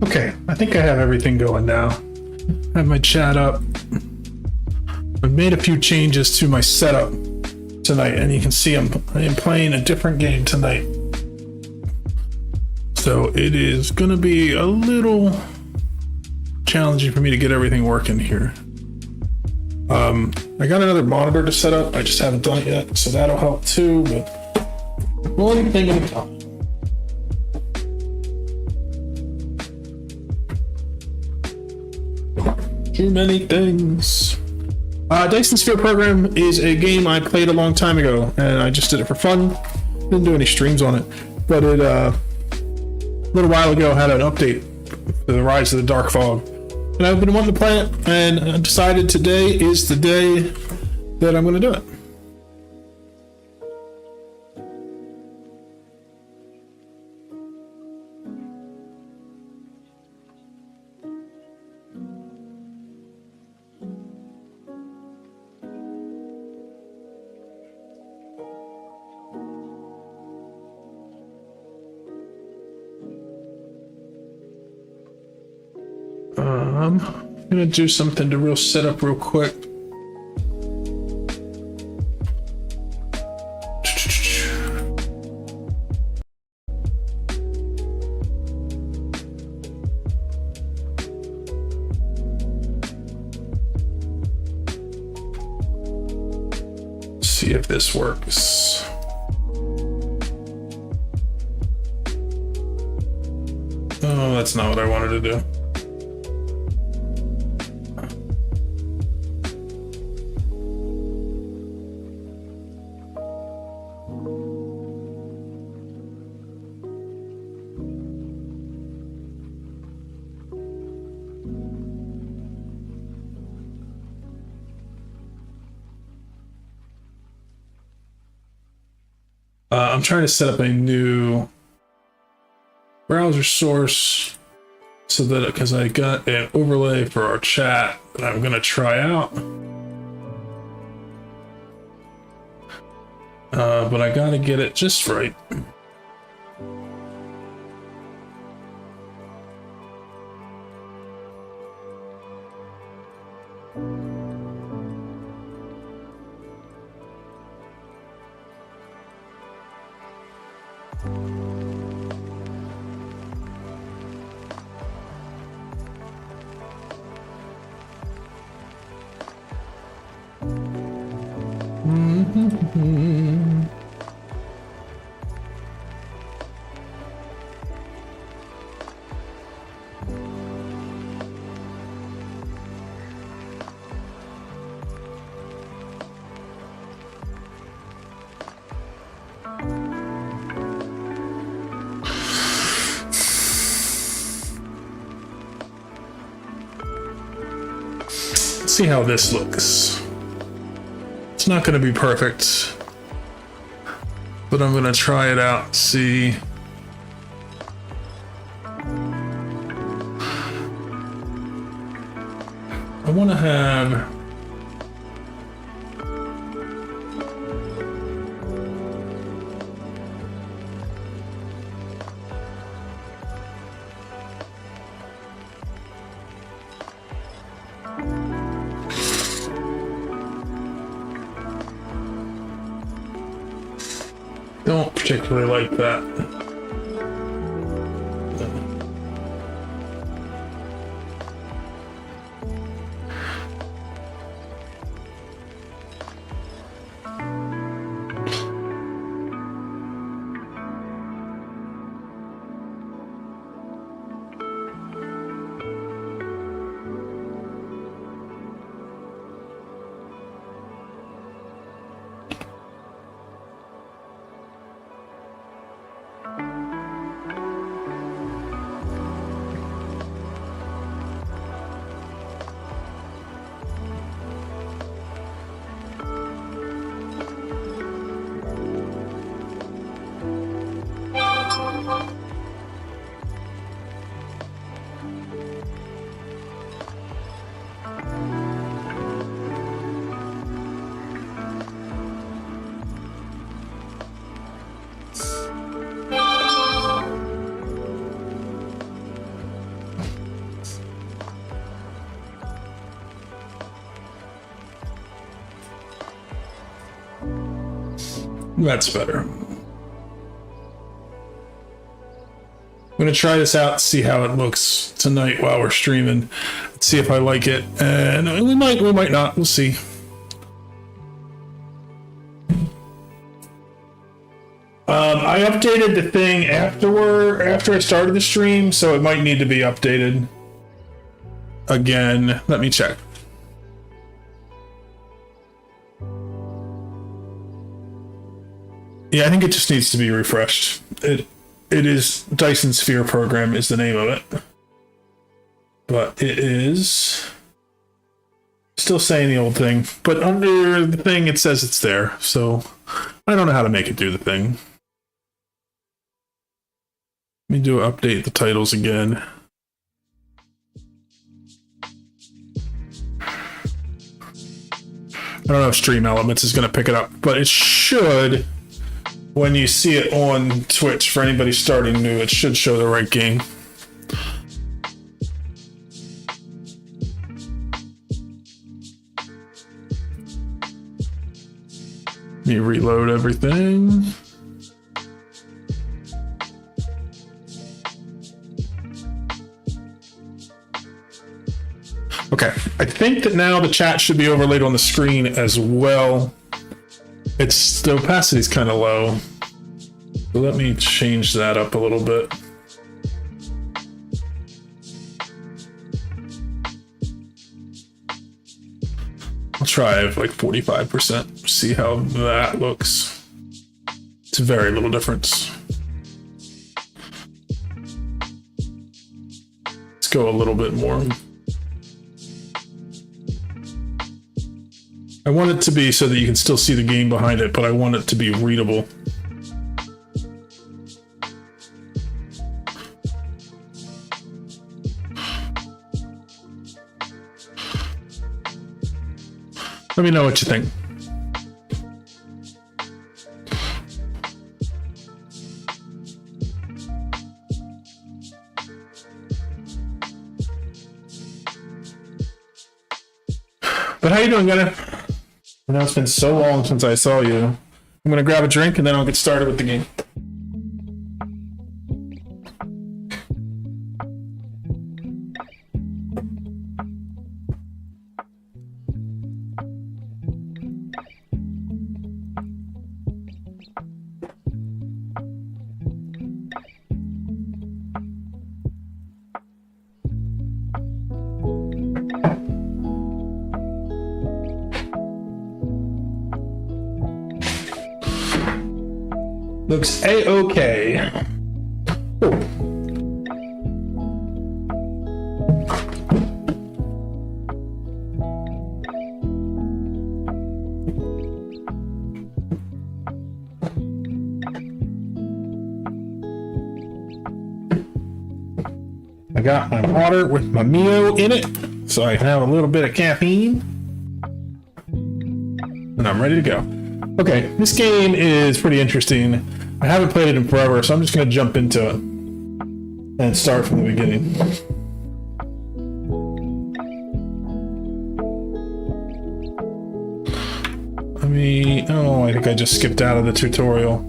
Okay, I think I have everything going now. I have my chat up. I've made a few changes to my setup tonight, and you can see I am playing a different game tonight. So it is going to be a little challenging for me to get everything working here. I got another monitor to set up. I just haven't done it yet, so that'll help too. But one thing at a time. Too many things. Dyson Sphere Program is a game I played a long time ago, and I just did it for fun. Didn't do any streams on it, but it a little while ago had an update for the Rise of the Dark Fog, and I've been wanting to play it, and I decided today is the day that I'm going to do it. I'm gonna do something to set up real quick. See if this works. Oh, that's not what I wanted to do. I'm trying to set up a new browser source so that, because I got an overlay for our chat that I'm going to try out. But I got to get it just right. See how this looks. It's not going to be perfect, but I'm going to try it out. See. I want to have don't particularly like that. That's better. I'm gonna try this out, see how it looks tonight while we're streaming. Let's see if I like it, and we might not. We'll see. I updated the thing after I started the stream, so it might need to be updated again. Let me check. Yeah, I think it just needs to be refreshed. It is Dyson Sphere Program is the name of it. But it is still saying the old thing. But under the thing it says it's there. So I don't know how to make it do the thing. Let me update the titles again. I don't know if Stream Elements is going to pick it up, but it should. When you see it on Twitch, for anybody starting new, it should show the right game. Let me reload everything. Okay, I think that now the chat should be overlaid on the screen as well. The opacity is kind of low. So let me change that up a little bit. I'll try like 45%, see how that looks. It's a very little difference. Let's go a little bit more. I want it to be so that you can still see the game behind it, but I want it to be readable. Let me know what you think. But how you doing, Gunnar? I know it's been so long since I saw you. I'm gonna grab a drink and then I'll get started with the game. Looks A-okay. Oh. I got my water with my Mio in it, so I can have a little bit of caffeine. And I'm ready to go. Okay, this game is pretty interesting. I haven't played it in forever, so I'm just going to jump into it and start from the beginning. I think I just skipped out of the tutorial.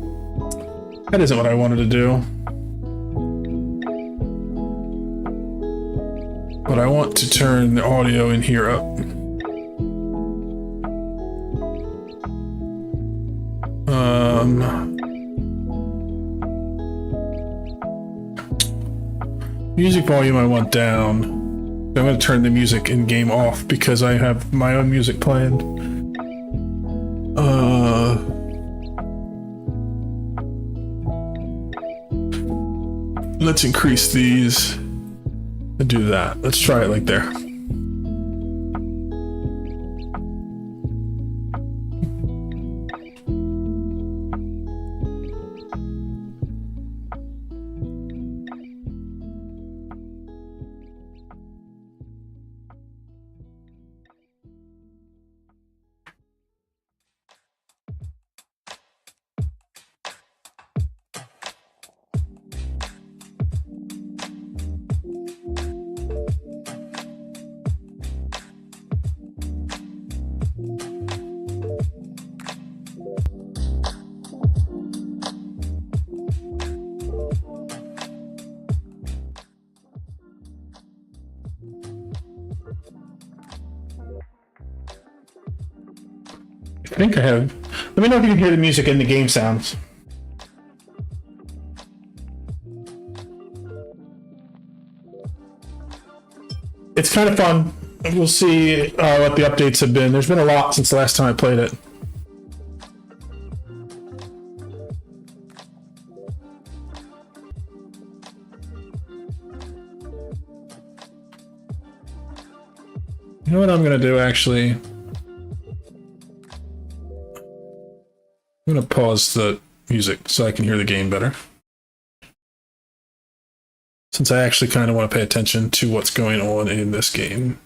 That isn't what I wanted to do. But I want to turn the audio in here up. Music volume I want down. I'm going to turn the music in game off because I have my own music planned. Let's increase these and do that. Let's try it like there. think I have. Let me know if you can hear the music and the game sounds. It's kind of fun. We'll see what the updates have been. There's been a lot since the last time I played it. You know what I'm going to do, actually? I'm going to pause the music so I can hear the game better. Since I actually kind of want to pay attention to what's going on in this game.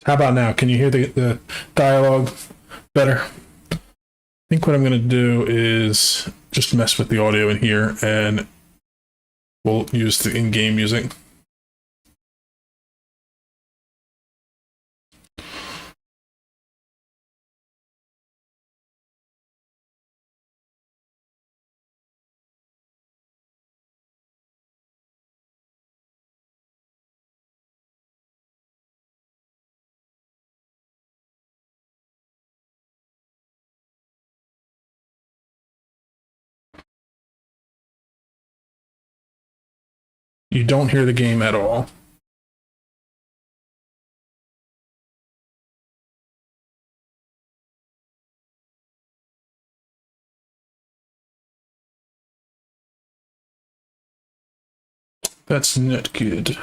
How about now? Can you hear the dialogue better? I think what I'm going to do is just mess with the audio in here, and we'll use the in-game music. You don't hear the game at all. That's not good.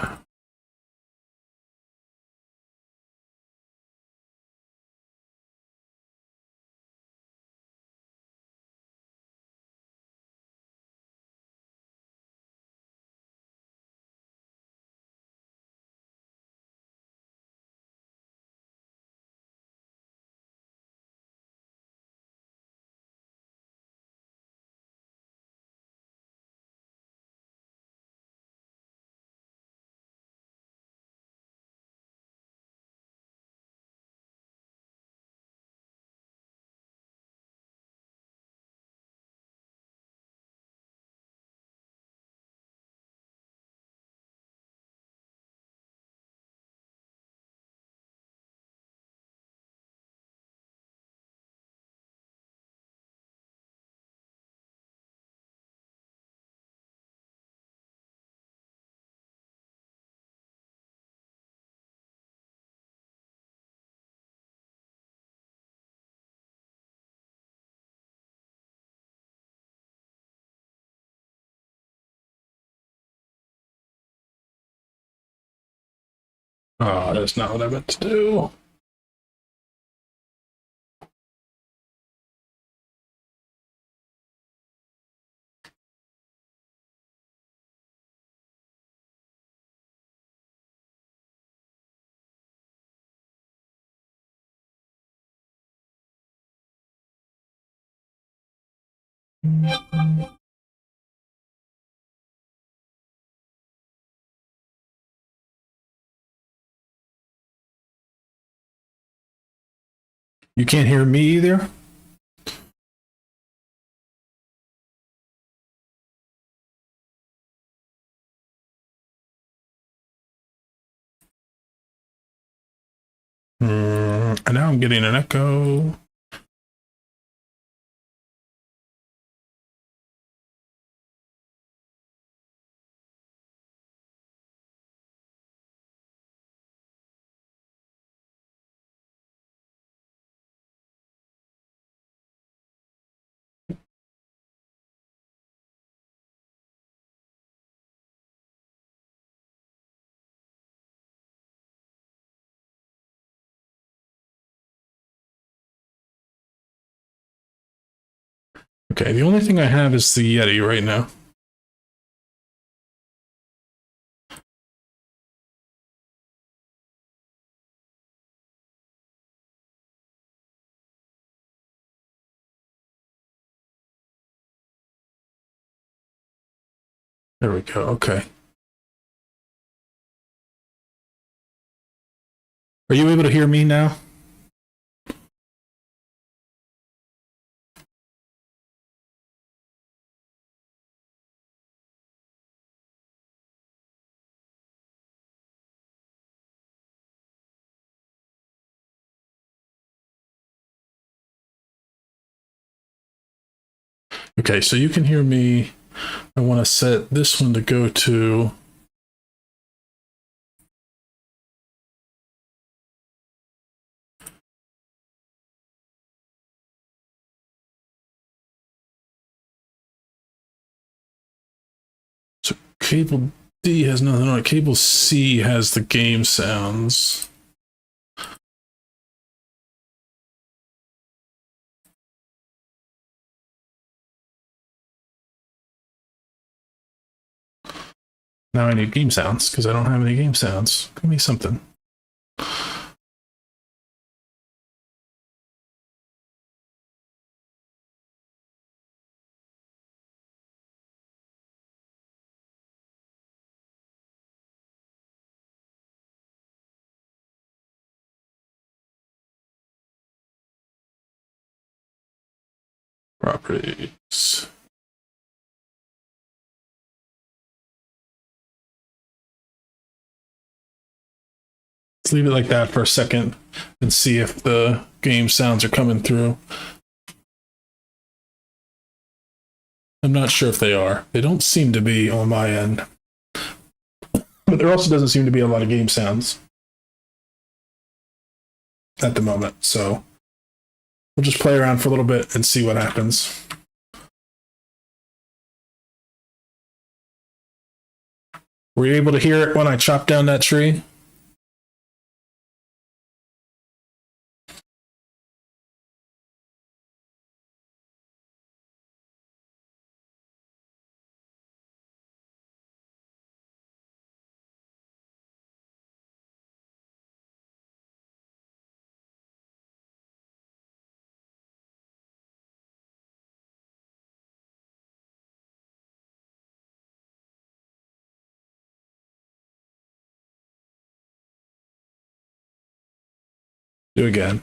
Oh, that's not what I meant to do. You can't hear me either? And now I'm getting an echo. Okay, the only thing I have is the Yeti right now. There we go. Okay. Are you able to hear me now? Okay, so you can hear me. I want to set this one to go to cable D has nothing on it. Cable C has the game sounds. Now I need game sounds because I don't have any game sounds. Give me something. Properties. Let's leave it like that for a second and see if the game sounds are coming through. I'm not sure if they are. They don't seem to be on my end. But there also doesn't seem to be a lot of game sounds at the moment. So we'll just play around for a little bit and see what happens. Were you able to hear it when I chopped down that tree? Do again.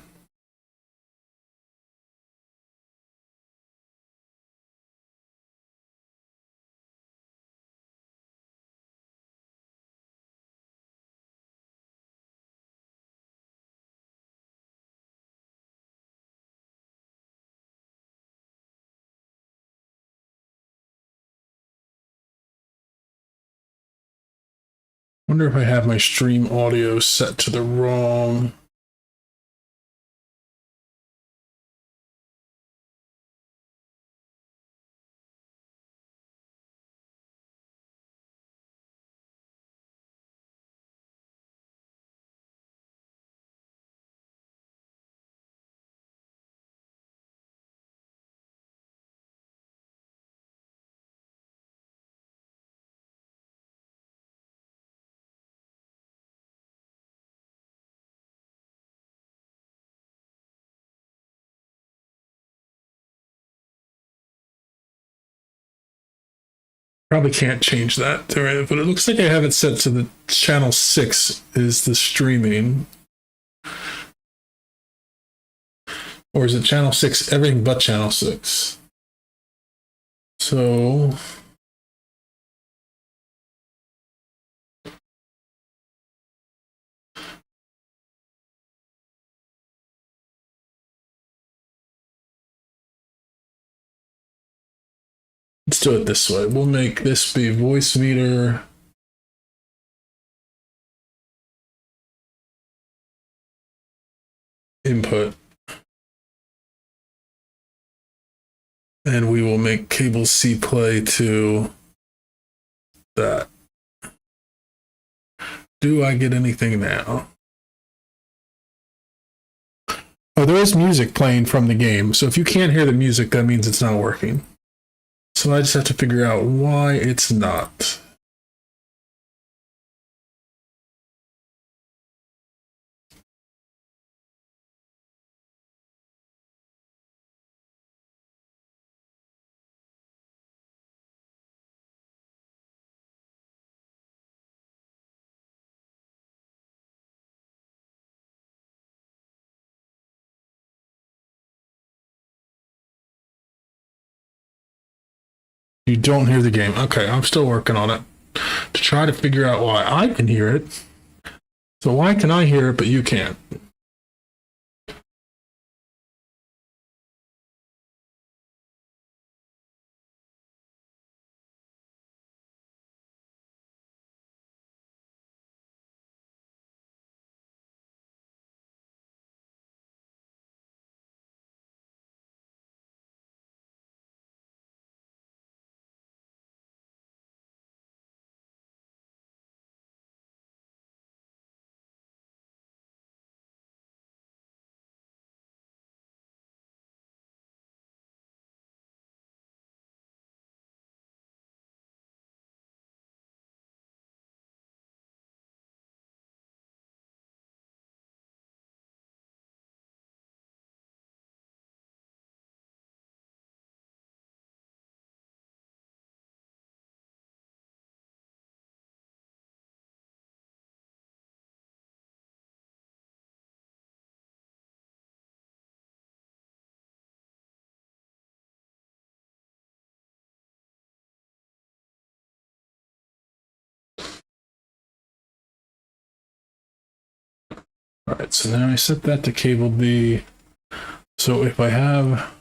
Wonder if I have my stream audio set to the wrong. Probably can't change that, but it looks like I have it set to the channel 6 is the streaming. Or is it channel 6, everything but channel 6? So let's do it this way. We'll make this be Voicemeeter. Input. And we will make cable C play to that. Do I get anything now? Oh, there is music playing from the game. So if you can't hear the music, that means it's not working. So I just have to figure out why it's not. You don't hear the game. Okay, I'm still working on it to try to figure out why I can hear it. So why can I hear it but you can't? All right, so now I set that to cable D. So if I have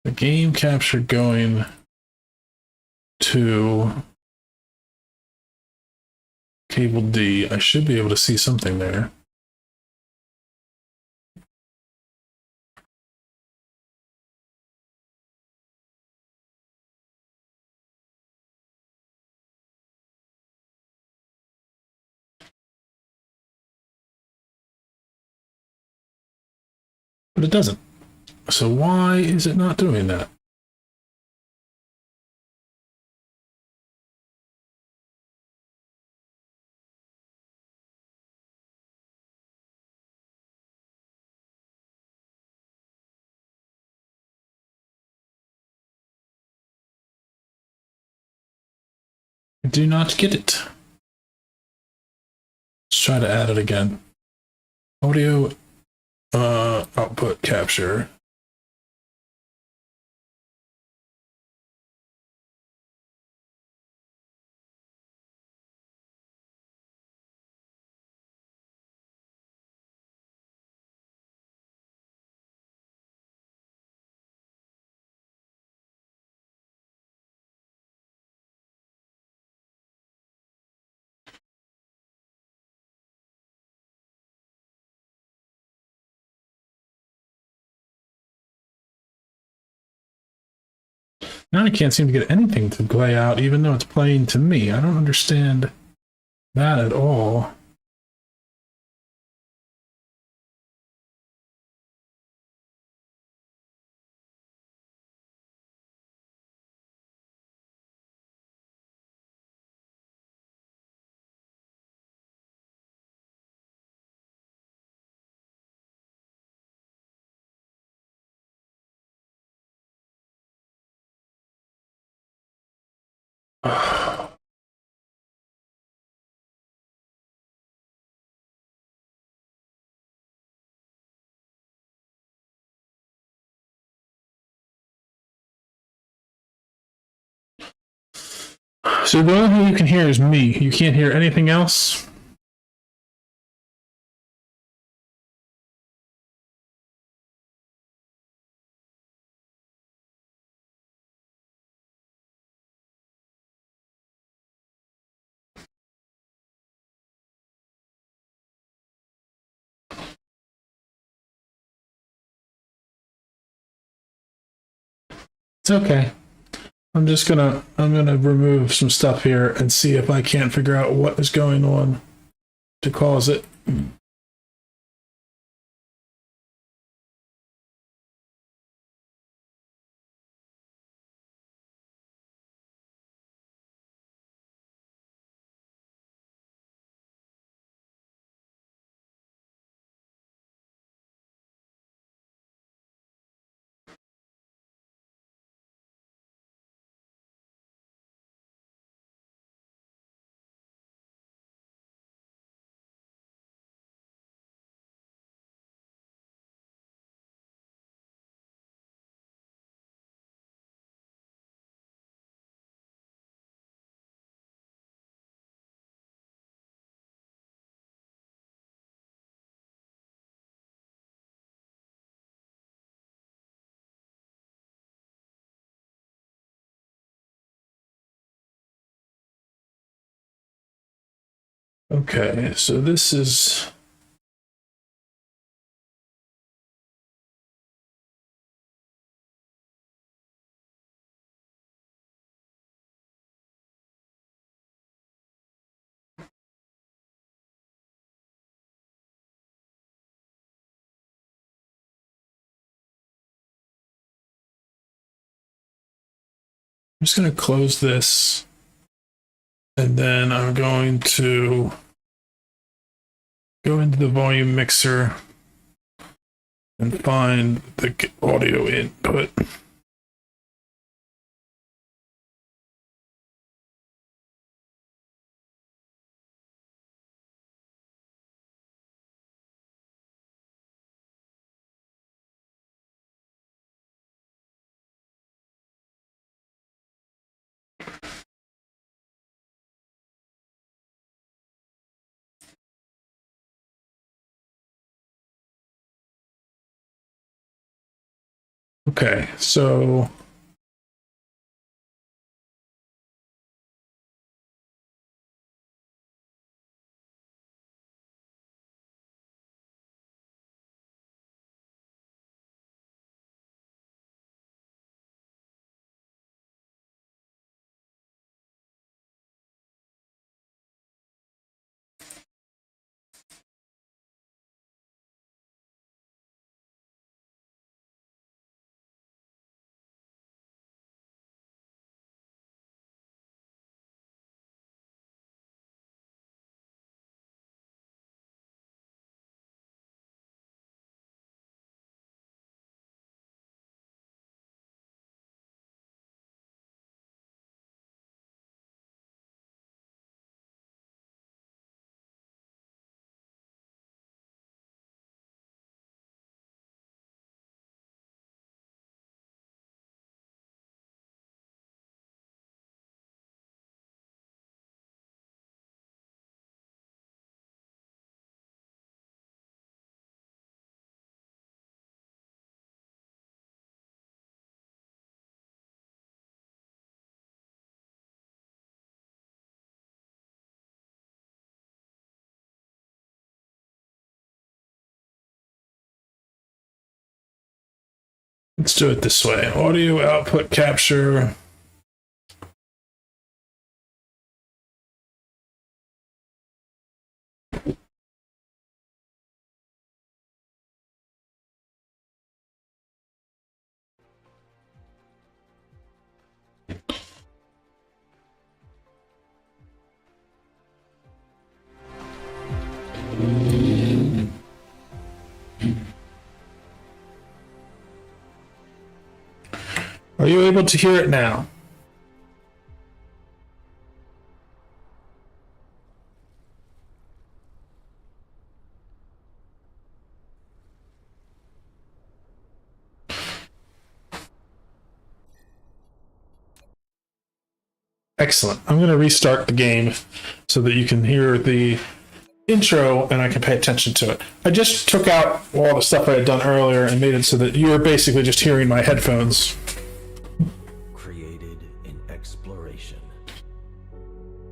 the game capture going to cable D, I should be able to see something there. But it doesn't. So why is it not doing that? I do not get it. Let's try to add it again. Audio output capture. Now I can't seem to get anything to play out, even though it's playing to me. I don't understand that at all. So the only thing you can hear is me. You can't hear anything else? It's okay. I'm gonna remove some stuff here and see if I can't figure out what is going on to cause it. Okay, so this is... I'm just going to close this, and then I'm going to go into the volume mixer and find the audio input. Okay, so let's do it this way. Audio output capture. Are you able to hear it now? Excellent. I'm going to restart the game so that you can hear the intro and I can pay attention to it. I just took out all the stuff I had done earlier and made it so that you're basically just hearing my headphones. Created in exploration.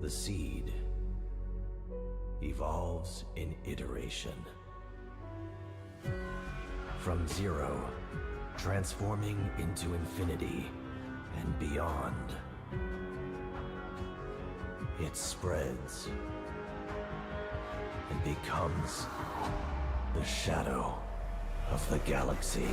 The seed evolves in iteration. From zero, transforming into infinity and beyond. It spreads and becomes the shadow of the galaxy.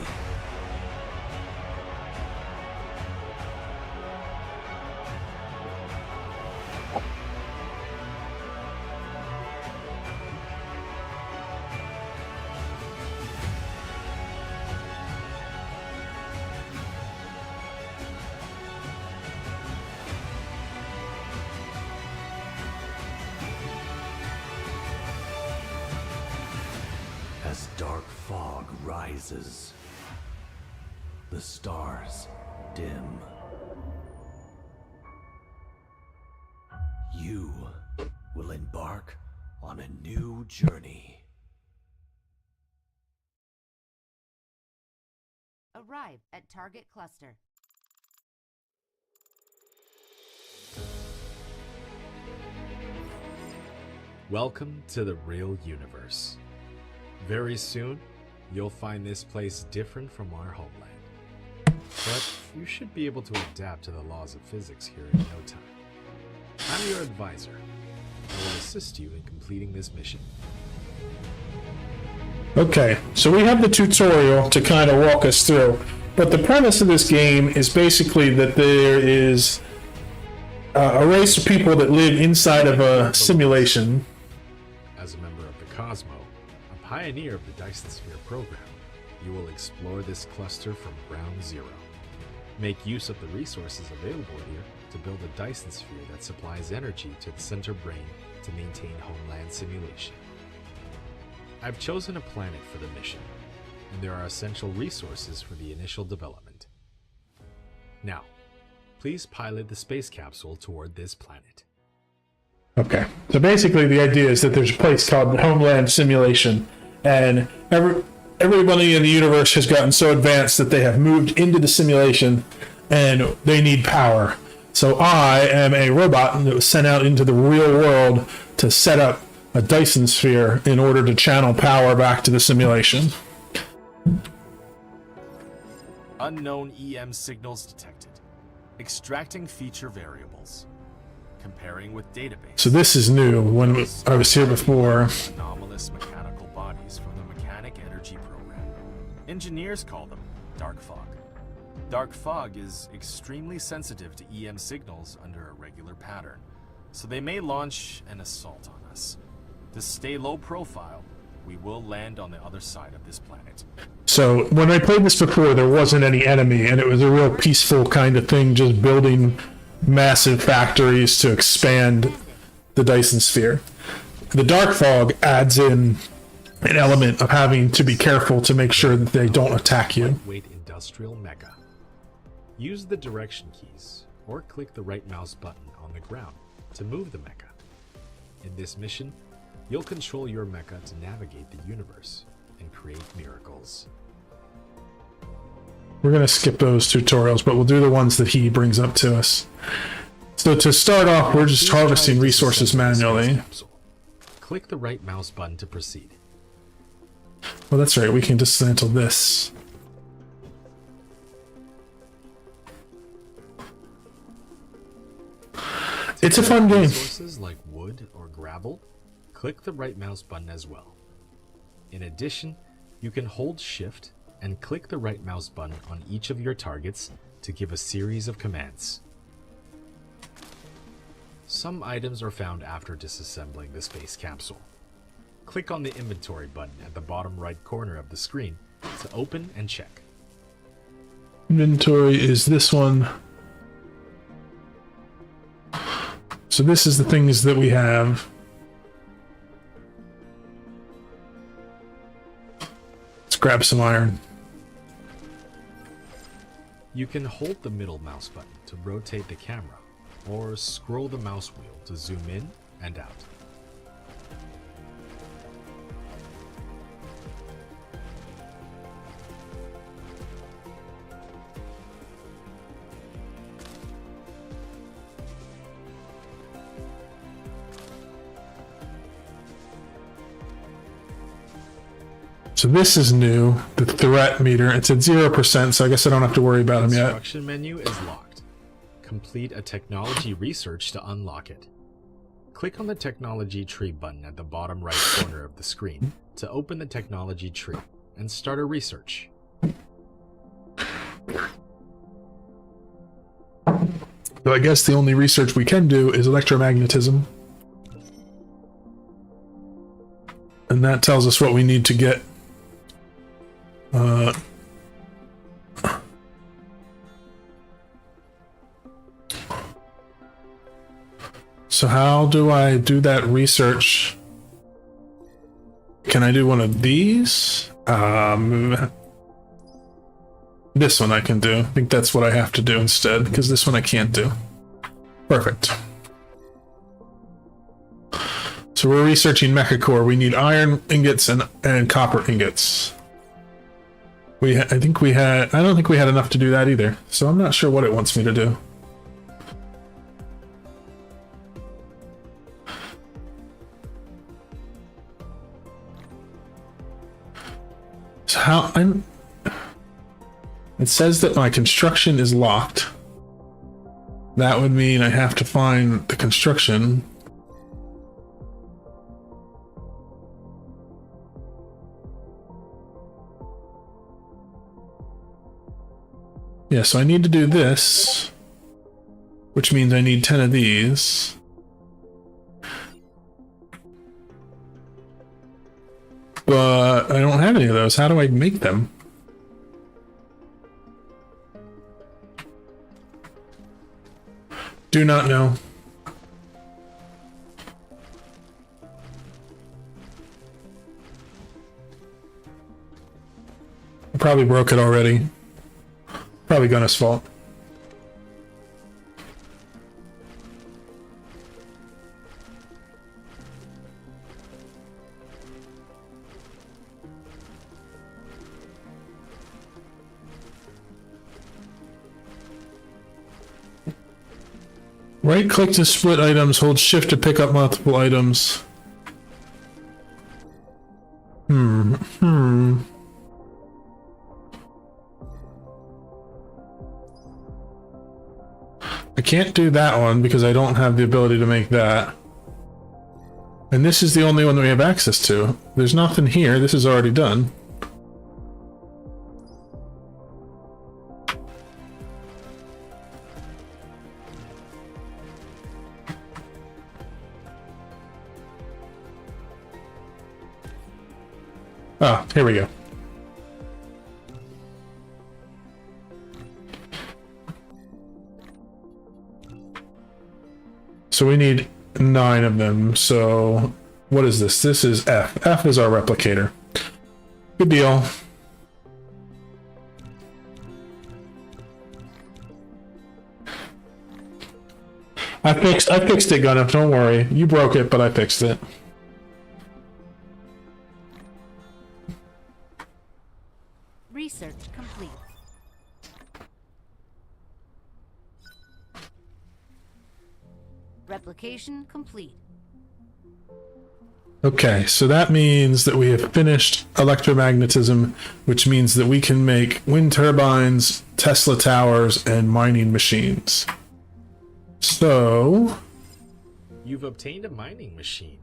As dark fog rises, the stars dim. You will embark on a new journey. Arrive at target cluster. Welcome to the real universe. Very soon, you'll find this place different from our homeland. But you should be able to adapt to the laws of physics here in no time. I'm your advisor. I will assist you in completing this mission. Okay, so we have the tutorial to kind of walk us through, but the premise of this game is basically that there is a race of people that live inside of a simulation. As a member of the Cosmo, a pioneer of the Dyson Sphere program, you will explore this cluster from ground zero. Make use of the resources available here to build a Dyson Sphere that supplies energy to the center brain to maintain homeland simulation. I've chosen a planet for the mission, and there are essential resources for the initial development. Now, please pilot the space capsule toward this planet. Okay, so basically the idea is that there's a place called Homeland Simulation, and everybody in the universe has gotten so advanced that they have moved into the simulation, and they need power. So I am a robot that was sent out into the real world to set up a Dyson Sphere in order to channel power back to the simulation. Unknown EM signals detected. Extracting feature variables. Comparing with database. So this is new. When I was here before, Anomalous mechanical bodies from the Mechanic Energy Program. Engineers call them dark fog. Dark fog is extremely sensitive to EM signals under a regular pattern, so they may launch an assault on us. To stay low profile, we will land on the other side of this planet. so when I played this before, there wasn't any enemy, and it was a real peaceful kind of thing, just building massive factories to expand the Dyson Sphere. The dark fog adds in an element of having to be careful to make sure that they don't attack you. Lightweight industrial mecha. Use the direction keys, or click the right mouse button on the ground to move the mecha. In this mission, you'll control your mecha to navigate the universe and create miracles. We're going to skip those tutorials, but we'll do the ones that he brings up to us. So to start off, we're just harvesting resources manually. Click the right mouse button to proceed. Well, that's right, we can dismantle this. It's a fun game. Resources like wood or gravel, click the right mouse button as well. In addition, you can hold Shift and click the right mouse button on each of your targets to give a series of commands. Some items are found after disassembling the space capsule. Click on the inventory button at the bottom right corner of the screen to open and check. Inventory is this one. So this is the things that we have. Let's grab some iron. You can hold the middle mouse button to rotate the camera, or scroll the mouse wheel to zoom in and out. So this is new, the threat meter. It's at 0%, so I guess I don't have to worry about them The yet. instruction menu is locked. Complete a technology research to unlock it. Click on the technology tree button at the bottom right corner of the screen to open the technology tree and start a research. So I guess the only research we can do is electromagnetism. And that tells us what we need to get. So how do I do that research? Can I do one of these? This one I can do. I think that's what I have to do instead, because this one I can't do. Perfect. So we're researching mecha core. We need iron ingots and copper ingots. I don't think we had enough to do that either. So I'm not sure what it wants me to do. So how I'm... It says that my construction is locked. That would mean I have to find the construction. Yeah, so I need to do this, which means I need 10 of these. But I don't have any of those. How do I make them? Do not know. I probably broke it already. Probably Gunna's fault. Right click to split items, hold shift to pick up multiple items. I can't do that one because I don't have the ability to make that. And this is the only one that we have access to. There's nothing here. This is already done. Ah, here we go. So we need 9 of them. So what is this? This is F. F is our replicator. Good deal. I fixed it, Gunna. Don't worry. You broke it, but I fixed it. Research complete. Replication complete. Okay, so that means that we have finished electromagnetism, which means that we can make wind turbines, Tesla towers, and mining machines. So... You've obtained a mining machine.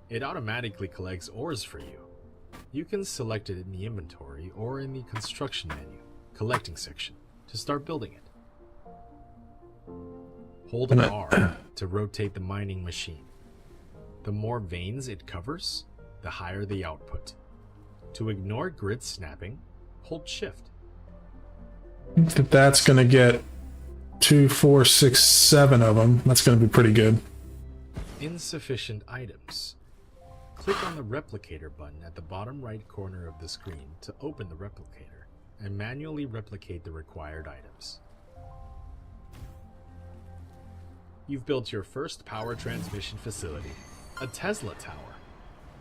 It automatically collects ores for you. You can select it in the inventory or in the construction menu, collecting section, to start building it. Hold R to rotate the mining machine. The more veins it covers, the higher the output. To ignore grid snapping, hold shift. I think that's going to get 2, 4, 6, 7 of them. That's going to be pretty good. Insufficient items. Click on the replicator button at the bottom right corner of the screen to open the replicator and manually replicate the required items. You've built your first power transmission facility, a Tesla tower.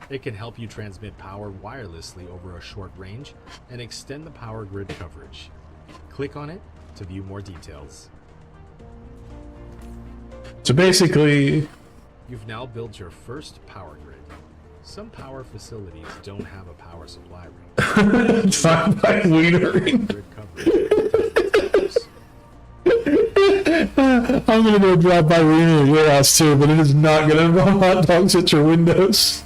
It can help you transmit power wirelessly over a short range and extend the power grid coverage. Click on it to view more details. So basically... You've now built your first power grid. Some power facilities don't have a power supply ring. Time by wienering. Grid coverage. I'm gonna go drive by Wiener at your house too, but it is not gonna involve hot dogs at your windows.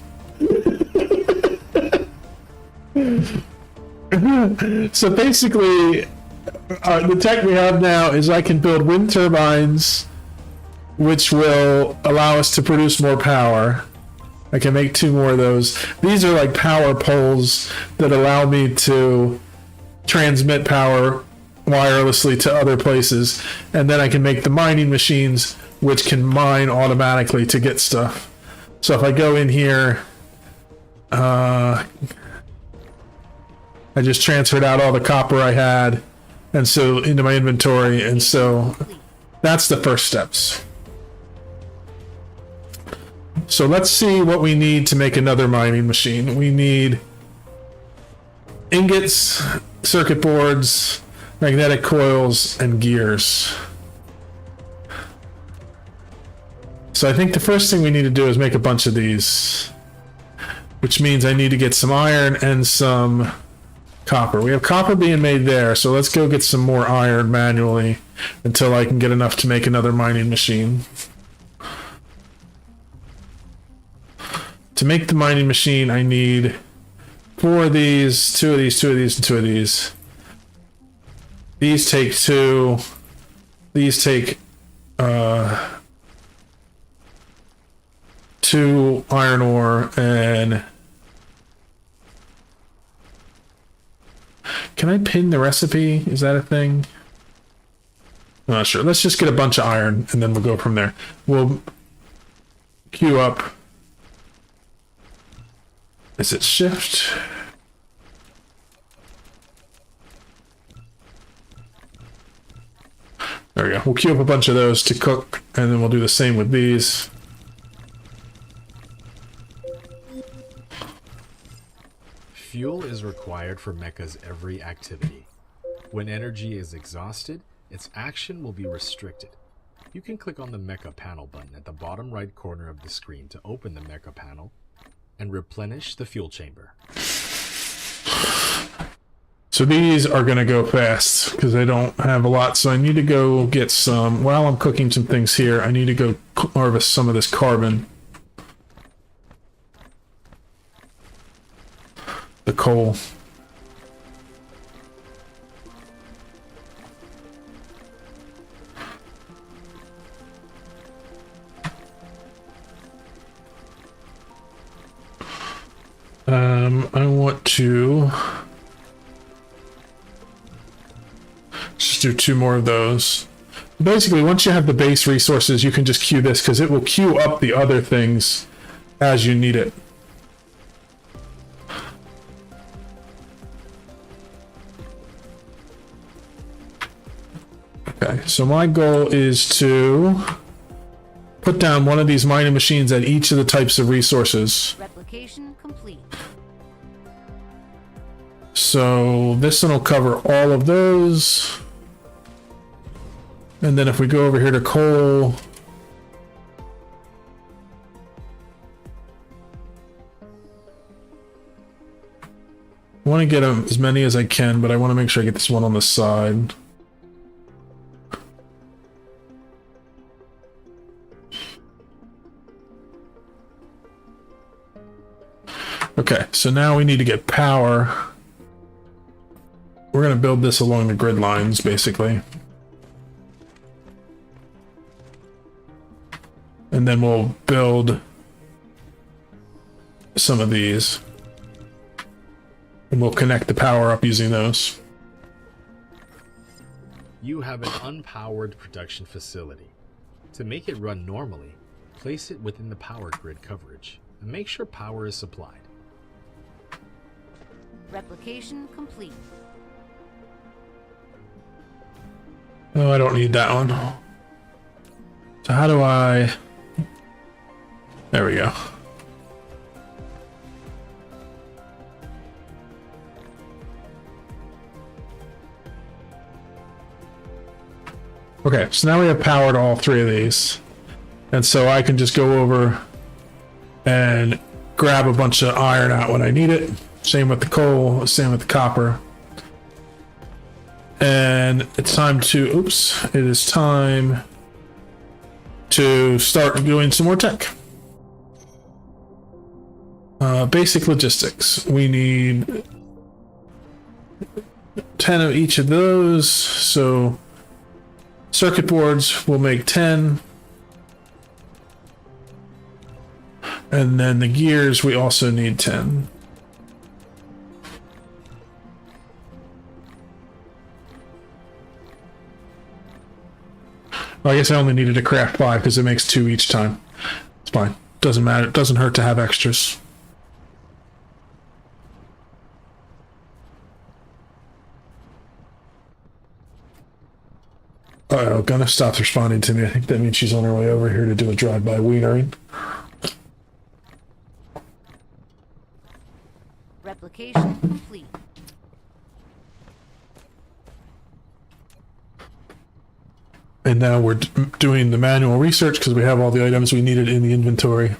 So basically, the tech we have now is I can build wind turbines, which will allow us to produce more power. I can make 2 more of those. These are like power poles that allow me to transmit power wirelessly to other places, and then I can make the mining machines, which can mine automatically to get stuff. So if I go in here, I just transferred out all the copper I had, and so into my inventory, and so that's the first steps. So let's see what we need to make another mining machine. We need ingots, circuit boards, magnetic coils, and gears. So I think the first thing we need to do is make a bunch of these, which means I need to get some iron and some copper. We have copper being made there, so let's go get some more iron manually until I can get enough to make another mining machine. To make the mining machine, I need 4 of these, 2 of these, 2 of these, and 2 of these. These take 2. These take 2 iron ore, and can I pin the recipe? Is that a thing? I'm not sure. Let's just get a bunch of iron and then we'll go from there. We'll queue up. Is it shift? There we go. We'll queue up a bunch of those to cook, and then we'll do the same with these. Fuel is required for Mecha's every activity. When energy is exhausted, its action will be restricted. You can click on the Mecha panel button at the bottom right corner of the screen to open the Mecha panel and replenish the fuel chamber. So these are going to go fast because I don't have a lot. So I need to go get some, while I'm cooking some things here, I need to go harvest some of this carbon. The coal. I want to just do 2 more of those. Basically, once you have the base resources, you can just queue this because it will queue up the other things as you need it. Okay, so my goal is to put down one of these mining machines at each of the types of resources. Replication complete. So this one will cover all of those. And then if we go over here to coal, I want to get as many as I can, but I want to make sure I get this one on the side. Okay, so now we need to get power. We're going to build this along the grid lines, basically. And then we'll build some of these. And we'll connect the power up using those. You have an unpowered production facility. To make it run normally, place it within the power grid coverage and make sure power is supplied. Replication complete. Oh, I don't need that one. So how do I... There we go. Okay, so now we have power to all 3 of these. And so I can just go over and grab a bunch of iron out when I need it. Same with the coal, same with the copper. And it's time to, oops, it is time to start doing some more tech. Basic logistics. We need 10 of each of those. So circuit boards will make 10. And then the gears, we also need 10. Well, I guess I only needed to craft 5 because it makes 2 each time. It's fine. Doesn't matter. It doesn't hurt to have extras. Uh-oh, Gunna stopped responding to me. I think that means she's on her way over here to do a drive-by wienering. Replication complete. And now we're doing the manual research because we have all the items we needed in the inventory.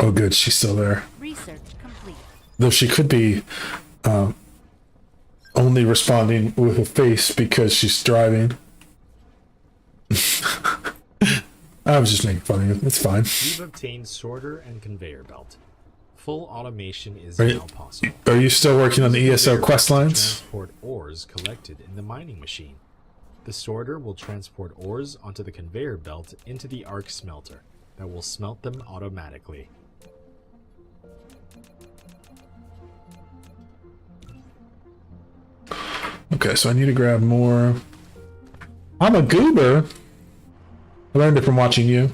Oh, good, she's still there. Research complete. Though she could be only responding with a face because she's driving. I was just making fun of you. It's fine. You've obtained sorter and conveyor belt. Full automation is Are now you, possible. are you still working on the ESO Conveyor quest belt will lines? Transport ores collected in the mining machine. The sorter will transport ores onto the conveyor belt into the arc smelter that will smelt them automatically. Okay, so I need to grab more. I'm a goober. I learned it from watching you.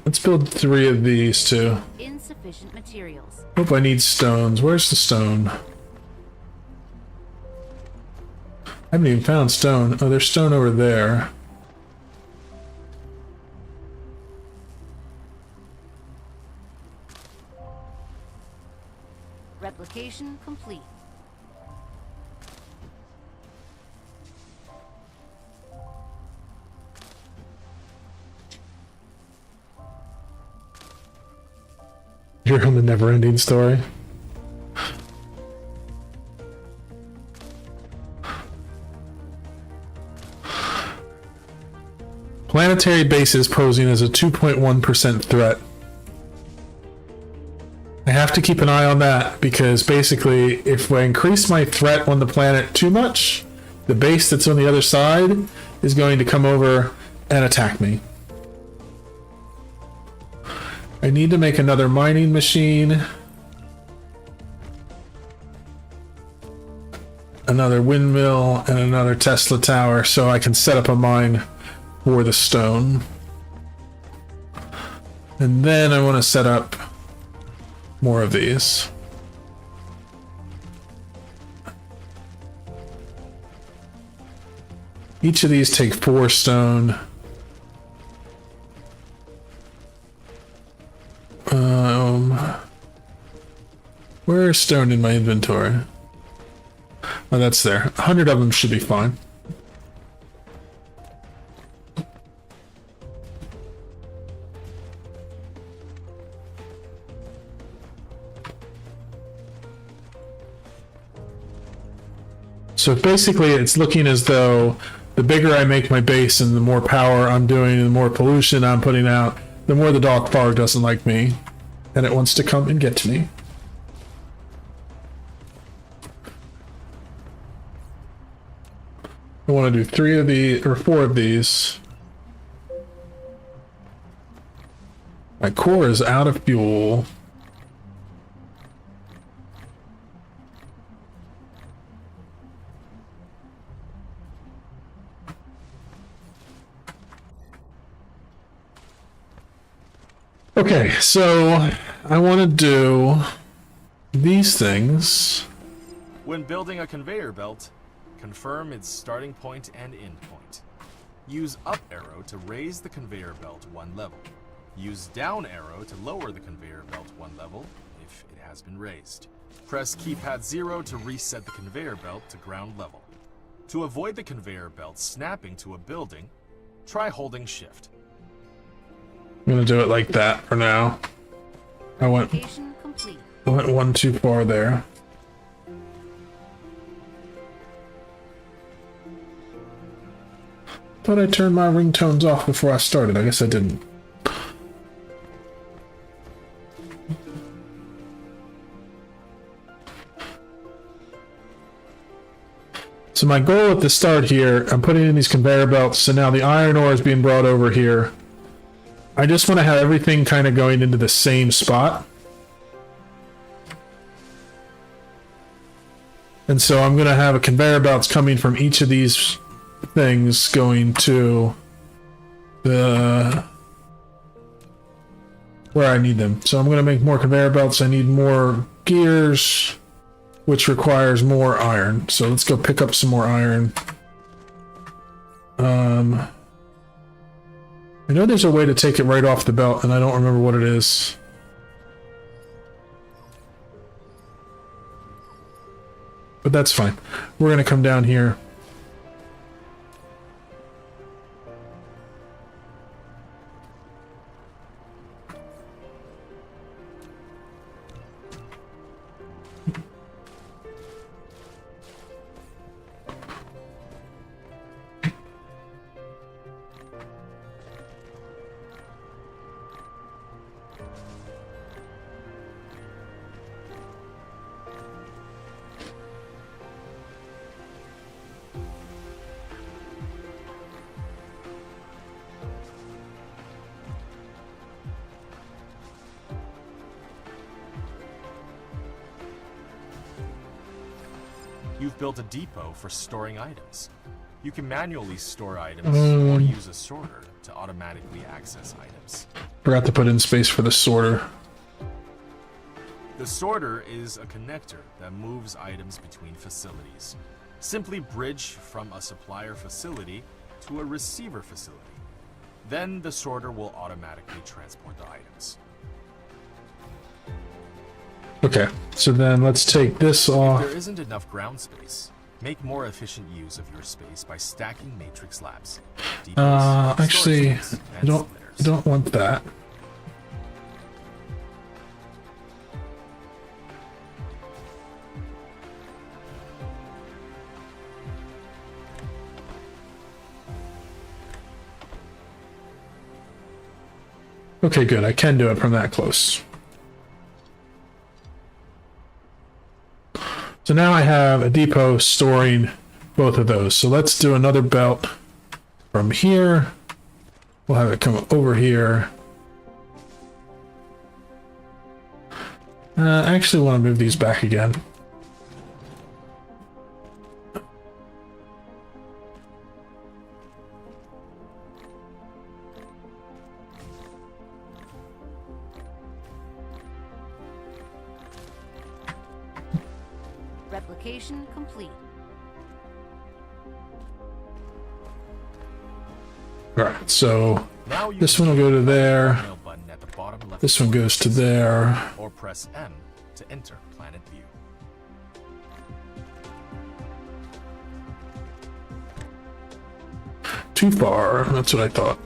Let's build 3 of these too. Insufficient materials. Hope I need stones. Where's the stone? I haven't even found stone. Oh, there's stone over there. Replication complete. You're on the never-ending story. Planetary bases posing as a 2.1% threat. I have to keep an eye on that because basically if I increase my threat on the planet too much, the base that's on the other side is going to come over and attack me. I need to make another mining machine. Another windmill and another Tesla tower so I can set up a mine for the stone. And then I want to set up more of these. Each of these take 4 stone. Where is stone in my inventory? Oh, that's there. 100 of them should be fine. So basically it's looking as though the bigger I make my base and the more power I'm doing and the more pollution I'm putting out, the more the Dark Fog doesn't like me and it wants to come and get to me. I want to do 3 of these or 4 of these. My core is out of fuel. Okay, so I want to do these things. When building a conveyor belt, confirm its starting point and end point. Use up arrow to raise the conveyor belt 1 level. Use down arrow to lower the conveyor belt 1 level if it has been raised. Press keypad 0 to reset the conveyor belt to ground level. To avoid the conveyor belt snapping to a building, try holding shift. I'm gonna do it like that for now. I went Replication complete. 1 too far there. Thought I turned my ringtones off before I started. I guess I didn't. So my goal at the start here, I'm putting in these conveyor belts, so now the iron ore is being brought over here. I just want to have everything kind of going into the same spot. And so I'm going to have a conveyor belts coming from each of these things going to the where I need them. So I'm going to make more conveyor belts. I need more gears, which requires more iron. So let's go pick up some more iron. I know there's a way to take it right off the belt, and I don't remember what it is. but that's fine. We're gonna come down here. You've built a depot for storing items. You can manually store items or use a sorter to automatically access items. Forgot to put in space for the sorter. The sorter is a connector that moves items between facilities. Simply bridge from a supplier facility to a receiver facility. Then the sorter will automatically transport the items. Okay, so then let's take this If off. there isn't enough ground space, make more efficient use of your space by stacking matrix labs. depots, Actually, storage rooms, I and don't splitters. want that. Okay, good. I can do it from that close. So now I have a depot storing both of those. So let's do another belt from here. We'll have it come over here. I actually want to move these back again. Replication complete. Alright, so Now you this can one will go to click the there. mail button at the bottom left This one goes to there. or press M to enter planet view. Too far. That's what I thought.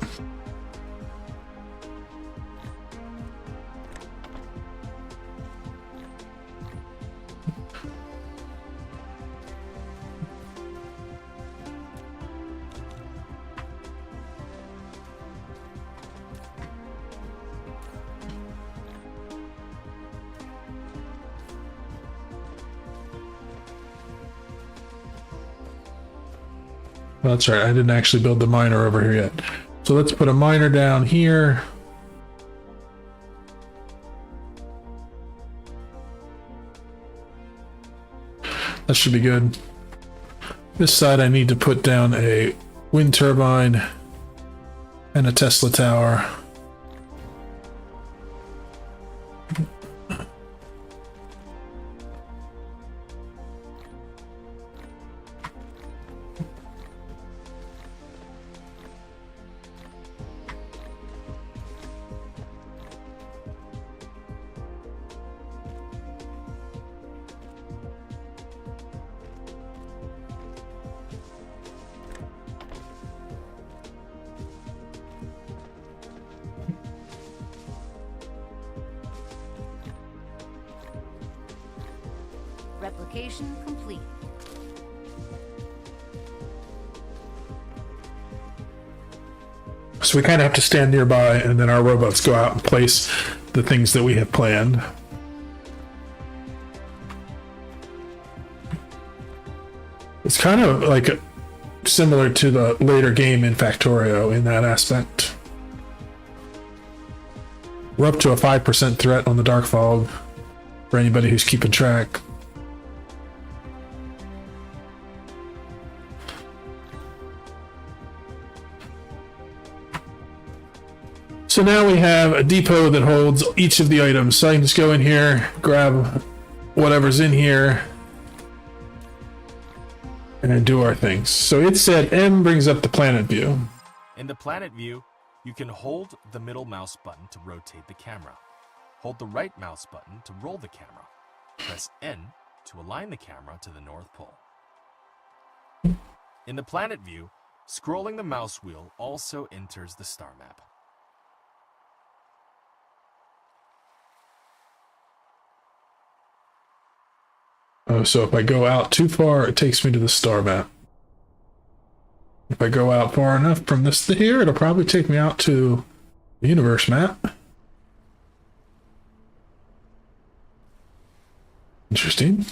Well, that's right. I didn't actually build the miner over here yet. So let's put a miner down here. That should be good. This side I need to put down a wind turbine and a Tesla tower. Replication complete. So we kind of have to stand nearby and then our robots go out and place the things that we have planned. It's kind of like similar to the later game in Factorio in that aspect. We're up to a 5% threat on the Dark Fog for anybody who's keeping track. So now we have a depot that holds each of the items. So I can just go in here, grab whatever's in here, and then do our things. So it said M brings up the planet view. In the planet view, you can hold the middle mouse button to rotate the camera. Hold the right mouse button to roll the camera. Press N to align the camera to the North Pole. In the planet view, scrolling the mouse wheel also enters the star map. Oh, so if I go out too far, it takes me to the star map. If I go out far enough from this to here, it'll probably take me out to the universe map. Interesting.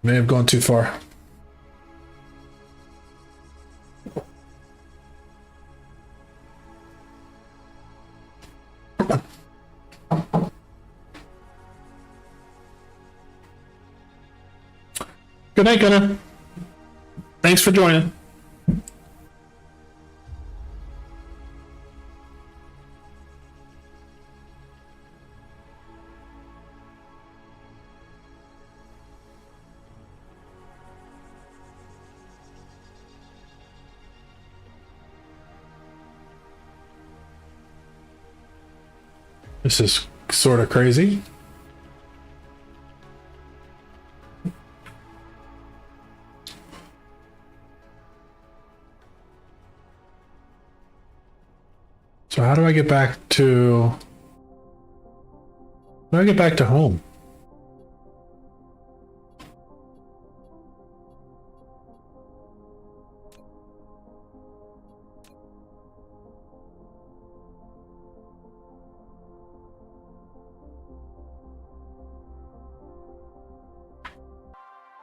May have gone too far. Good night, Gunnar. Thanks for joining. This is sort of crazy. So how do I get back to... How do I get back to home?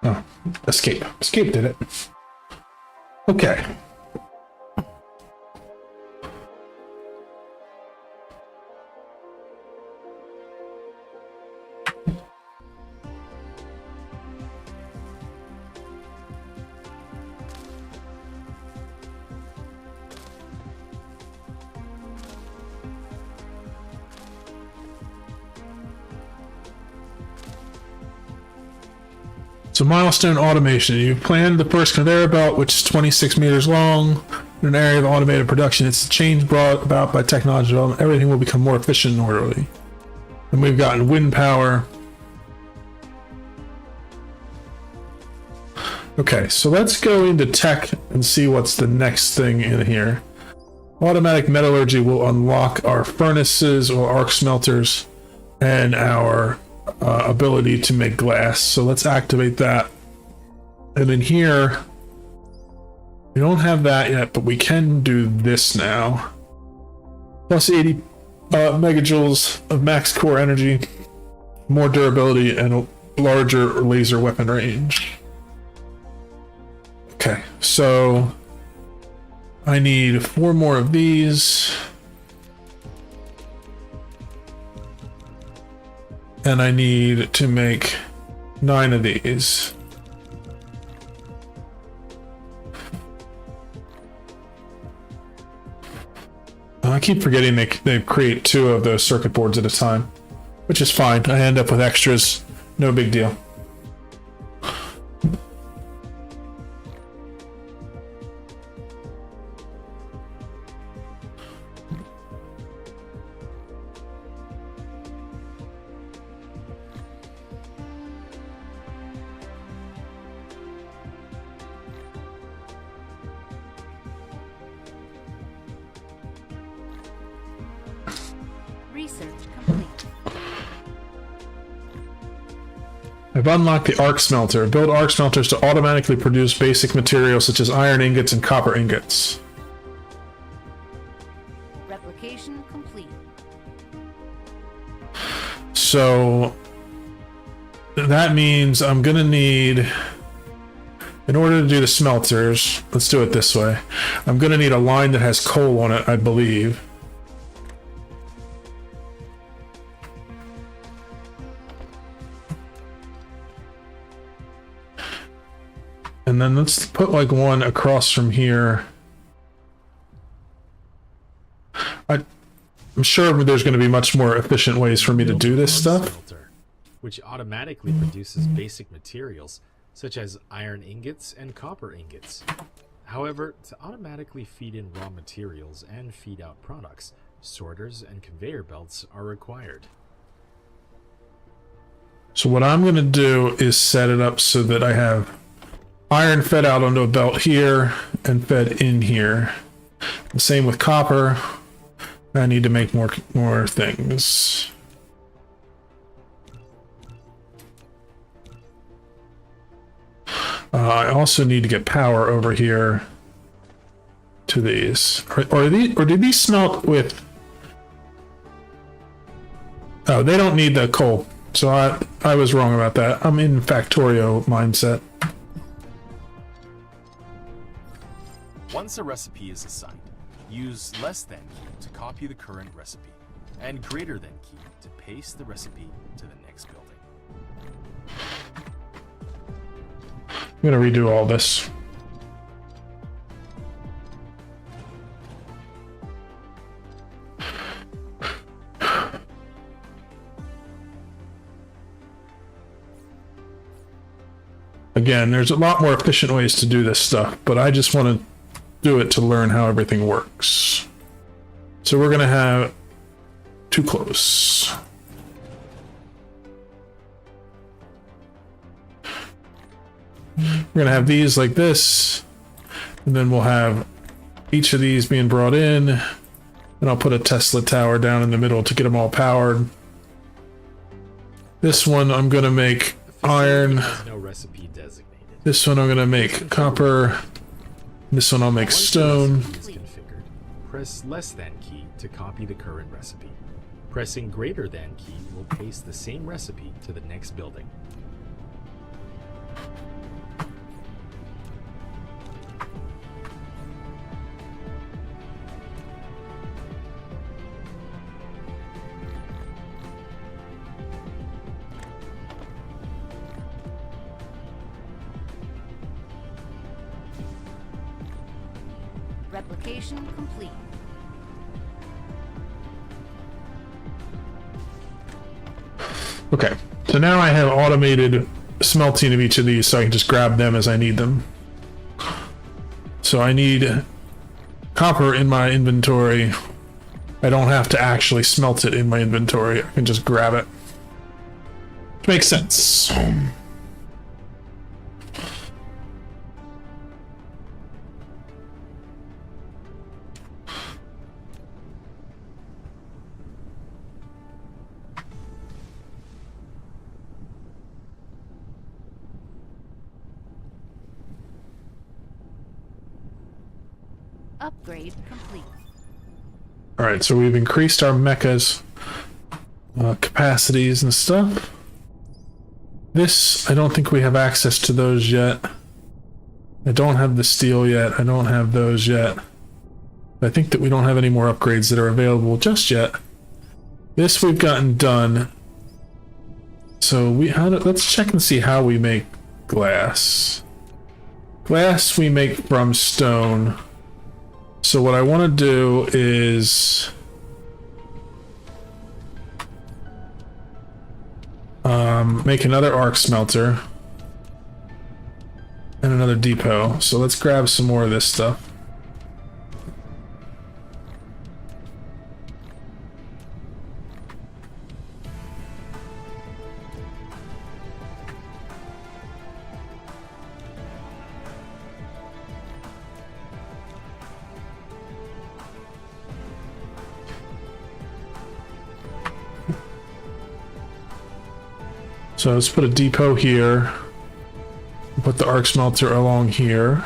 Oh, escape. Escape did it. Okay. So milestone automation. You've planned the first conveyor belt, which is 26 meters long, in an area of automated production. It's a change brought about by technology development. Everything will become more efficient and orderly. And we've gotten wind power. Okay, so let's go into tech and see what's the next thing in here. Automatic metallurgy will unlock our furnaces or arc smelters and our ability to make glass. So let's activate that. And in here, we don't have that yet, but we can do this now. Plus 80 megajoules of max core energy, more durability, and a larger laser weapon range. Okay, so I need 4 more of these. And I need to make 9 of these. I keep forgetting they create 2 of those circuit boards at a time, which is fine. I end up with extras, no big deal. Research complete. I've unlocked the arc smelter. Build arc smelters to automatically produce basic materials such as iron ingots and copper ingots. Replication complete. So that means I'm gonna need, in order to do the smelters, let's do it this way. I'm gonna need a line that has coal on it, I believe. And then let's put like one across from here. I'm sure there's going to be much more efficient ways for me to do this stuff. Smelter, which automatically produces basic materials such as iron ingots and copper ingots. However, to automatically feed in raw materials and feed out products, sorters and conveyor belts are required. So what I'm going to do is set it up so that I have iron fed out onto a belt here and fed in here. The same with copper. I need to make more things. I also need to get power over here to these. Or did these smelt with? Oh, they don't need the coal. So I was wrong about that. I'm in Factorio mindset. Once a recipe is assigned, use less than key to copy the current recipe, and greater than key to paste the recipe to the next building. I'm gonna redo all this. Again, there's a lot more efficient ways to do this stuff, but I just want to do it to learn how everything works. So we're gonna have too close. We're gonna have these like this, and then we'll have each of these being brought in, and I'll put a Tesla tower down in the middle to get them all powered. This one I'm gonna make iron. Has no recipe designated. This one I'm gonna make copper. This one I'll make Once the stone. recipe is configured, press less than key to copy the current recipe. Pressing greater than key will paste the same recipe to the next building. Replication complete. Okay, so now I have automated smelting of each of these, so I can just grab them as I need them. So I need copper in my inventory. I don't have to actually smelt it in my inventory. I can just grab it. Makes sense. Upgrade complete. All right, so we've increased our mechas capacities and stuff. This, I don't think we have access to those yet. I don't have the steel yet. I don't have those yet. I think that we don't have any more upgrades that are available just yet. This we've gotten done. So let's check and see how we make glass. Glass we make from stone. So what I want to do is make another arc smelter and another depot. So let's grab some more of this stuff. So let's put a depot here. Put the arc smelter along here.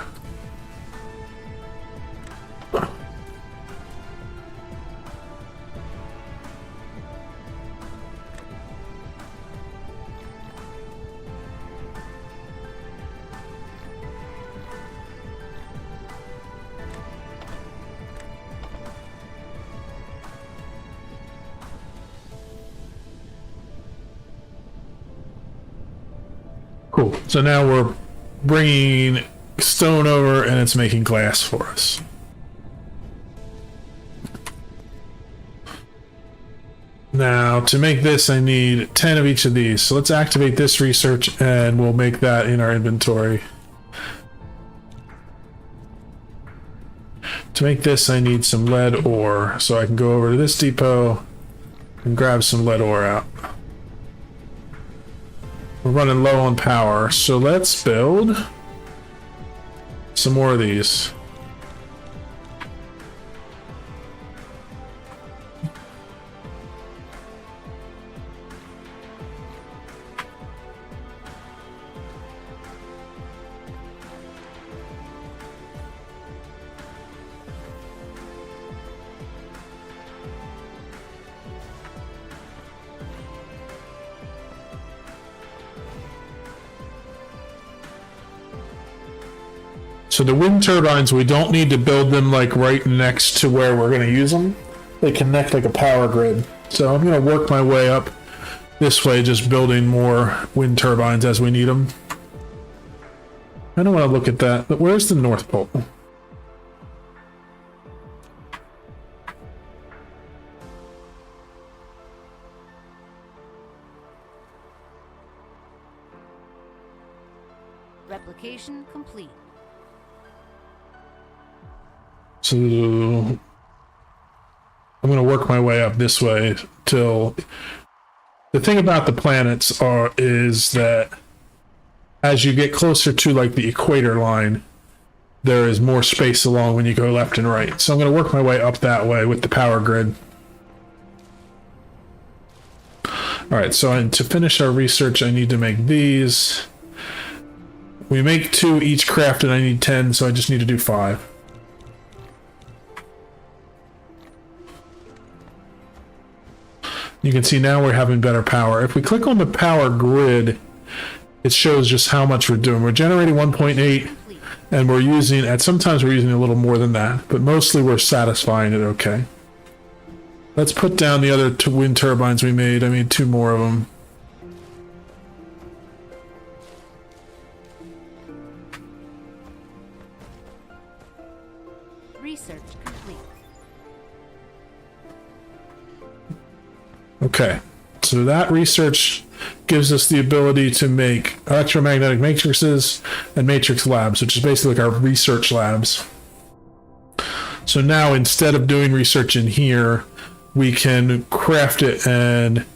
Cool. So now we're bringing stone over and it's making glass for us. Now to make this I need 10 of each of these. So let's activate this research and we'll make that in our inventory. To make this I need some lead ore. So I can go over to this depot and grab some lead ore out. We're running low on power, so let's build some more of these. So the wind turbines, we don't need to build them like right next to where we're going to use them. They connect like a power grid. So I'm going to work my way up this way, just building more wind turbines as we need them. I don't want to look at that, but where's the North Pole? Replication complete. So I'm going to work my way up this way till the thing about the planets is that as you get closer to like the equator line, there is more space along when you go left and right. So I'm going to work my way up that way with the power grid. All right, so to finish our research, I need to make these. We make 2 each craft and I need 10, so I just need to do 5. You can see now we're having better power. If we click on the power grid, it shows just how much we're doing. We're generating 1.8, and we're using, sometimes we're using a little more than that, but mostly we're satisfying it okay. Let's put down the other 2 wind turbines we made. I made 2 more of them. Research complete. Okay, so that research gives us the ability to make electromagnetic matrices and matrix labs, which is basically like our research labs. So now instead of doing research in here, we can craft it and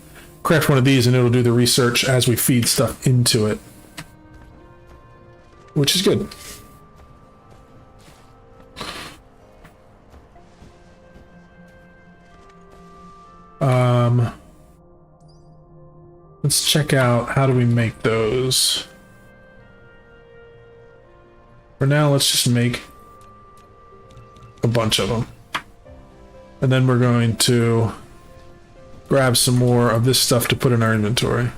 craft one of these and it'll do the research as we feed stuff into it, which is good. Let's check out how do we make those. For now, let's just make a bunch of them. And then we're going to grab some more of this stuff to put in our inventory.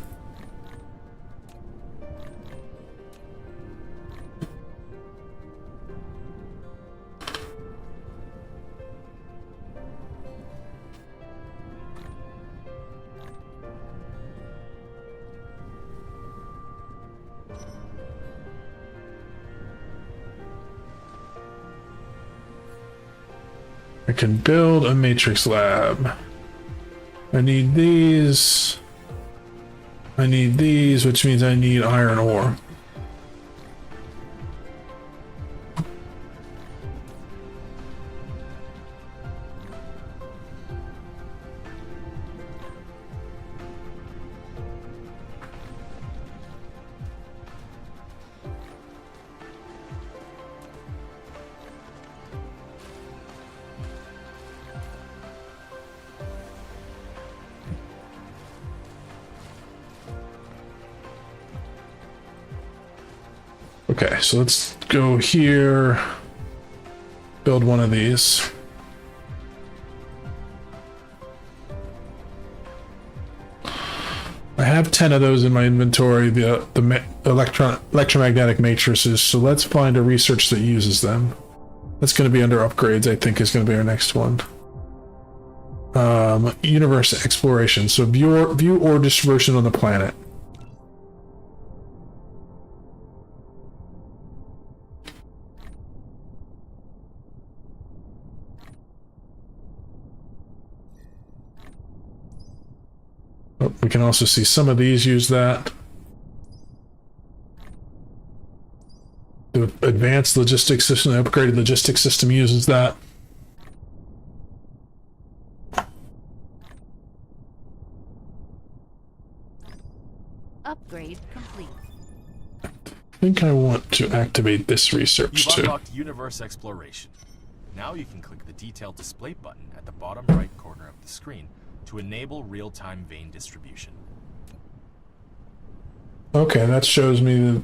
I can build a matrix lab. I need these. I need these, which means I need iron ore. Okay, so let's go here, build one of these. I have 10 of those in my inventory, the electromagnetic matrices, so let's find a research that uses them. That's going to be under upgrades, I think, is going to be our next one. Universe exploration, so view or dispersion on the planet. Oh, we can also see some of these use that. The advanced logistics system, the upgraded logistics system uses that. Upgrade complete. I think I want to activate this research You've too. unlocked Universe Exploration. Now you can click the Detailed Display button at the bottom right corner of the screen to enable real-time vein distribution. Okay, that shows me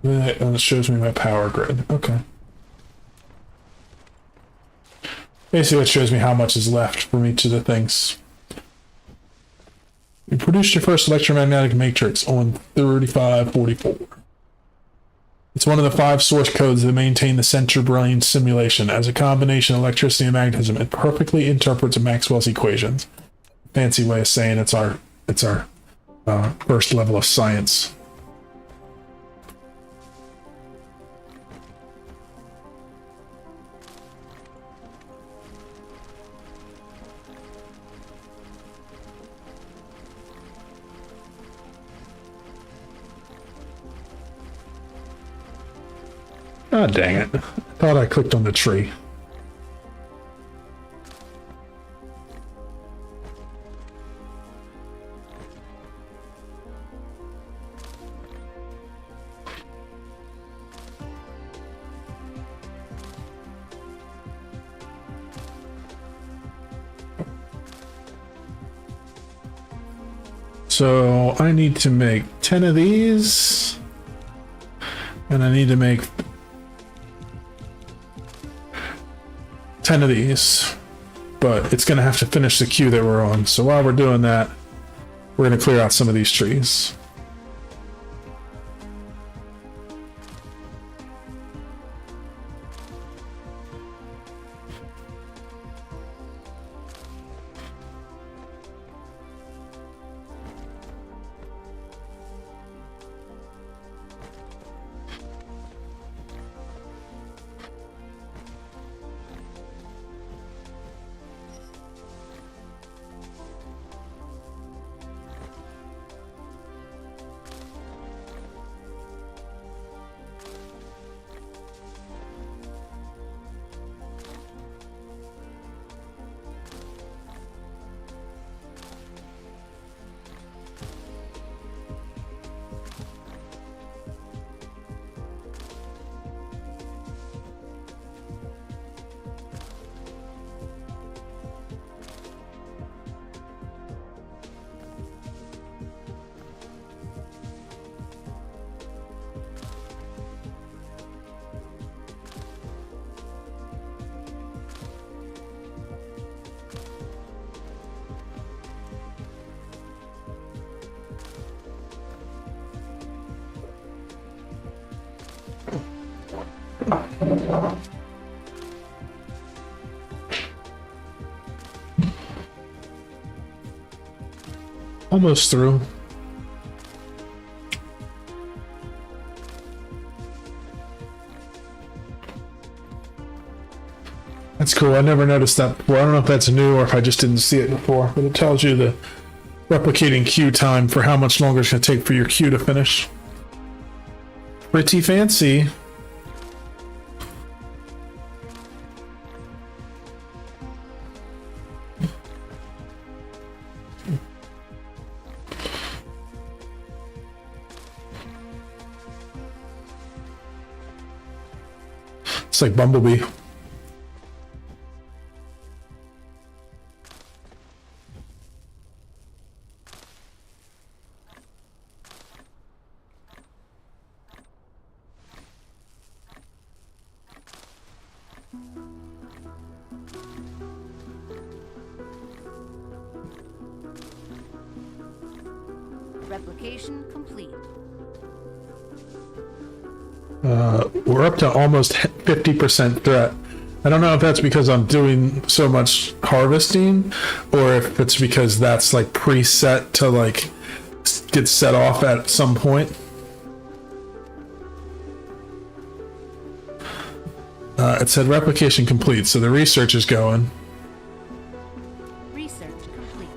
that shows me my power grid. Okay. Basically, it shows me how much is left from each of the things. You produced your first electromagnetic matrix on 3544. It's one of the 5 source codes that maintain the Center Brain simulation. As a combination of electricity and magnetism, it perfectly interprets Maxwell's equations. Fancy way of saying it's our first level of science. Ah, dang it. I thought I clicked on the tree. So I need to make 10 of these, and I need to make 10 of these, but it's going to have to finish the queue that we're on. So while we're doing that, we're going to clear out some of these trees. Almost through. That's cool. I never noticed that before. I don't know if that's new or if I just didn't see it before, but it tells you the replicating queue time for how much longer it's going to take for your queue to finish. Pretty fancy. It's like Bumblebee. Replication complete. We're up to almost 50% threat. I don't know if that's because I'm doing so much harvesting or if it's because that's like preset to like get set off at some point. It said replication complete, so the research is going. Research complete.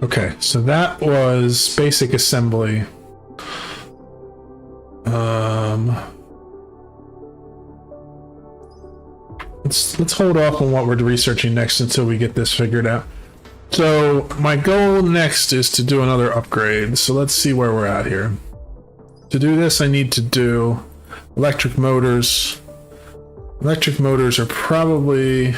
Okay, so that was basic assembly. let's hold off on what we're researching next until we get this figured out. So my goal next is to do another upgrade. So let's see where we're at here. To do this, I need to do electric motors. Electric motors are probably...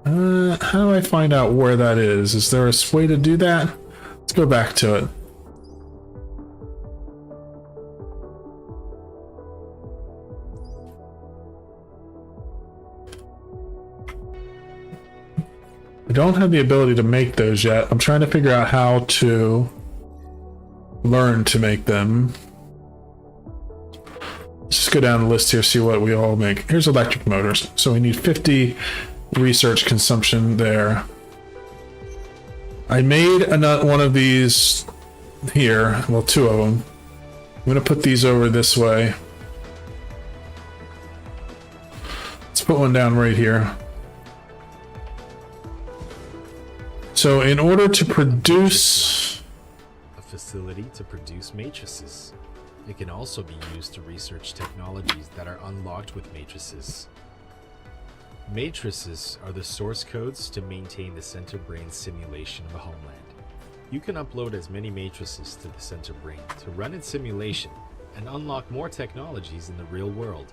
how do I find out where that is? Is there a way to do that? Let's go back to it. I don't have the ability to make those yet. I'm trying to figure out how to learn to make them. Let's just go down the list here, see what we all make. Here's electric motors. So we need 50 research consumption there. I made one of these here. Well, 2 of them. I'm going to put these over this way. Let's put one down right here. So in order to produce... A facility to produce matrices. It can also be used to research technologies that are unlocked with matrices. Matrices are the source codes to maintain the center brain simulation of a homeland. You can upload as many matrices to the center brain to run its simulation and unlock more technologies in the real world.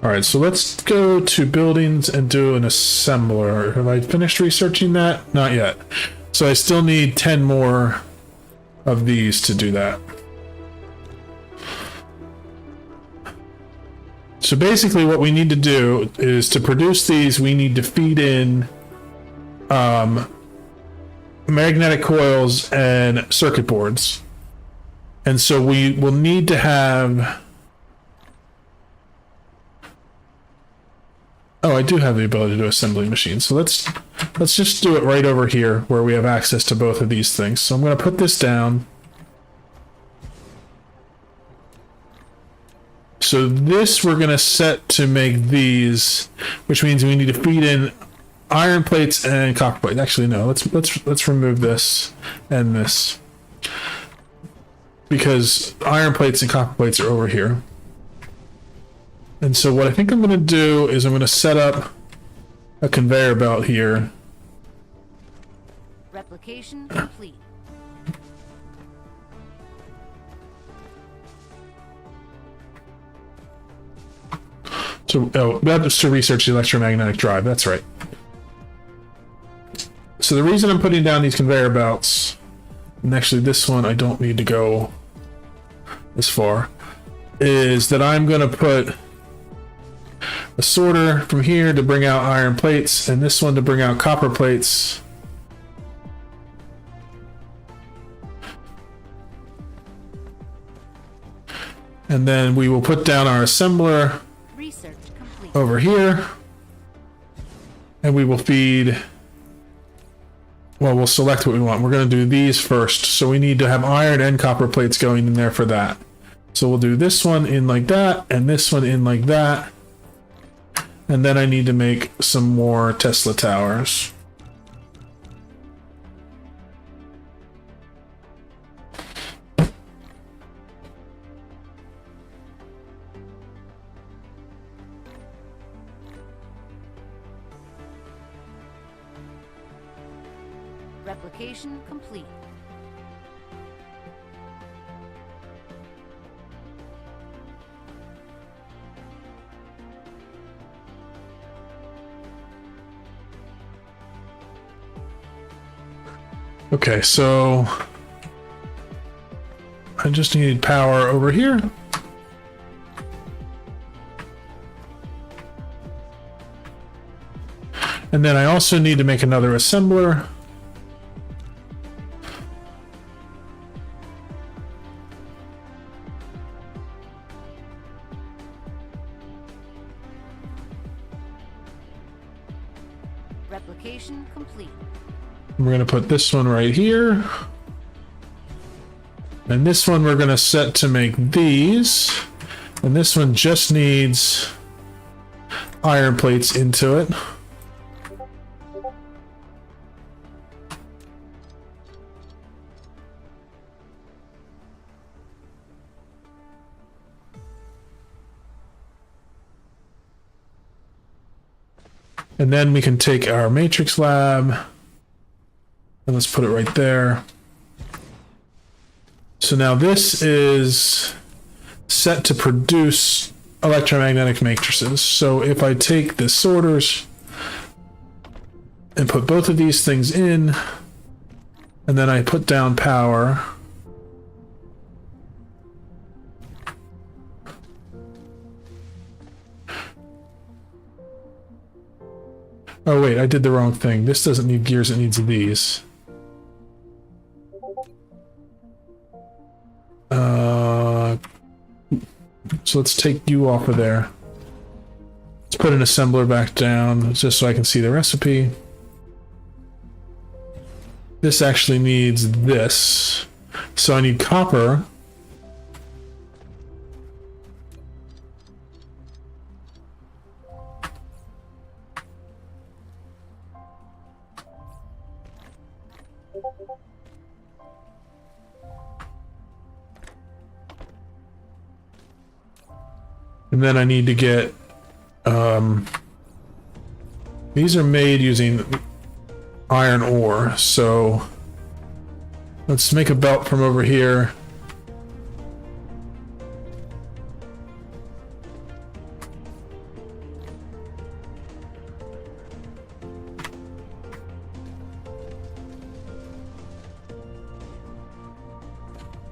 Alright, so let's go to buildings and do an assembler. Have I finished researching that? Not yet. So I still need 10 more of these to do that. So basically what we need to do is to produce these, we need to feed in magnetic coils and circuit boards. And so we will need to have... Oh, I do have the ability to do assembly machines. So let's just do it right over here where we have access to both of these things. So I'm going to put this down. So this we're going to set to make these, which means we need to feed in iron plates and copper plates. Actually, no. Let's remove this and this, because iron plates and copper plates are over here. And so what I think I'm going to do is I'm going to set up a conveyor belt here. Replication complete. So, oh, that's to research the electromagnetic drive. That's right. So the reason I'm putting down these conveyor belts, and actually this one I don't need to go as far, is that I'm going to put a sorter from here to bring out iron plates, and this one to bring out copper plates. And then we will put down our assembler Research complete. over here, and we will feed... Well, we'll select what we want. We're going to do these first, so we need to have iron and copper plates going in there for that. So we'll do this one in like that, and this one in like that. And then I need to make some more Tesla towers. Replication complete. Okay, so I just need power over here. And then I also need to make another assembler. Replication complete. We're going to put this one right here. And this one we're going to set to make these. And this one just needs iron plates into it. And then we can take our matrix lab and let's put it right there. So now this is set to produce electromagnetic matrices. So if I take the sorters and put both of these things in, and then I put down power, oh wait, I did the wrong thing. This doesn't need gears, it needs these. So let's take you off of there. Let's put an assembler back down just so I can see the recipe. This actually needs this. So I need copper. And then I need to get, these are made using iron ore, so let's make a belt from over here.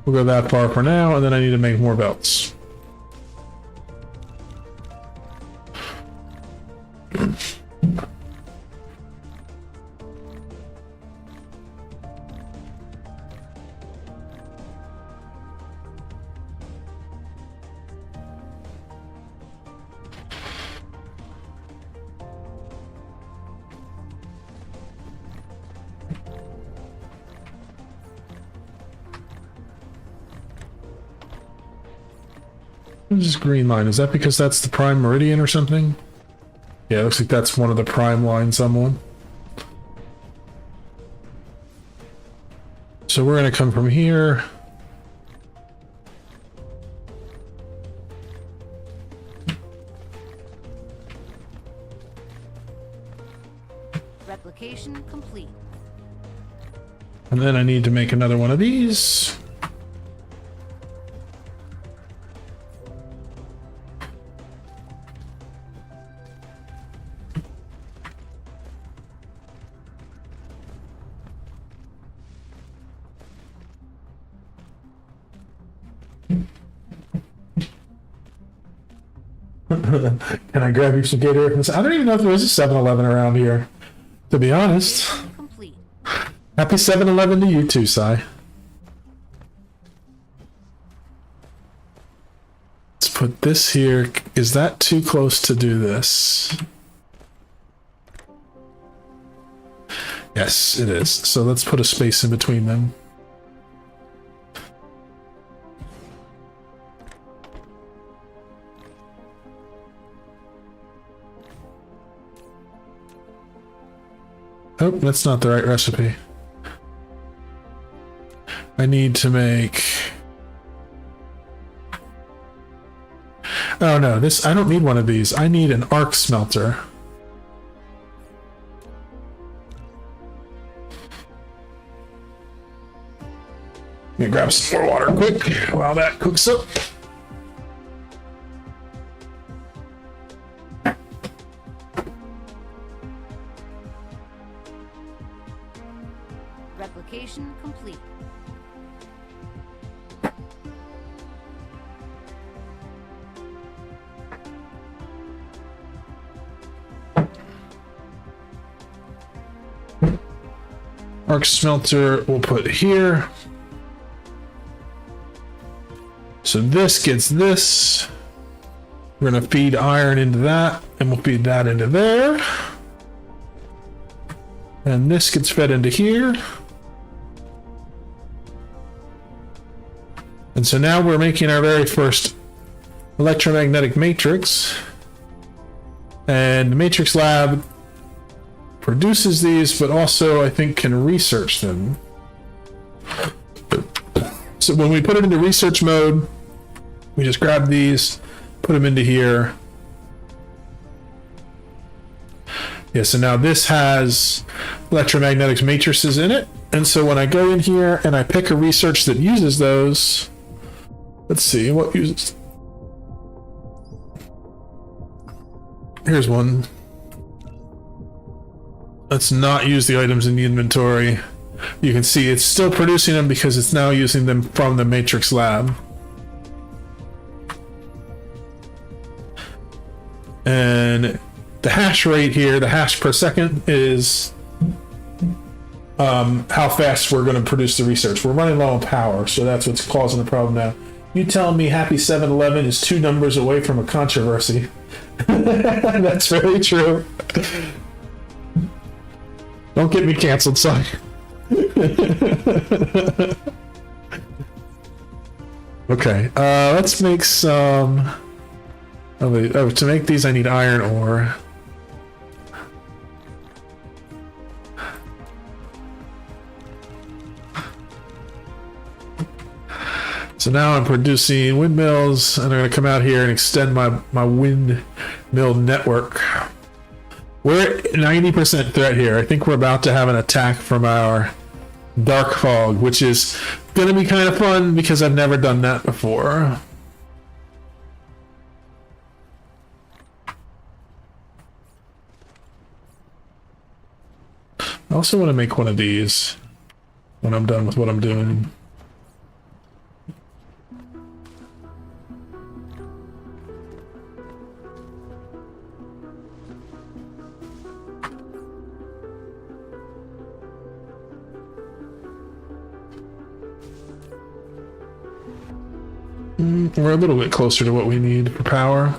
We'll go that far for now, and then I need to make more belts. What is this green line? Is that because that's the prime meridian or something? Yeah, it looks like that's one of the prime lines I'm on. So we're going to come from here. Replication complete. And then I need to make another one of these. Can I grab you some Gatorade? I don't even know if there is a 7-Eleven around here, to be honest. Complete. Happy 7-Eleven to you too, Sai. Let's put this here. Is that too close to do this? Yes, it is. So let's put a space in between them. Oh, that's not the right recipe. I need to make... Oh no, this, I don't need one of these. I need an arc smelter. Let me grab some more water quick while that cooks up. Replication complete. Arc smelter we'll put here. So this gets this. We're gonna feed iron into that, and we'll feed that into there. And this gets fed into here. And so now we're making our very first electromagnetic matrix. And the Matrix Lab produces these, but also I think can research them. So when we put it into research mode, we just grab these, put them into here. Yeah, so now this has electromagnetic matrices in it. And so when I go in here and I pick a research that uses those, let's see, what uses... Here's one. Let's not use the items in the inventory. You can see it's still producing them because it's now using them from the Matrix lab. And the hash rate here, the hash per second, is how fast we're going to produce the research. We're running low on power, so that's what's causing the problem now. You telling me Happy 7-Eleven is 2 numbers away from a controversy? That's very true. Don't get me canceled, son. Okay, let's make some... Oh, to make these I need iron ore. So now I'm producing windmills, and I'm going to come out here and extend my windmill network. We're at 90% threat here. I think we're about to have an attack from our Dark Fog, which is going to be kind of fun because I've never done that before. I also want to make one of these when I'm done with what I'm doing. We're a little bit closer to what we need for power.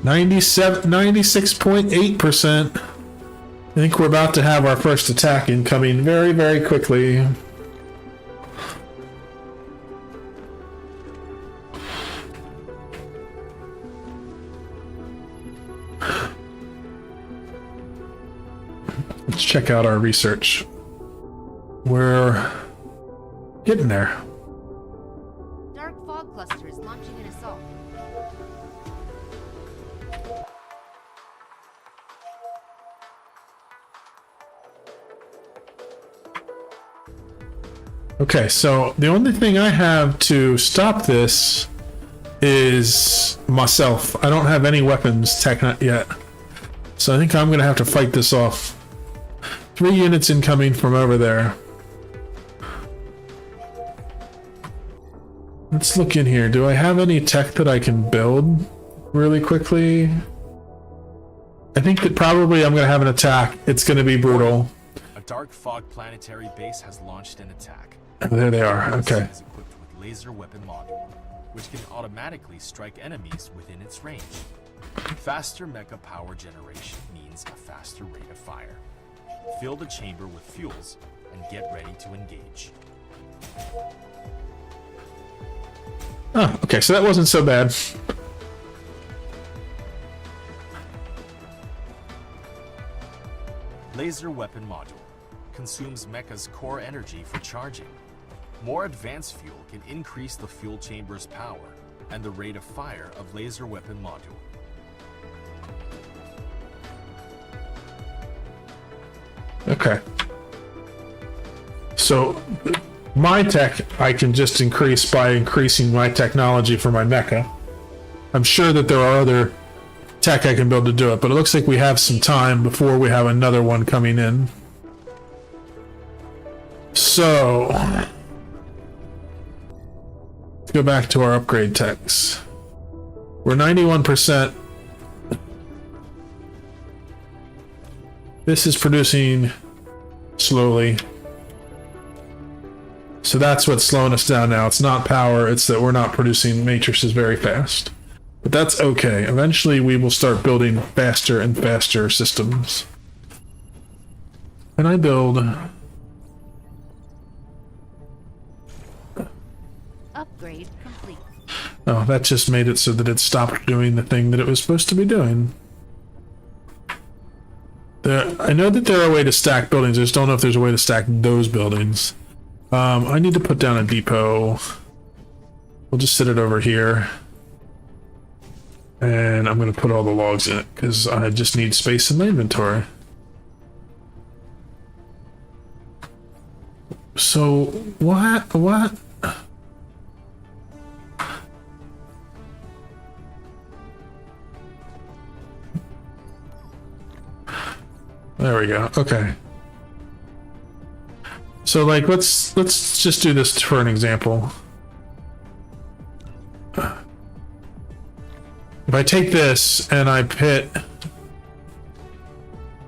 (97, 96.8%). I think we're about to have our first attack incoming very, very quickly. Let's check out our research. We're getting there. Dark Fog Cluster is launching an assault. Okay, so the only thing I have to stop this is myself. I don't have any weapons tech yet. So I think I'm gonna have to fight this off. 3 units incoming from over there. Let's look in here. Do I have any tech that I can build really quickly? I think that probably I'm gonna have an attack. It's gonna be brutal. A Dark Fog planetary base has launched an attack. There they are. Okay. It is equipped with laser weapon module, which can automatically strike enemies within its range. Faster mecha power generation means a faster rate of fire. Fill the chamber with fuels and get ready to engage. Oh, okay, so that wasn't so bad. Laser weapon module consumes mecha's core energy for charging. More advanced fuel can increase the fuel chamber's power and the rate of fire of laser weapon module. Okay. So my tech I can just increase by increasing my technology for my mecha. I'm sure that there are other tech I can build to do it, but it looks like we have some time before we have another one coming in. So let's go back to our upgrade techs. We're 91%. This is producing slowly. So that's what's slowing us down now. It's not power, it's that we're not producing matrices very fast. But that's okay. Eventually we will start building faster and faster systems. And I build... Upgrade complete. Oh, that just made it so that it stopped doing the thing that it was supposed to be doing. I know that there are a way to stack buildings. I just don't know if there's a way to stack those buildings. I need to put down a depot. We'll just sit it over here. And I'm going to put all the logs in it because I just need space in my inventory. So, what? There we go. Okay. So, like, let's just do this for an example. If I take this and I pit...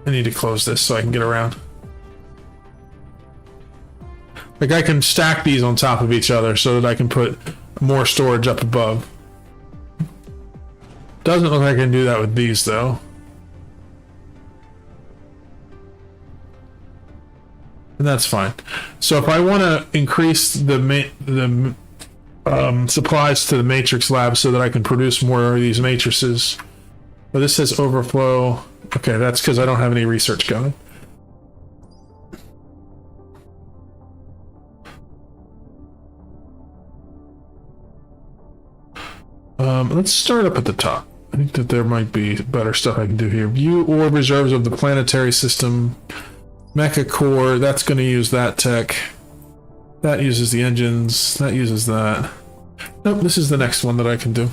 I need to close this so I can get around. Like, I can stack these on top of each other so that I can put more storage up above. Doesn't look like I can do that with these, though. And that's fine. So if I want to increase the supplies to the matrix lab so that I can produce more of these matrices. But this says overflow. Okay, that's because I don't have any research going. Let's start up at the top. I think that there might be better stuff I can do here. View orb reserves of the planetary system. Mecha core, that's going to use that tech. That uses the engines. That uses that. Nope, this is the next one that I can do.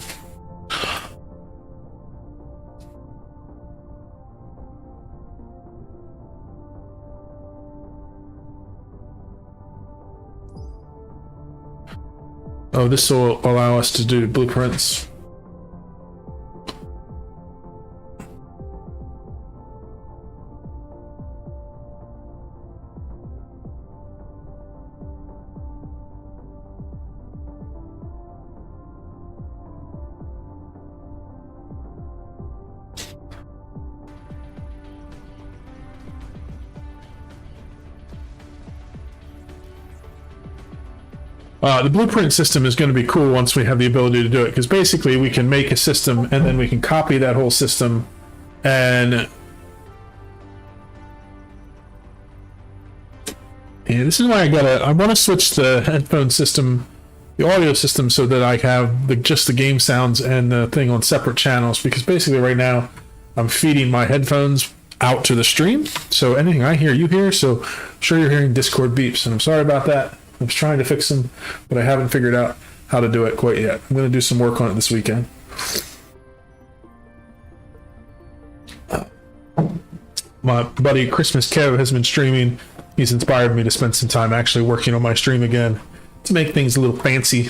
Oh, this will allow us to do blueprints. The blueprint system is going to be cool once we have the ability to do it, because basically we can make a system and then we can copy that whole system and... Yeah, this is why I want to switch the headphone system, the audio system, so that I have just the game sounds and the thing on separate channels, because basically right now I'm feeding my headphones out to the stream, so anything I hear, you hear, so I'm sure you're hearing Discord beeps, and I'm sorry about that. I was trying to fix them, but I haven't figured out how to do it quite yet. I'm going to do some work on it this weekend. My buddy Christmas Kev has been streaming. He's inspired me to spend some time actually working on my stream again to make things a little fancy.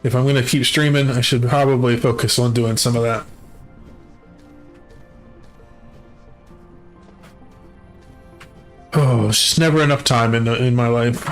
If I'm going to keep streaming, I should probably focus on doing some of that. Oh, it's just never enough time in my life.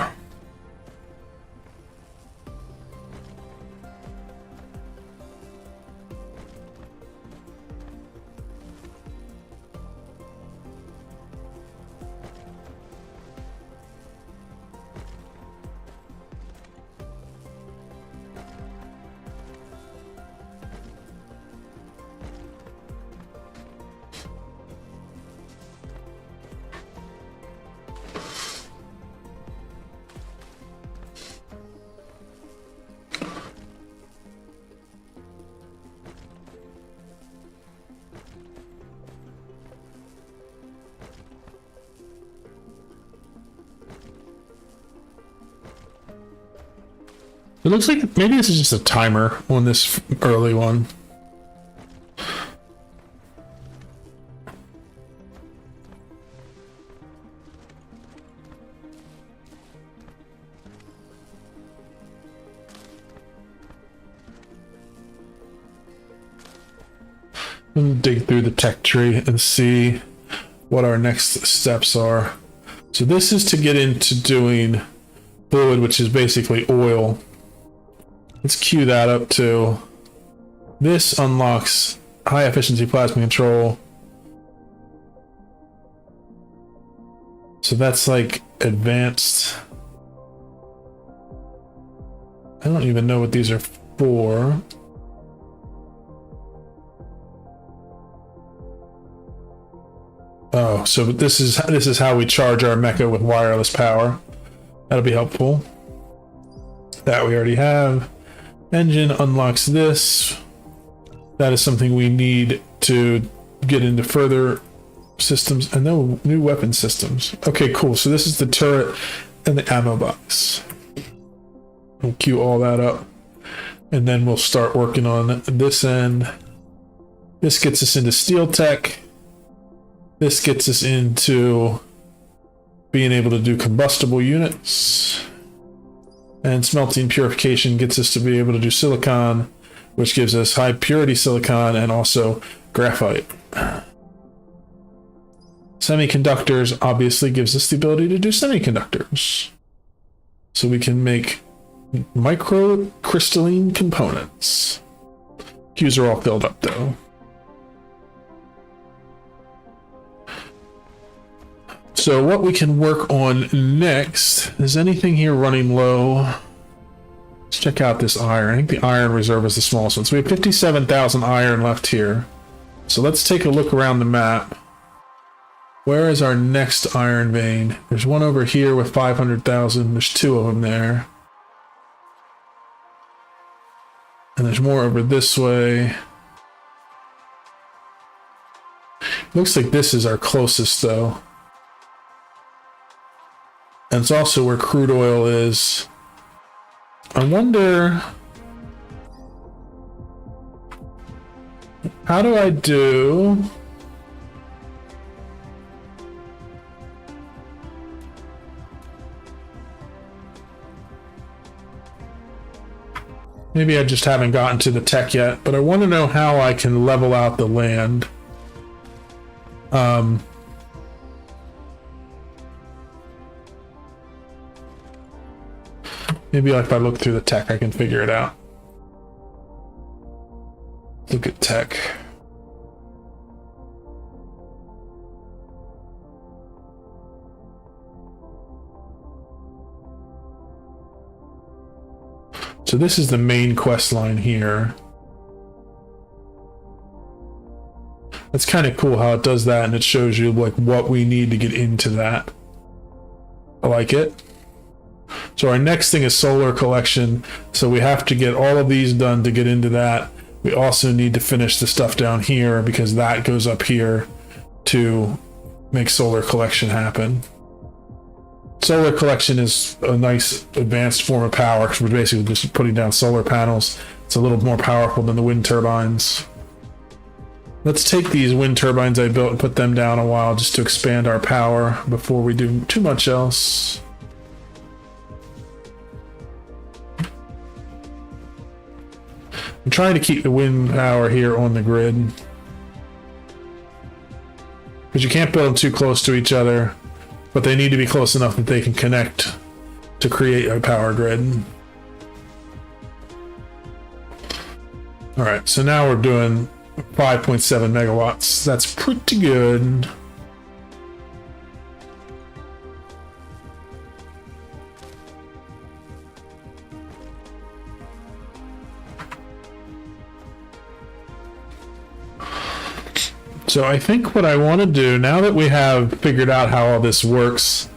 It looks like maybe this is just a timer on this early one. Let me dig through the tech tree and see what our next steps are. So this is to get into doing fluid, which is basically oil. Let's queue that up too. This unlocks high efficiency plasma control. So that's like advanced. I don't even know what these are for. Oh, So this is how we charge our mecha with wireless power. That'll be helpful. That we already have. Engine unlocks this. That is something we need to get into further systems, and no new weapon systems. Okay, cool. So this is the turret and the ammo box. We'll queue all that up, and then we'll start working on this end. This gets us into steel tech. This gets us into being able to do combustible units. And smelting purification gets us to be able to do silicon, which gives us high purity silicon and also graphite. Semiconductors obviously gives us the ability to do semiconductors. So we can make microcrystalline components. Queues are all filled up though. So what we can work on next, is anything here running low? Let's check out this iron. I think the iron reserve is the smallest one. So we have 57,000 iron left here. So let's take a look around the map. Where is our next iron vein? There's one over here with 500,000. There's two of them there. And there's more over this way. Looks like this is our closest though. And it's also where crude oil is. I wonder, how do I do? Maybe I just haven't gotten to the tech yet, but I want to know how I can level out the land. Maybe if I look through the tech, I can figure it out. Look at tech. So this is the main quest line here. That's kind of cool how it does that, and it shows you like what we need to get into that. I like it. So our next thing is solar collection. So we have to get all of these done to get into that. We also need to finish the stuff down here because that goes up here to make solar collection happen. Solar collection is a nice advanced form of power because we're basically just putting down solar panels. It's a little more powerful than the wind turbines. Let's take these wind turbines I built and put them down a while just to expand our power before we do too much else. I'm trying to keep the wind power here on the grid because you can't build them too close to each other, but they need to be close enough that they can connect to create a power grid. All right, so now we're doing 5.7 megawatts. That's pretty good. So I think what I want to do, now that we have figured out how all this works,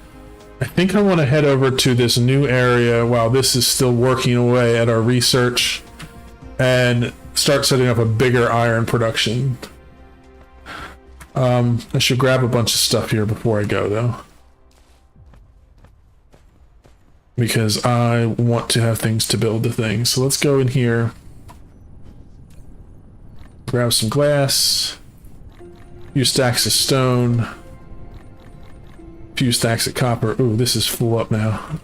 I think I want to head over to this new area while this is still working away at our research and start setting up a bigger iron production. I should grab a bunch of stuff here before I go though, because I want to have things to build the thing. So let's go in here, grab some glass. Few stacks of stone, few stacks of copper. Ooh, this is full up now.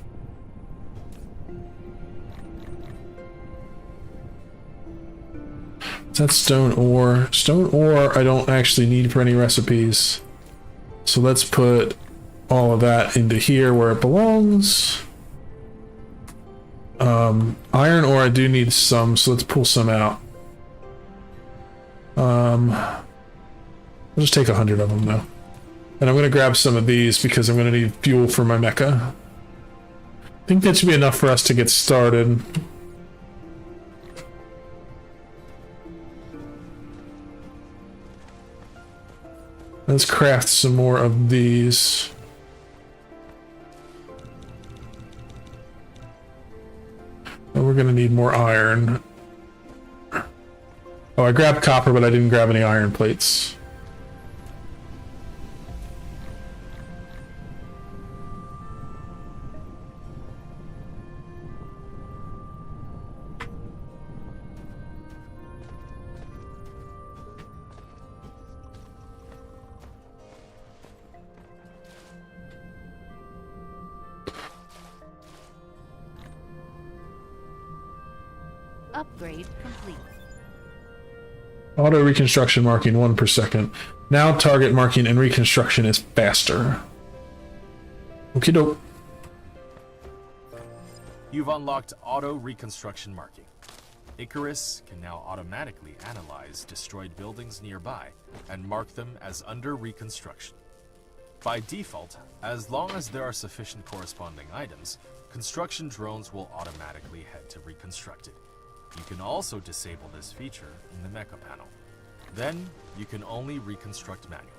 Is that stone ore? Stone ore I don't actually need for any recipes. So let's put all of that into here where it belongs. Iron ore I do need some, so let's pull some out. I'll just take 100 of them though. And I'm going to grab some of these because I'm going to need fuel for my mecha. I think that should be enough for us to get started. Let's craft some more of these. And we're gonna need more iron. Oh, I grabbed copper, but I didn't grab any iron plates. Upgrade complete. Auto reconstruction marking 1 per second. Now target marking and reconstruction is faster. Okie doke. You've unlocked auto reconstruction marking. Icarus can now automatically analyze destroyed buildings nearby and mark them as under reconstruction. By default, as long as there are sufficient corresponding items, construction drones will automatically head to reconstruct it. You can also disable this feature in the mecha panel. Then, you can only reconstruct manually.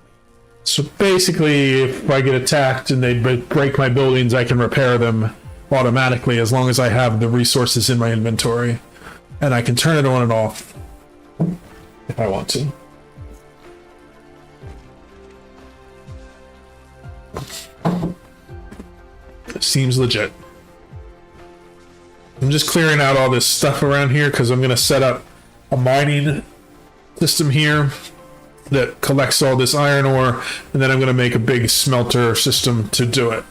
So basically, if I get attacked and they break my buildings, I can repair them automatically as long as I have the resources in my inventory. And I can turn it on and off if I want to. It seems legit. I'm just clearing out all this stuff around here because I'm going to set up a mining system here that collects all this iron ore, and then I'm going to make a big smelter system to do it.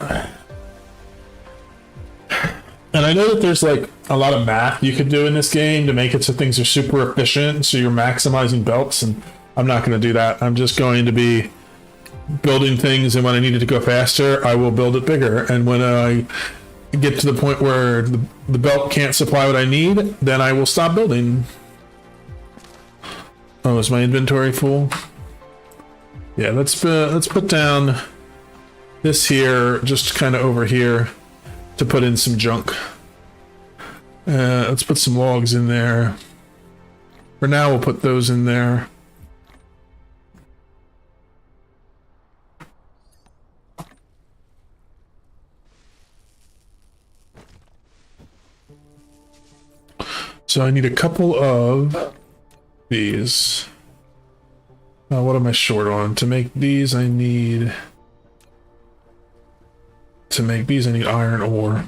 And I know that there's like a lot of math you could do in this game to make it so things are super efficient, so you're maximizing belts, and I'm not going to do that. I'm just going to be building things, and when I need it to go faster, I will build it bigger. And when I get to the point where the belt can't supply what I need, then I will stop building. Oh, is my inventory full? Yeah, let's put down this here, just kind of over here, to put in some junk. Let's put some logs in there. For now, we'll put those in there. So I need a couple of these. What am I short on? To make these, I need... To make these, I need iron ore.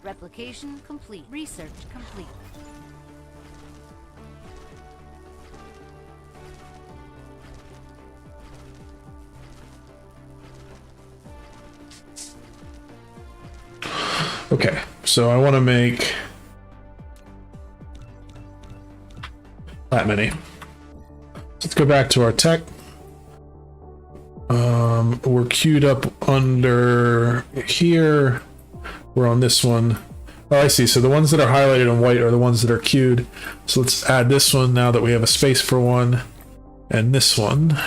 Replication complete. Research complete. Okay, so I want to make that many. Let's go back to our tech. We're queued up under here. We're on this one. Oh, I see. So the ones that are highlighted in white are the ones that are queued. So let's add this one now that we have a space for one. And this one.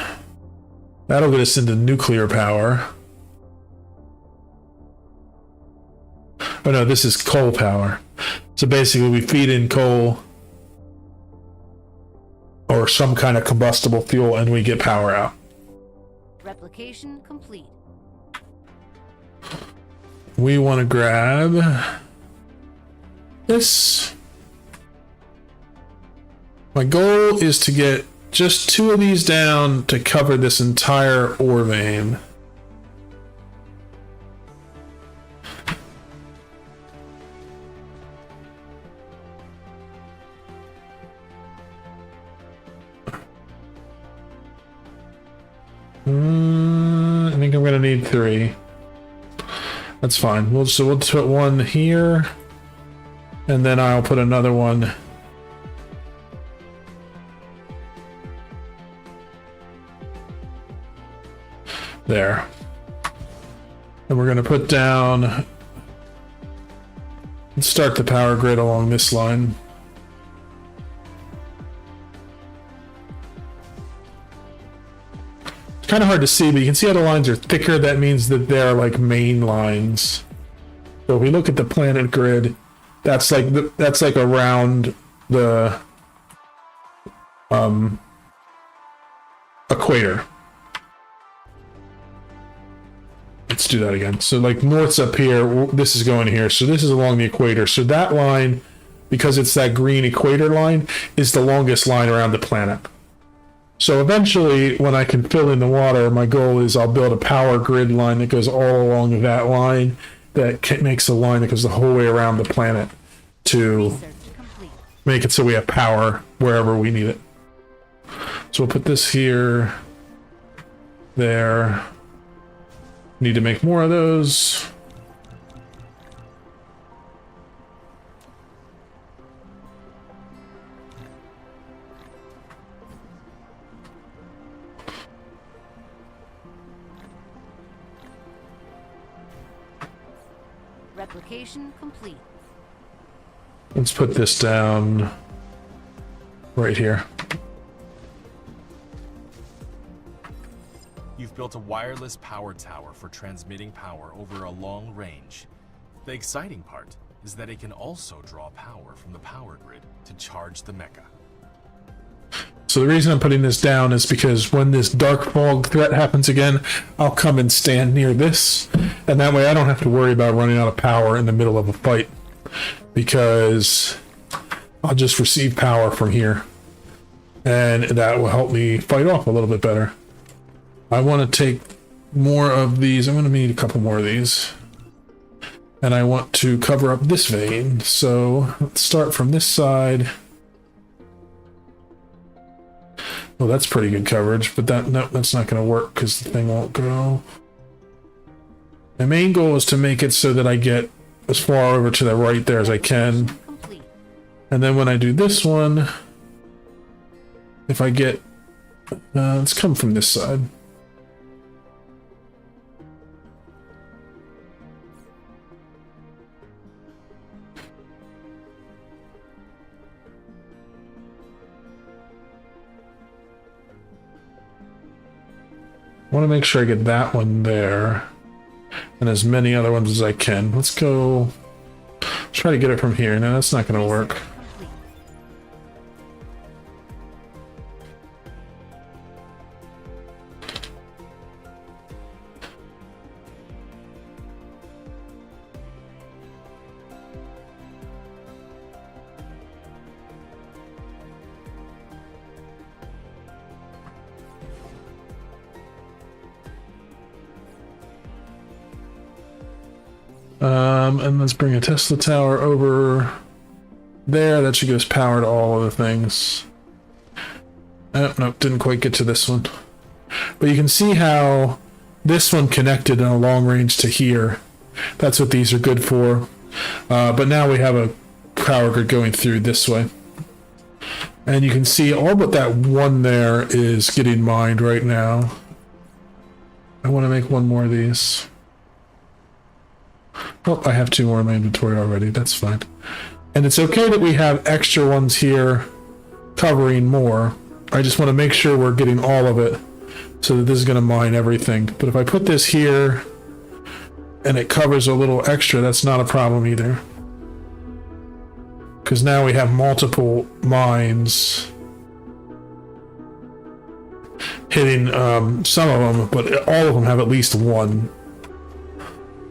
That'll get us into nuclear power. Oh no, this is coal power. So basically we feed in coal or some kind of combustible fuel and we get power out. Replication complete. We want to grab this. My goal is to get just 2 of these down to cover this entire ore vein. I think I'm gonna need 3. That's fine. We'll put one here, and then I'll put another one there. And we're gonna put down and start the power grid along this line. kind of hard to see, but you can see how the lines are thicker. That means that they're like main lines. So if we look at the planet grid, that's like around the equator. Let's do that again. So like north's up here, this is going here. So this is along the equator. So that line, because it's that green equator line, is the longest line around the planet. So eventually, when I can fill in the water, my goal is I'll build a power grid line that goes all along that line, that makes a line that goes the whole way around the planet to Research complete. make it so we have power wherever we need it. So we'll put this here, there. Need to make more of those. Replication complete. Let's put this down right here. You've built a wireless power tower for transmitting power over a long range. The exciting part is that it can also draw power from the power grid to charge the mecha. So the reason I'm putting this down is because when this dark fog threat happens again, I'll come and stand near this, and that way I don't have to worry about running out of power in the middle of a fight, because I'll just receive power from here, and that will help me fight off a little bit better. I want to take more of these. I'm going to need a couple more of these, and I want to cover up this vein. So let's start from this side. Well, that's pretty good coverage, but that's not going to work because the thing won't go. My main goal is to make it so that I get as far over to the right there as I can. Complete. And then when I do this one, if I get... let's come from this side. I want to make sure I get that one there, and as many other ones as I can. Let's go try to get it from here. No, that's not going to work. Complete. And let's bring a Tesla tower over there. That should give us power to all of the things. Oh, nope, didn't quite get to this one. But you can see how this one connected in a long range to here. That's what these are good for. But now we have a power grid going through this way. And you can see all but that one there is getting mined right now. I want to make one more of these. Oh, I have two more in my inventory already. That's fine. And it's okay that we have extra ones here covering more. I just want to make sure we're getting all of it so that this is going to mine everything. But if I put this here and it covers a little extra, that's not a problem either. Because now we have multiple mines hitting some of them, but all of them have at least one.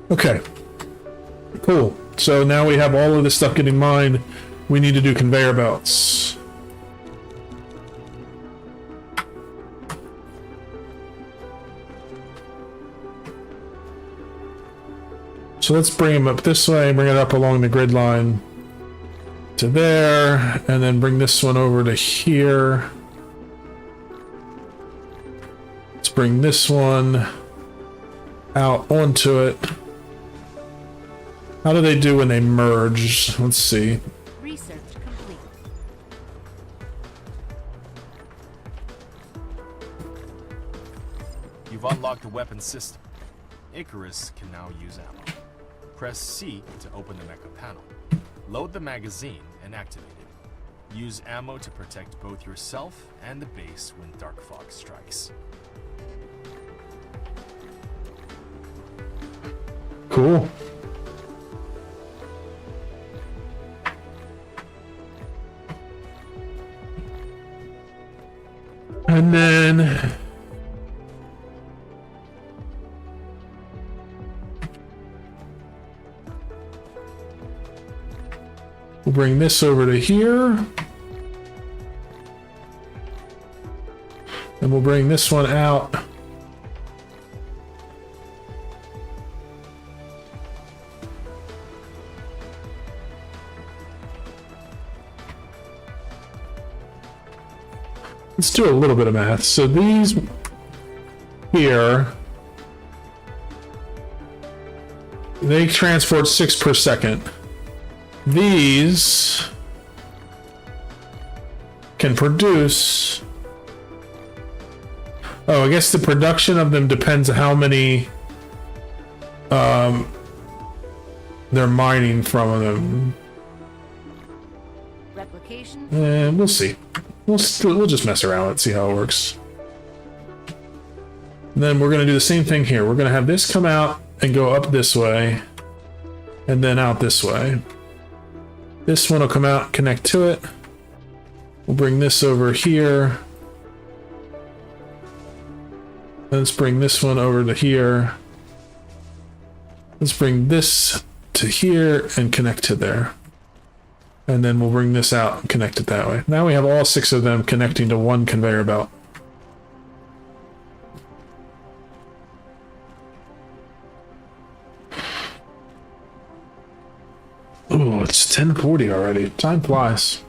Okay. Cool. So now we have all of this stuff getting mined. We need to do conveyor belts. So let's bring them up this way, bring it up along the grid line to there, and then bring this one over to here. Let's bring this one out onto it. How do they do when they merge? Let's see. Research complete. You've unlocked the weapon system. Icarus can now use ammo. Press C to open the mecha panel. Load the magazine and activate it. Use ammo to protect both yourself and the base when Dark Fog strikes. Cool. And then we'll bring this over to here. And we'll bring this one out. Let's do a little bit of math. So these here, they transport 6 per second. These can produce... Oh, I guess the production of them depends on how many they're mining from them. Replication. And we'll see. We'll just mess around with it, see how it works. And then we're going to do the same thing here. We're going to have this come out and go up this way, and then out this way. This one will come out, connect to it. We'll bring this over here. Let's bring this one over to here. Let's bring this to here and connect to there. And then we'll bring this out and connect it that way. Now we have all 6 of them connecting to one conveyor belt. Oh, it's 10:40 already. Time flies.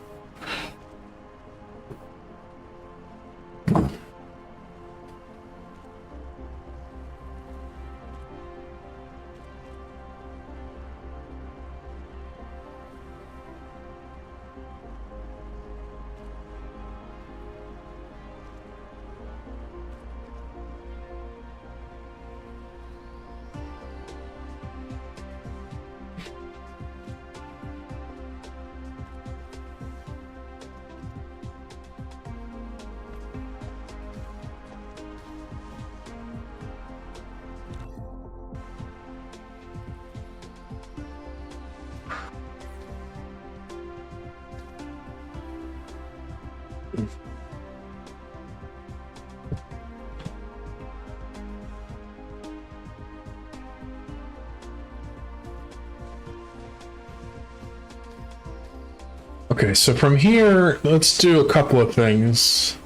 Okay, so from here, let's do a couple of things.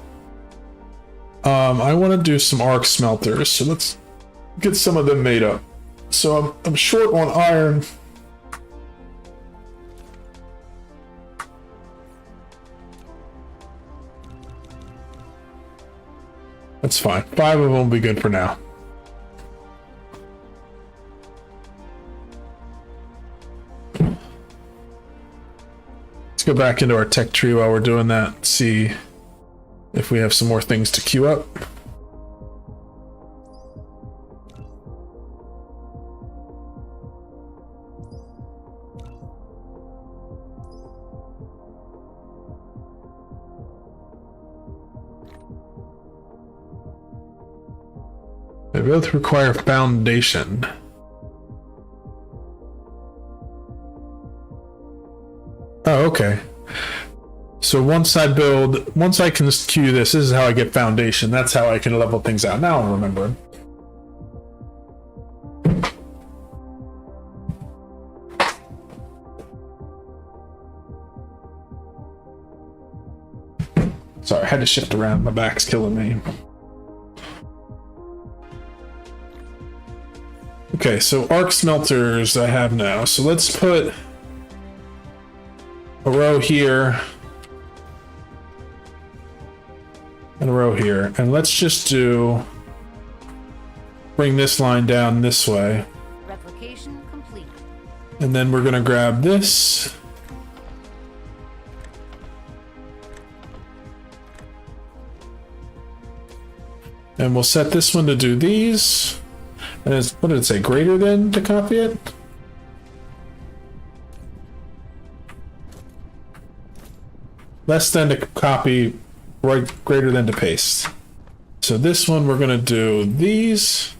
I want to do some arc smelters, so let's get some of them made up. So I'm short on iron. That's fine. 5 of them will be good for now. Let's go back into our tech tree while we're doing that. See if we have some more things to queue up. They both require foundation. Oh, okay. So once I can queue this is how I get foundation. That's how I can level things out. Now I remember. Sorry, I had to shift around. My back's killing me. Okay, so arc smelters I have now. So let's put a row here and a row here. And let's just bring this line down this way. Replication complete. And then we're gonna grab this. And we'll set this one to do these. And it's, what did it say, greater than to copy it? Less than to copy, right, greater than to paste. So this one we're gonna do these.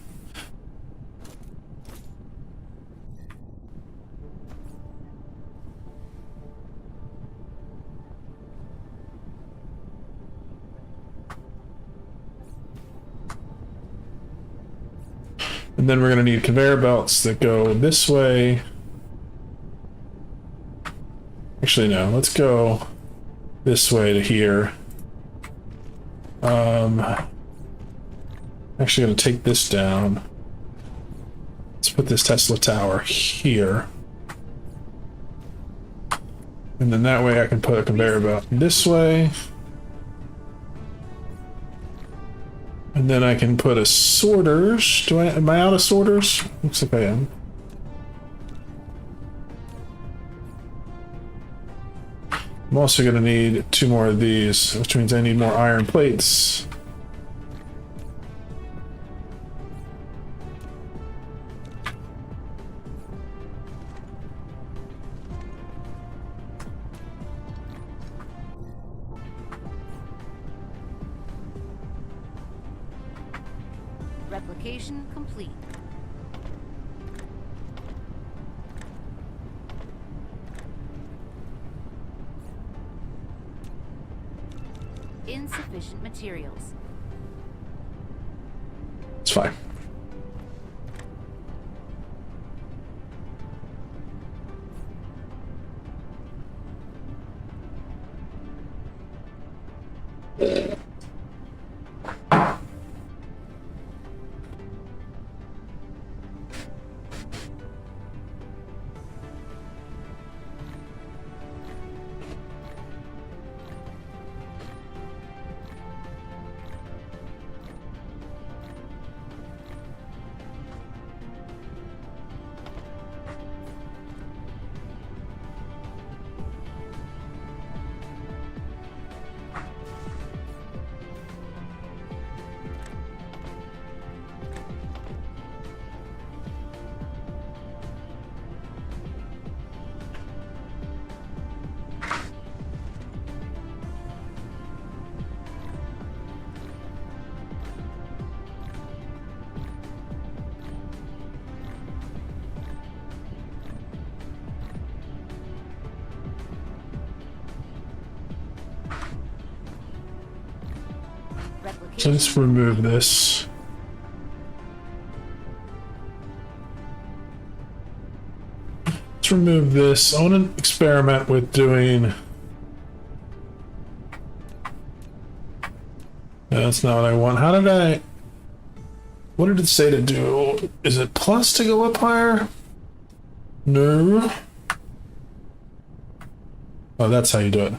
And then we're going to need conveyor belts that go this way. Actually, no. Let's go this way to here. Actually going to take this down. Let's put this Tesla tower here. And then that way I can put a conveyor belt this way. And then I can put a sorters. Am I out of sorters? Looks like I am. I'm also going to need 2 more of these, which means I need more iron plates. Replication complete. Insufficient materials. It's fine. So let's remove this. Let's remove this. I want to experiment with doing... No, that's not what I want. How did I... What did it say to do? Is it plus to go up higher? No. Oh, that's how you do it.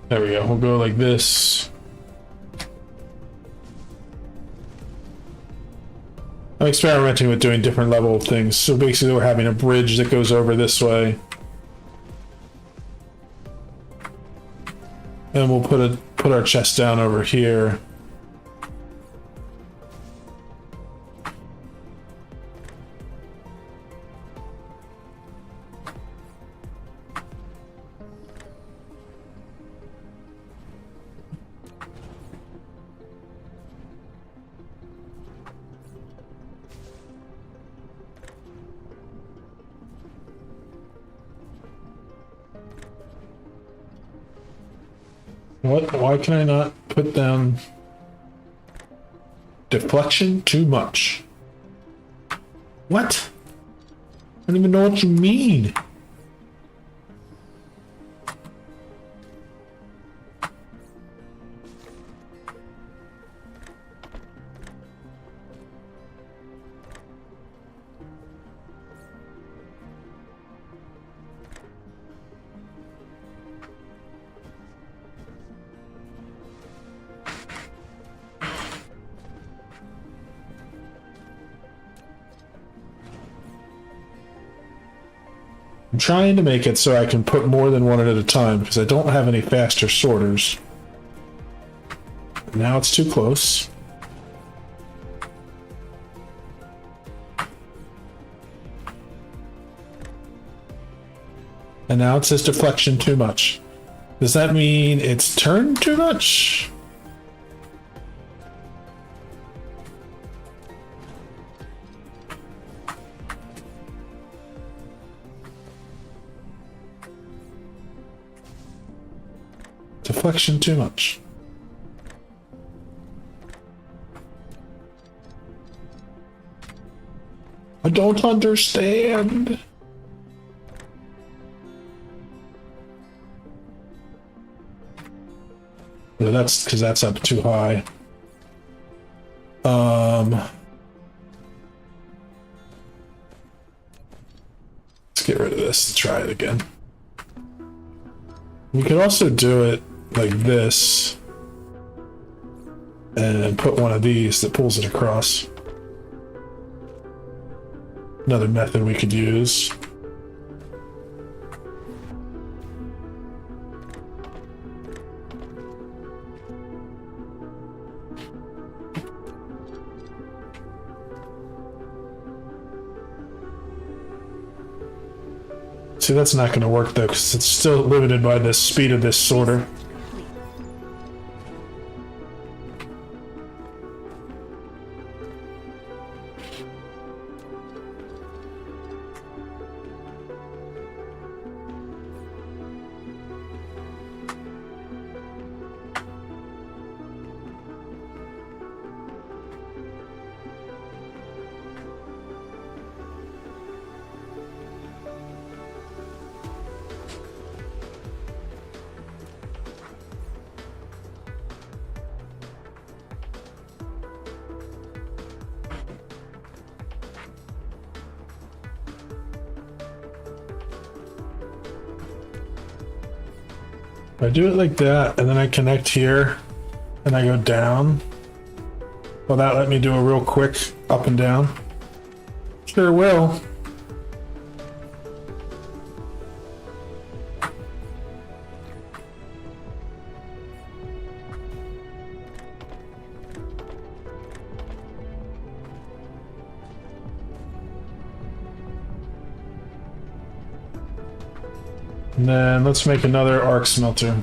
There we go. We'll go like this. I'm experimenting with doing different level of things. So basically we're having a bridge that goes over this way. And we'll put our chest down over here. What? Why can I not put down deflection too much? What? I don't even know what you mean. I'm trying to make it so I can put more than one at a time because I don't have any faster sorters. Now it's too close. And now it says deflection too much. Does that mean it's turned too much? Deflection too much. I don't understand. No, that's because that's up too high. Let's get rid of this and try it again. We could also do it like this and put one of these that pulls it across. Another method we could use. See, that's not going to work though, because it's still limited by the speed of this sorter. If I do it like that, and then I connect here, and I go down, will that let me do a real quick up and down? Sure will. And then let's make another arc smelter.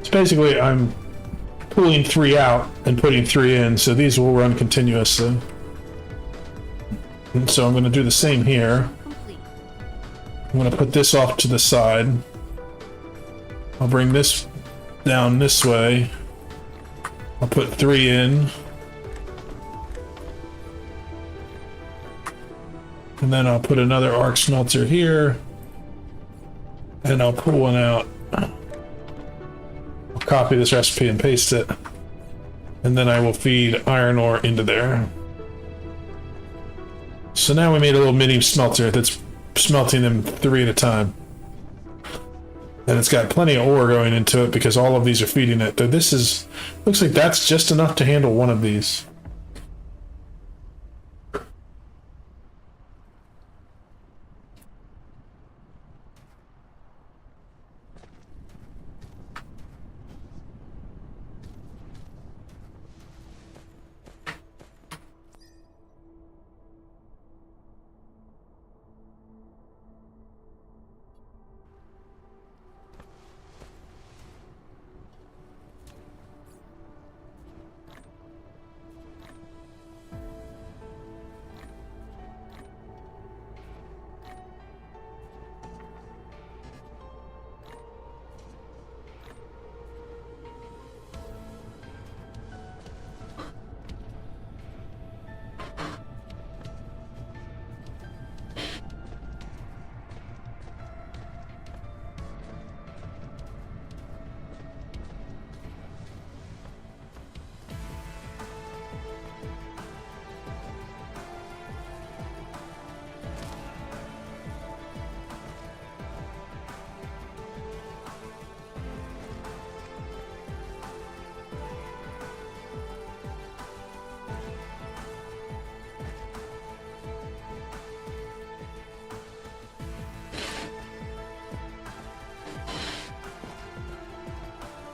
So basically I'm pulling 3 out and putting 3 in, so these will run continuously. And so I'm going to do the same here. Complete. I'm going to put this off to the side. I'll bring this down this way. I'll put 3 in. And then I'll put another arc smelter here. And I'll pull one out. I'll copy this recipe and paste it. And then I will feed iron ore into there. So now we made a little mini smelter that's smelting them 3 at a time. And it's got plenty of ore going into it because all of these are feeding it. Though this is, looks like that's just enough to handle one of these.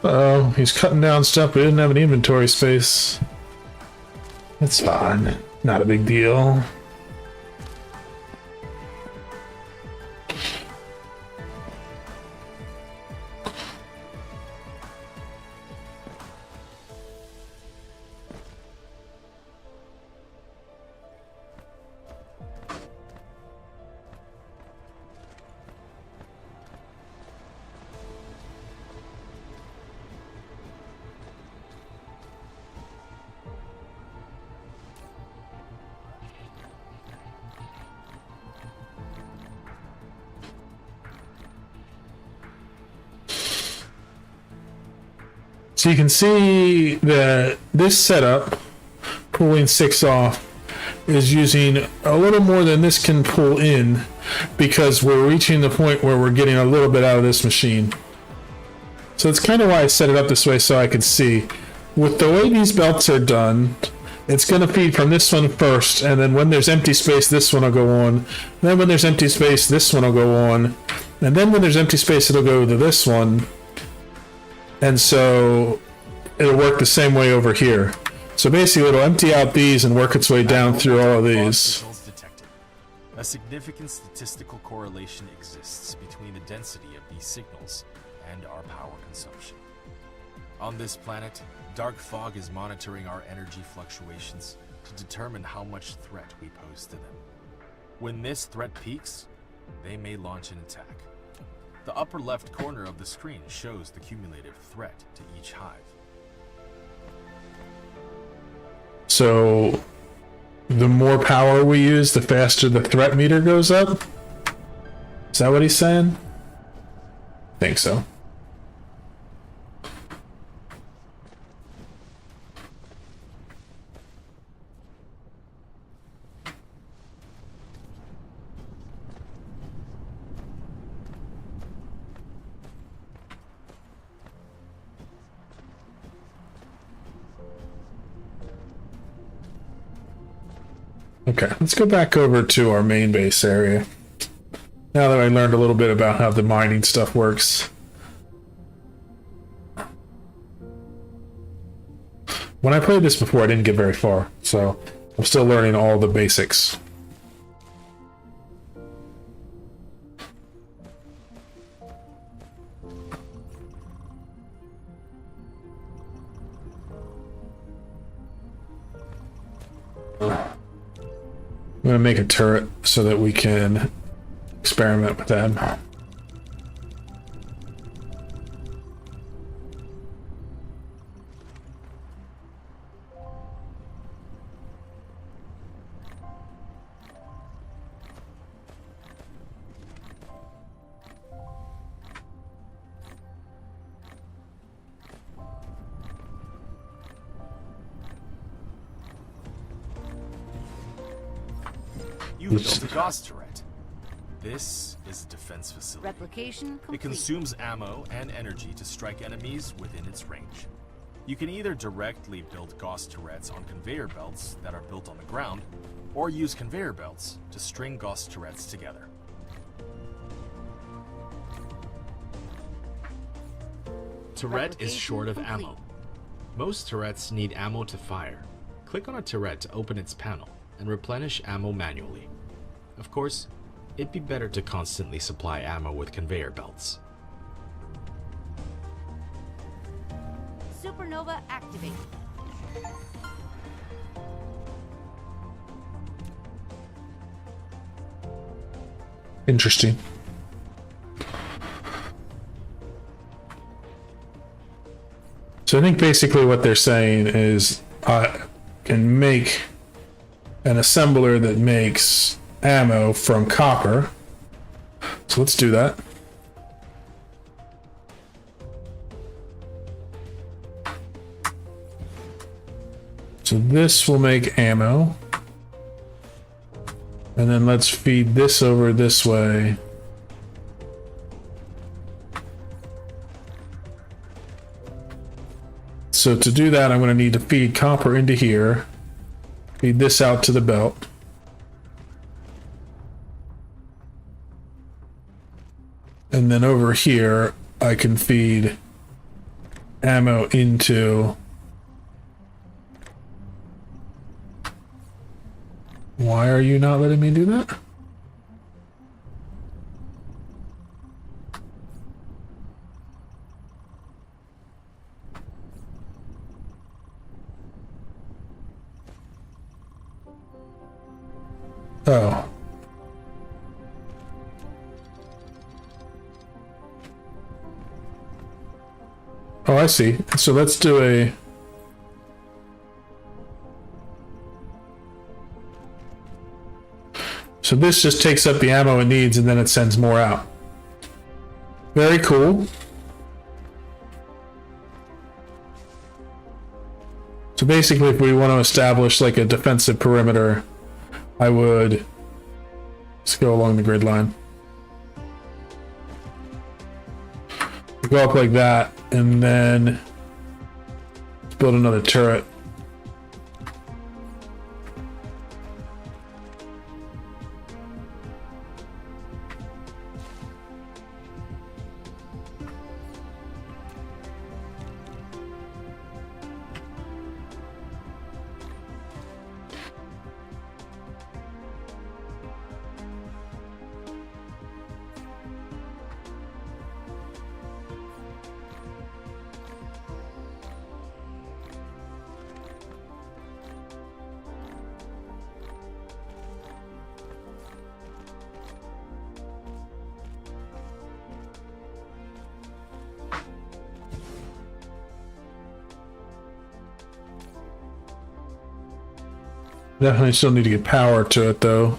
Uh-oh, he's cutting down stuff, but he didn't have any inventory space. It's fine. Not a big deal. So you can see that this setup, pulling 6 off, is using a little more than this can pull in because we're reaching the point where we're getting a little bit out of this machine. So that's kind of why I set it up this way, so I could see. With the way these belts are done, it's going to feed from this one first, and then when there's empty space, this one will go on. And then when there's empty space, this one will go on. And then when there's empty space, it'll go to this one. And so it'll work the same way over here. So basically it'll empty out these and work its way down through all of these. Detected. A significant statistical correlation exists between the density of these signals and our power consumption. On this planet, Dark Fog is monitoring our energy fluctuations to determine how much threat we pose to them. When this threat peaks, they may launch an attack. The upper left corner of the screen shows the cumulative threat to each hive. So the more power we use, the faster the threat meter goes up? Is that what he's saying? I think so. Okay, let's go back over to our main base area. Now that I learned a little bit about how the mining stuff works. When I played this before, I didn't get very far, so I'm still learning all the basics. I'm going to make a turret so that we can experiment with that. You built a Gauss turret. This is a defense facility. Replication complete. It consumes ammo and energy to strike enemies within its range. You can either directly build Gauss turrets on conveyor belts that are built on the ground, or use conveyor belts to string Gauss turrets together. Turret is short of Replication ammo. Most turrets need ammo to fire. Click on a turret to open its panel and replenish ammo manually. Of course, it'd be better to constantly supply ammo with conveyor belts. Supernova activated. Interesting. So I think basically what they're saying is I can make an assembler that makes ammo from copper. So let's do that. So this will make ammo. And then let's feed this over this way. So to do that, I'm going to need to feed copper into here. Feed this out to the belt. And then over here, I can feed ammo into... Why are you not letting me do that? Oh. Oh, I see. So let's do a... So this just takes up the ammo it needs and then it sends more out. Very cool. So basically, if we want to establish like a defensive perimeter, I would just go along the grid line. Go up like that, and then let's build another turret. Definitely still need to get power to it though.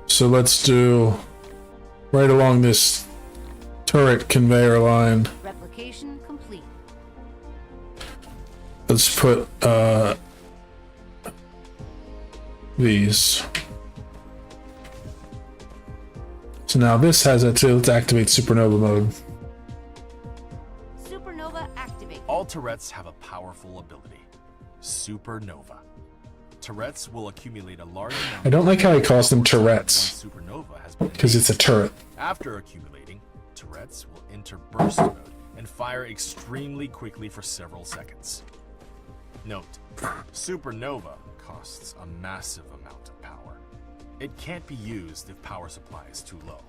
So let's do right along this turret conveyor line. Replication complete. Let's put these. So now this has it too. Let's activate supernova mode. Supernova activate. All turrets have a powerful ability, Supernova. Turrets will accumulate a large amount. I don't like how he calls them turrets, Once Supernova has been because it's a turret. After accumulating, turrets will enter burst mode and fire extremely quickly for several seconds. Note, Supernova costs a massive amount of power. It can't be used if power supply is too low.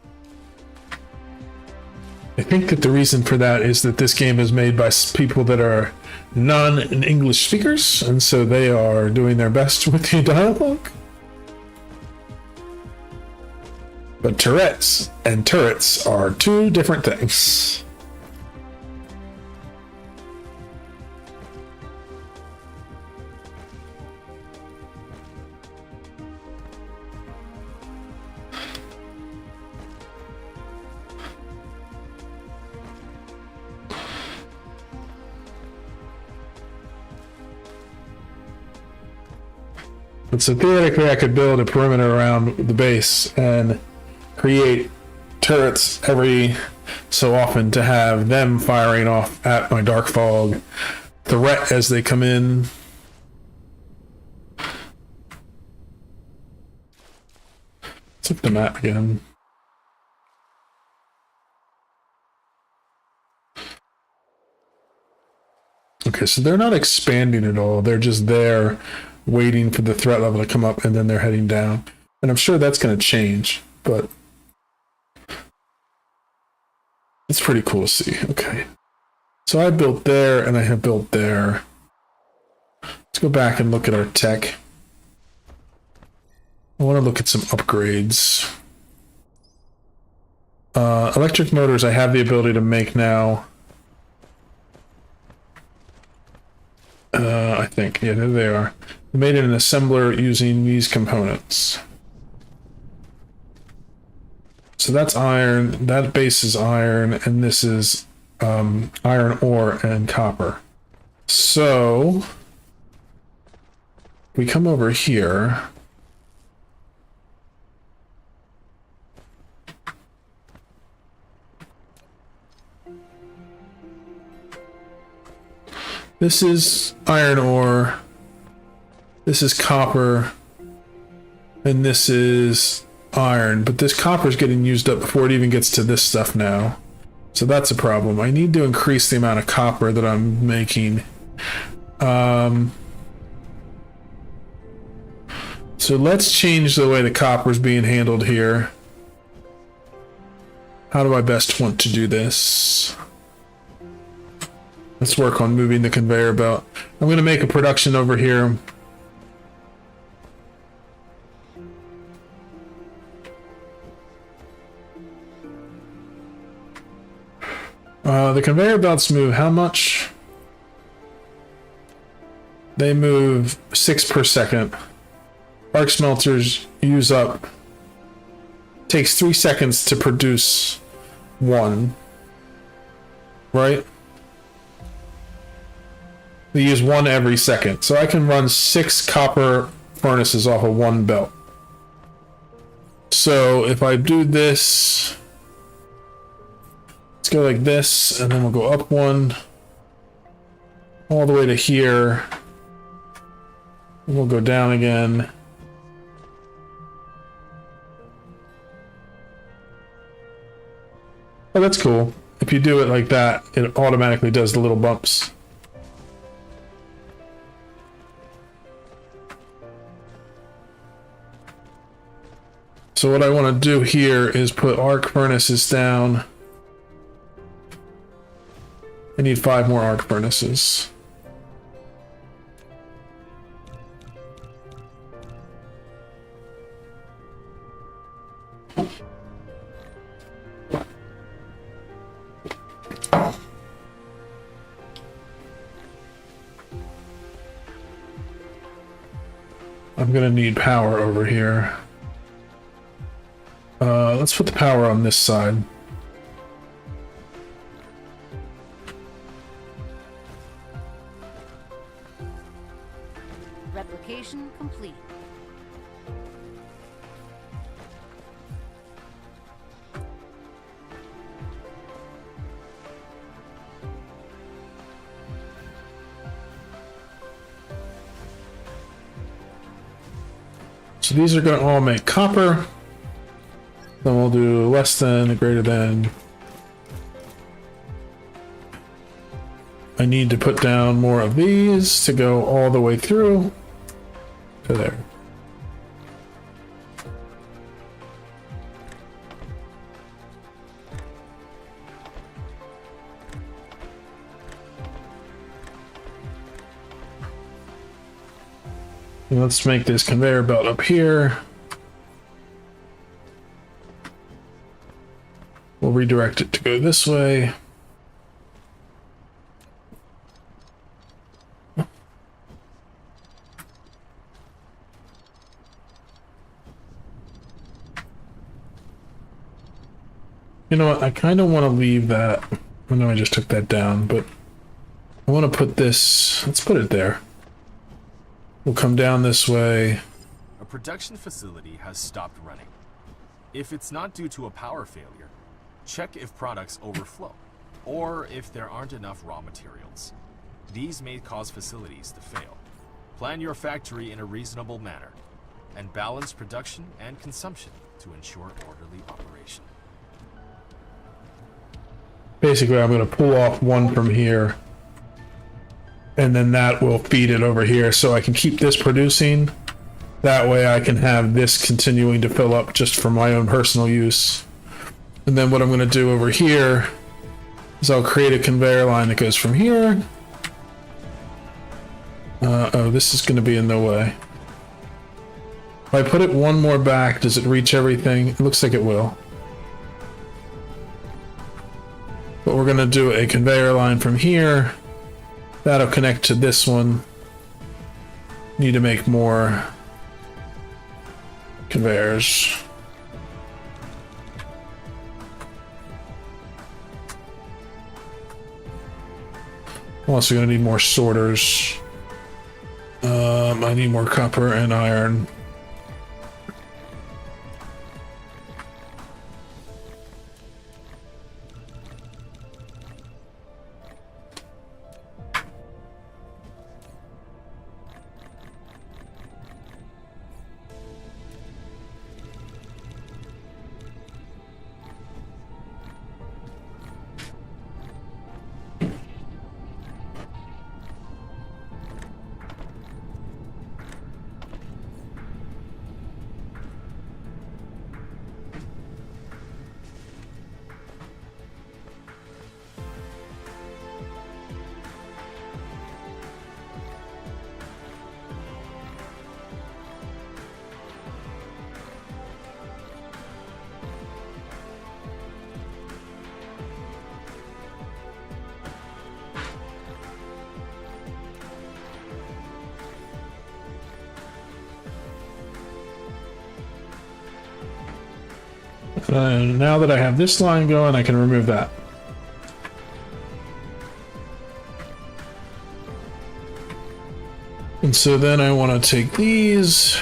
I think that the reason for that is that this game is made by people that are non-English speakers, and so they are doing their best with the dialogue. But turrets and turrets are two different things. But so theoretically I could build a perimeter around the base and create turrets every so often to have them firing off at my dark fog threat as they come in. Let's look at the map again. Okay, so they're not expanding at all. They're just there waiting for the threat level to come up, and then they're heading down. And I'm sure that's going to change, but it's pretty cool to see. Okay. So I built there, and I have built there. Let's go back and look at our tech. I want to look at some upgrades. Electric motors I have the ability to make now. I think. Yeah, there they are. I made an assembler using these components. So that's iron, that base is iron, and this is iron ore and copper. So we come over here. This is iron ore, this is copper, and this is iron, but this copper is getting used up before it even gets to this stuff now. So that's a problem. I need to increase the amount of copper that I'm making. So let's change the way the copper is being handled here. How do I best want to do this? Let's work on moving the conveyor belt. I'm going to make a production over here. The conveyor belts move how much? They move 6 per second. Arc smelters use up. Takes 3 seconds to produce 1. Right? They use 1 every second. So I can run 6 copper furnaces off of 1 belt. So if I do this, let's go like this, and then we'll go up 1 all the way to here. We'll go down again. Oh, that's cool. If you do it like that, it automatically does the little bumps. So what I want to do here is put arc furnaces down. I need 5 more arc furnaces. I'm gonna need power over here. Let's put the power on this side. Replication complete. So these are going to all make copper. Then we'll do less than, greater than. I need to put down more of these to go all the way through to there. And let's make this conveyor belt up here. We'll redirect it to go this way. You know what? I kind of want to leave that. I know I just took that down, but I want to put this. Let's put it there. We'll come down this way. A production facility has stopped running. If it's not due to a power failure, check if products overflow, or if there aren't enough raw materials. These may cause facilities to fail. Plan your factory in a reasonable manner, and balance production and consumption to ensure orderly operation. Basically, I'm going to pull off 1 from here, and then that will feed it over here, so I can keep this producing. That way I can have this continuing to fill up just for my own personal use. And then what I'm going to do over here is I'll create a conveyor line that goes from here. Oh, this is going to be in the way. If I put it 1 more back, does it reach everything? It looks like it will. But we're going to do a conveyor line from here. That'll connect to this one. Need to make more conveyors. I'm also going to need more sorters. I need more copper and iron. And now that I have this line going, I can remove that. And so then I want to take these.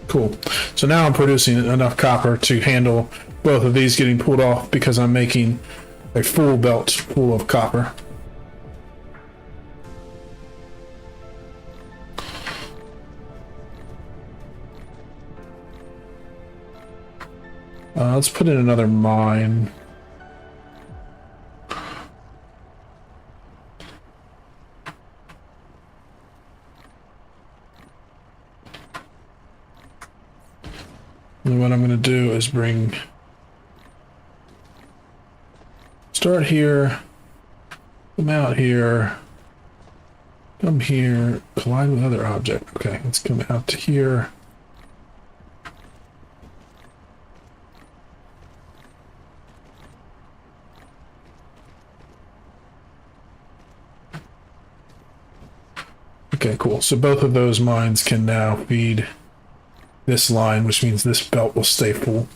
Cool. So now I'm producing enough copper to handle both of these getting pulled off because I'm making a full belt full of copper. Let's put in another mine. And what I'm going to do is start here, come out here, come here, collide with other object. Okay, let's come out to here. Okay, cool. So both of those mines can now feed this line, which means this belt will stay full.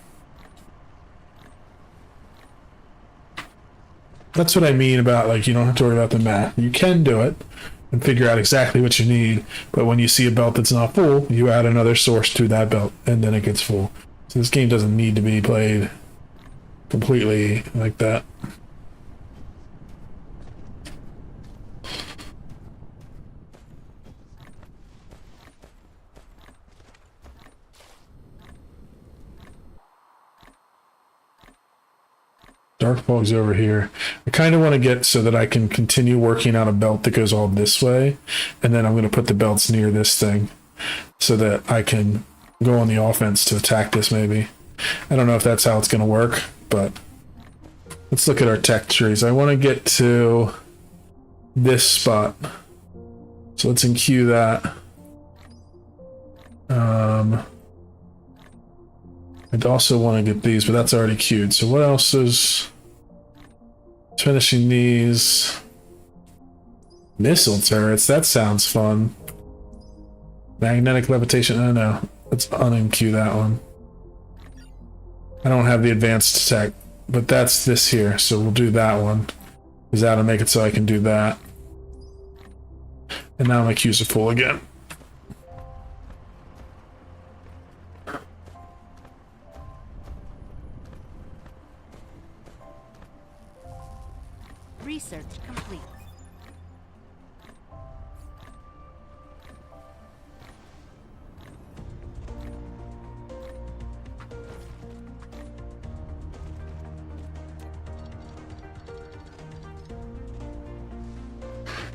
That's what I mean about, like, you don't have to worry about the math. You can do it and figure out exactly what you need, but when you see a belt that's not full, you add another source to that belt, and then it gets full. So this game doesn't need to be played completely like that. Dark Fog's over here. I kind of want to get so that I can continue working out a belt that goes all this way, and then I'm going to put the belts near this thing so that I can go on the offense to attack this maybe. I don't know if that's how it's going to work, but let's look at our tech trees. I want to get to this spot. So let's enqueue that. I'd also want to get these, but that's already queued. So what else is finishing these? Missile turrets, that sounds fun. Magnetic levitation, oh no. Let's unenqueue that one. I don't have the advanced tech, but that's this here, so we'll do that one. Because that'll make it so I can do that. And now my queues are full again. Research complete.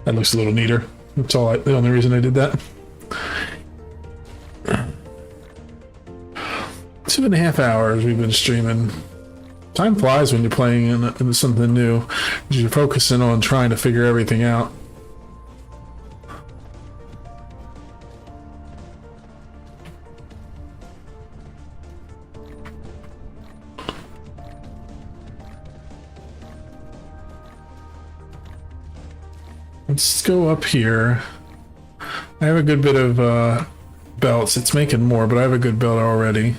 That looks a little neater. That's all. The only reason I did that. 2.5 hours we've been streaming. Time flies when you're playing in something new. You're focusing on trying to figure everything out. Let's go up here. I have a good bit of belts. It's making more, but I have a good belt already.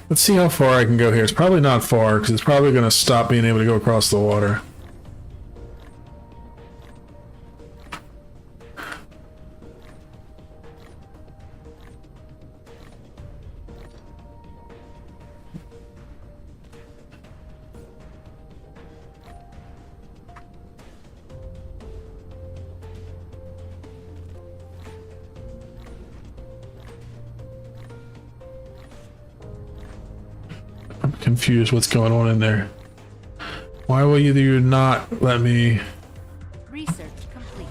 Let's see how far I can go here. It's probably not far, because it's probably going to stop being able to go across the water. Confused what's going on in there. Why will you not let me? Research complete.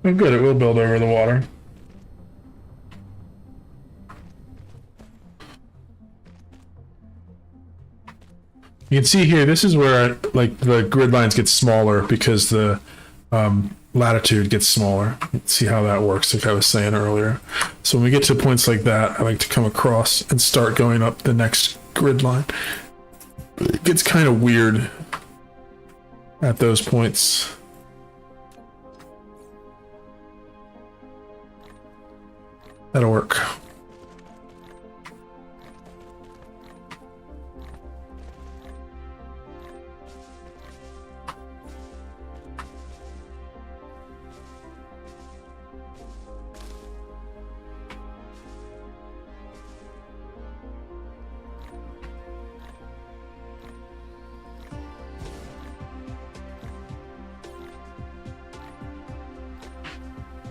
Oh, good, it will build over the water. You can see here, this is where like the grid lines get smaller because the latitude gets smaller. Let's see how that works, like I was saying earlier. So when we get to points like that, I like to come across and start going up the next grid line. It gets kind of weird at those points. That'll work.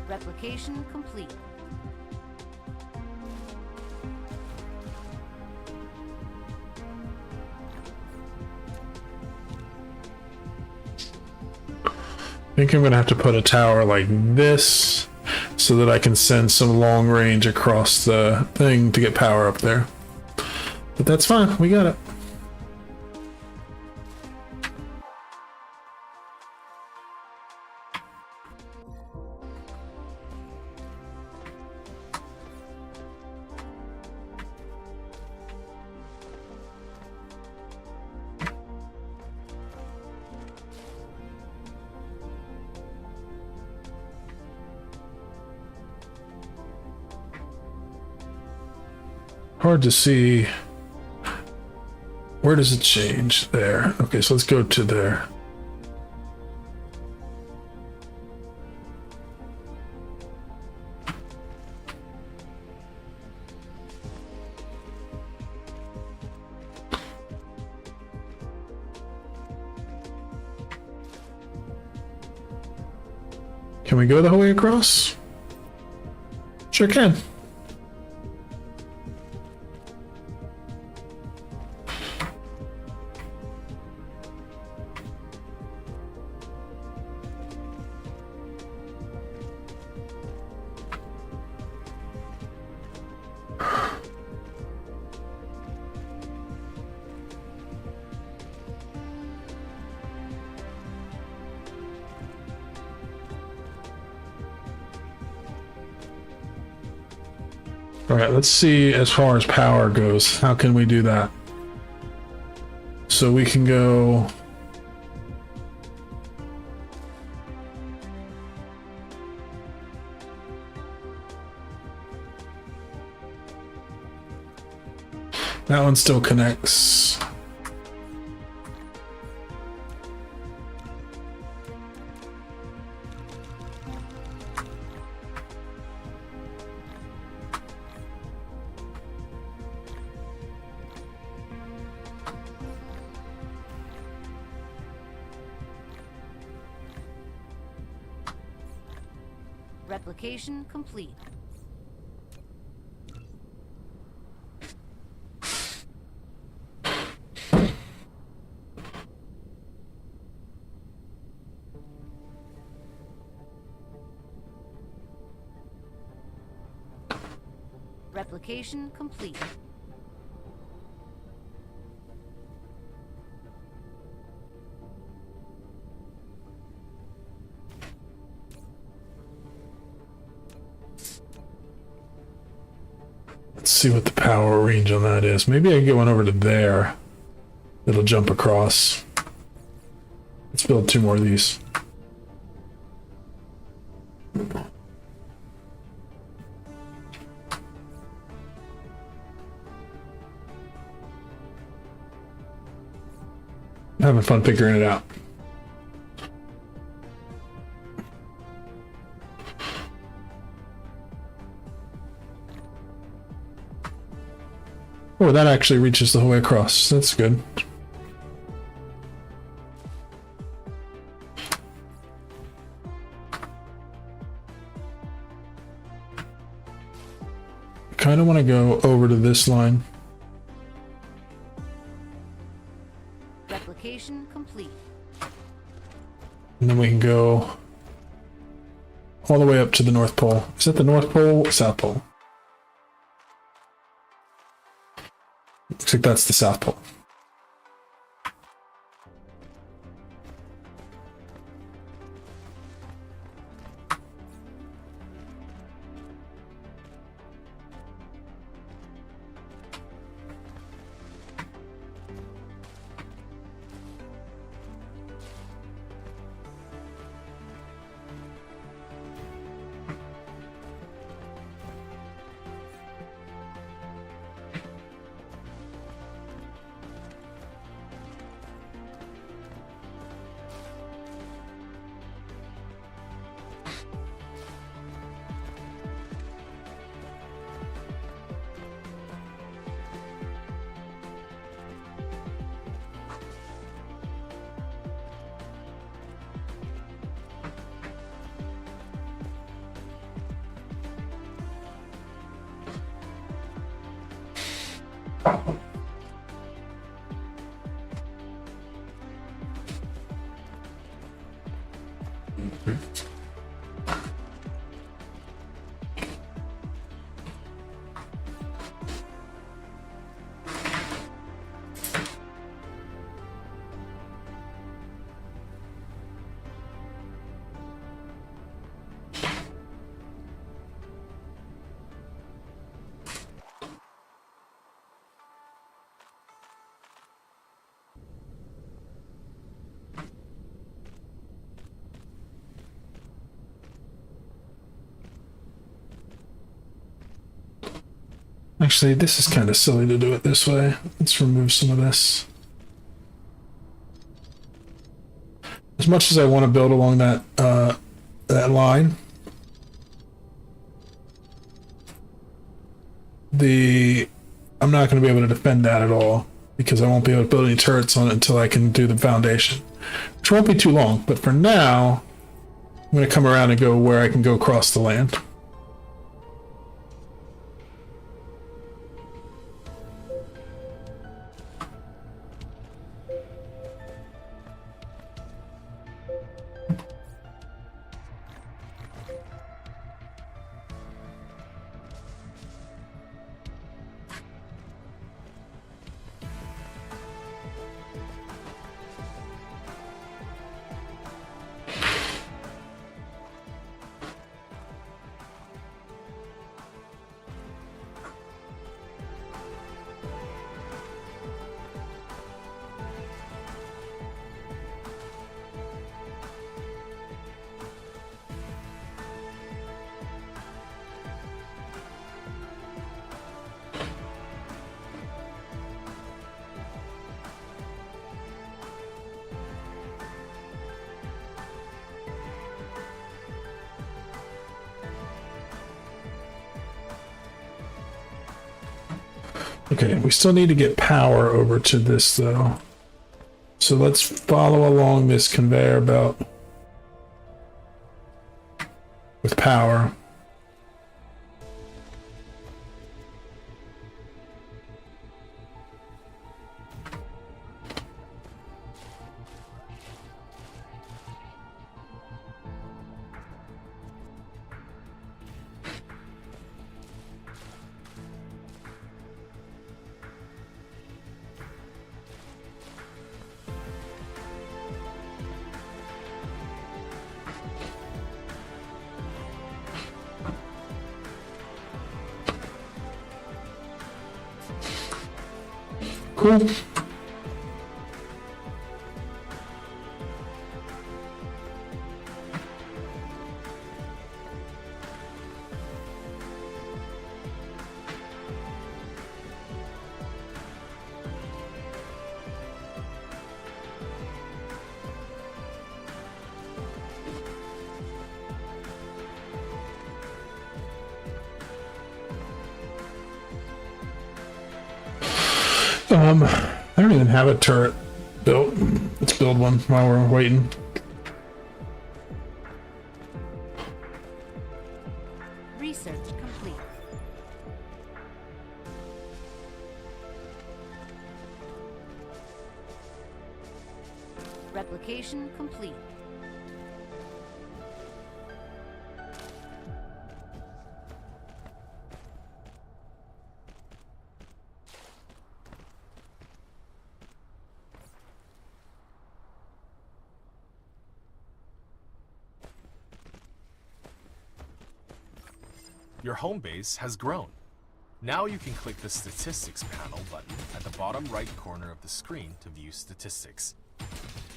Replication complete. I think I'm gonna have to put a tower like this so that I can send some long range across the thing to get power up there. But that's fine, we got it. Hard to see. Where does it change? There. Okay, so let's go to there. Can we go the whole way across? Sure can. All right, let's see as far as power goes. How can we do that? So we can go... That one still connects. Replication complete. Replication complete. Let's see what the power range on that is. Maybe I can get one over to there. It'll jump across. Let's build 2 more of these. Having fun figuring it out. Oh, that actually reaches the whole way across. That's good. Kind of want to go over to this line. Replication complete. And then we can go all the way up to the North Pole. Is that the North Pole or South Pole? Looks like that's the South Pole. Actually, this is kind of silly to do it this way. Let's remove some of this. As much as I want to build along that that line, I'm not going to be able to defend that at all because I won't be able to build any turrets on it until I can do the foundation, which won't be too long. But for now, I'm going to come around and go where I can go across the land. Okay, we still need to get power over to this though. So let's follow along this conveyor belt with power. Cool. I don't even have a turret built. Let's build one while we're waiting. Research complete. Replication complete. Your home base has grown. Now you can click the Statistics panel button at the bottom right corner of the screen to view statistics,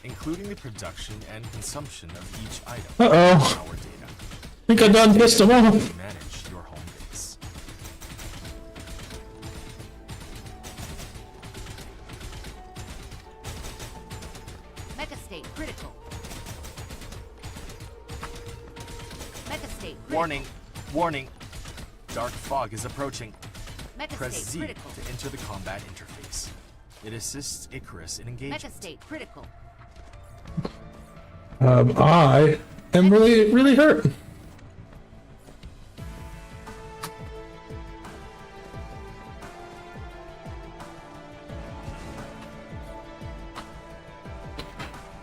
including the production and consumption of each item. Uh-oh. Power data. I think I done pissed them off. Manage your home base. Megastate critical. Megastate critical. Warning! Warning! Dark fog is approaching. Press Megastate Z critical. to enter the combat interface. It assists Icarus in engagement. Megastate critical. I am really hurt.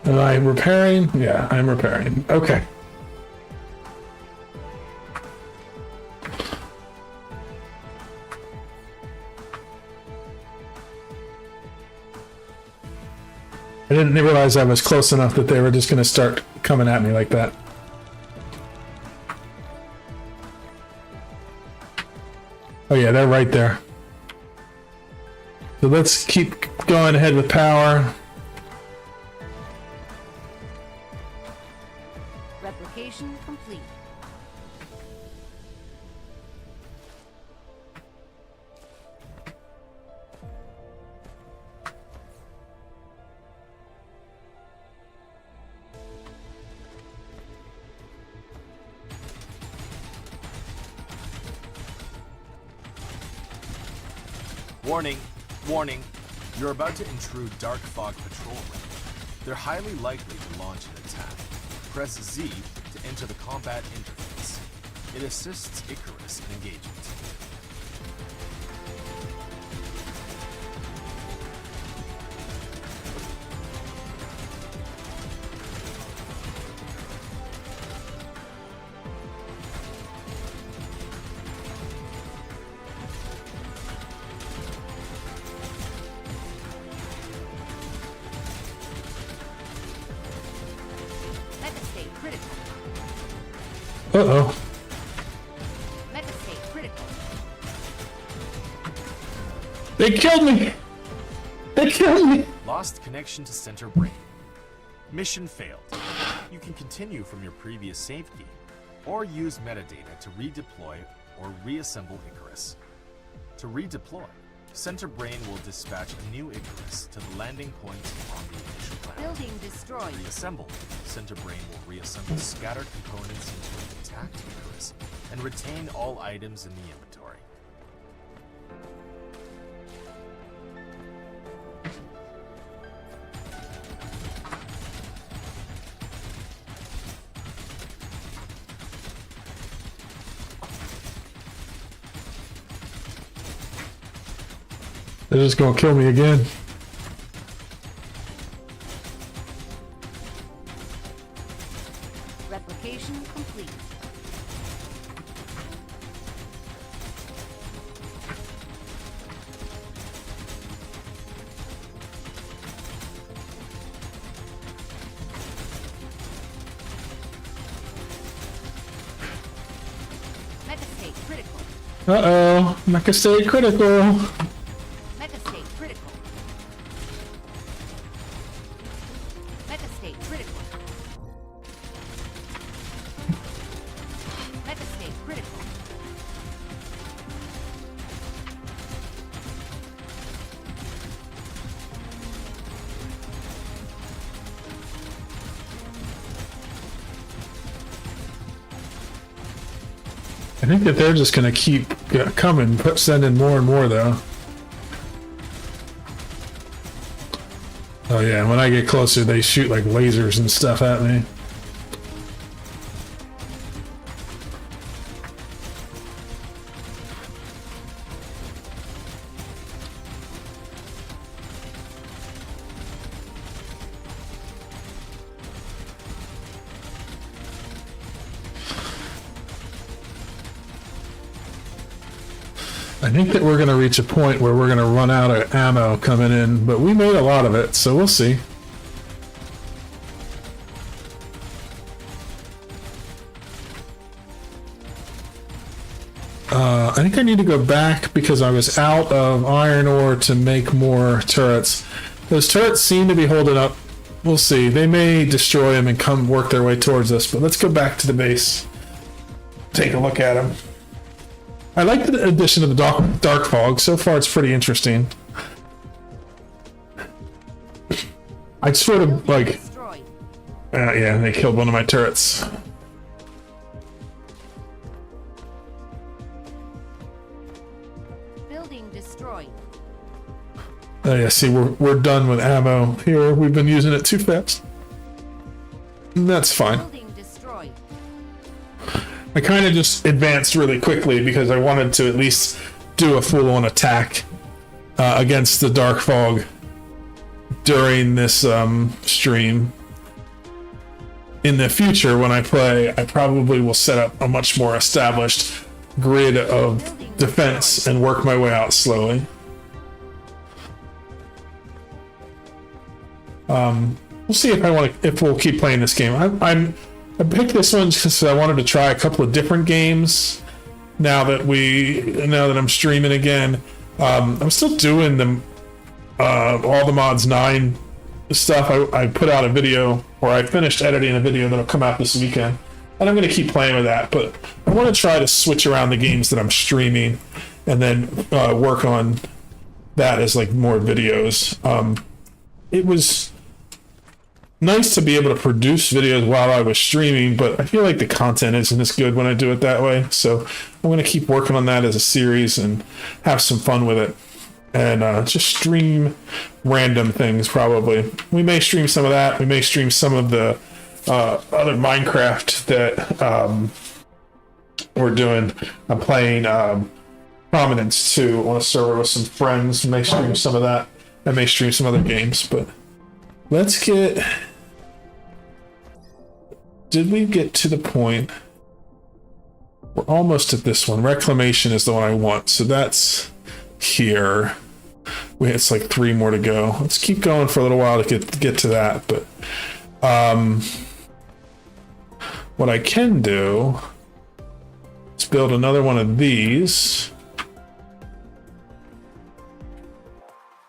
Am I repairing? Yeah, I'm repairing. Okay. I didn't realize I was close enough that they were just going to start coming at me like that. Oh yeah, they're right there. So let's keep going ahead with power. Replication complete. Warning, warning. You're about to intrude Dark Fog Patrol Ring. They're highly likely to launch an attack. Press Z to enter the combat interface. It assists Icarus in engagement. Metastate critical. Uh-oh. Metastate critical. They killed me! They killed me! Lost connection to center brain. Mission failed. You can continue from your previous save key, or use metadata to redeploy or reassemble Icarus. To redeploy, center brain will dispatch a new Icarus to the landing point on the initial planet. Building destroyed. Reassemble, center brain will reassemble scattered components into an intact Icarus and retain all items in the inventory. They're just gonna kill me again. Replication complete. Metastate critical. Uh-oh. Mecha State critical. Metastate critical. Metastate critical. Metastate critical. I think that they're just gonna keep coming, sending more and more though. Oh yeah, when I get closer, they shoot like lasers and stuff at me. I think that we're going to reach a point where we're going to run out of ammo coming in, but we made a lot of it, so we'll see. I think I need to go back because I was out of iron ore to make more turrets. Those turrets seem to be holding up. We'll see. They may destroy them and come work their way towards us, but let's go back to the base. Take a look at them. I like the addition of the dark fog. So far, it's pretty interesting. I sort of like... Destroyed. yeah, they killed one of my turrets. Building destroyed. Oh yeah, see, we're done with ammo here. We've been using it too fast. That's fine. Building destroyed. I kind of just advanced really quickly because I wanted to at least do a full-on attack against the dark fog during this stream. In the future, when I play, I probably will set up a much more established grid of defense and work my way out slowly. We'll see if we'll keep playing this game. I picked this one because I wanted to try a couple of different games. Now that I'm streaming again, I'm still doing the all the mods 9 stuff. I put out a video, or I finished editing a video that'll come out this weekend, and I'm going to keep playing with that. But I want to try to switch around the games that I'm streaming, and then work on that as like more videos. It was nice to be able to produce videos while I was streaming, but I feel like the content isn't as good when I do it that way. So I'm going to keep working on that as a series and have some fun with it. and just stream random things. Probably we may stream some of that. We may stream some of the other Minecraft that we're doing. I'm playing Prominence 2 on a server with some friends. May stream some of that. I may stream some other games, but let's get. Did we get to the point? We're almost at this one. Reclamation is the one I want, so that's here. It's like 3 more to go. Let's keep going for a little while to get to that. But what I can do is build another one of these.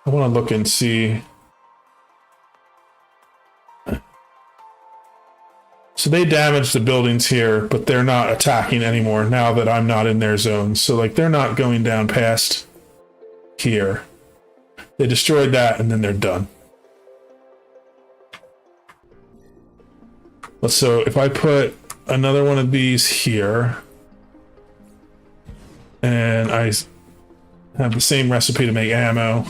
I want to look and see. So they damaged the buildings here, but they're not attacking anymore now that I'm not in their zone. So like they're not going down past here. They destroyed that and then they're done. So if I put another one of these here, and I have the same recipe to make ammo,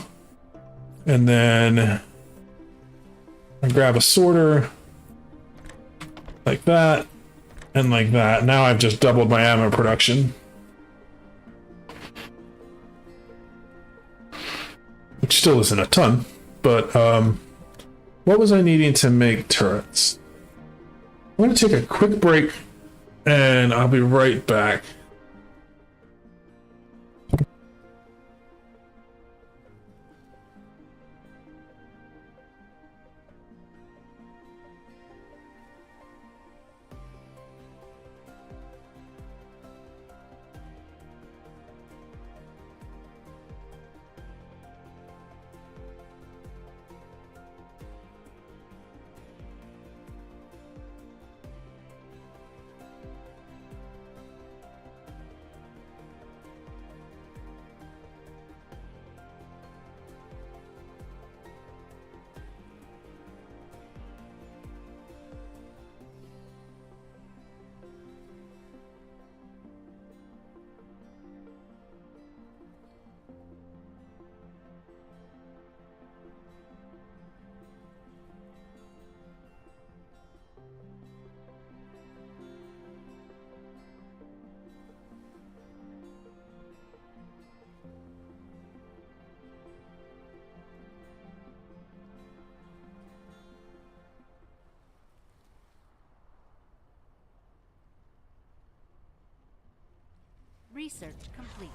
and then I grab a sorter like that and like that. Now I've just doubled my ammo production, which still isn't a ton, but what was I needing to make turrets? I'm going to take a quick break and I'll be right back. Research complete.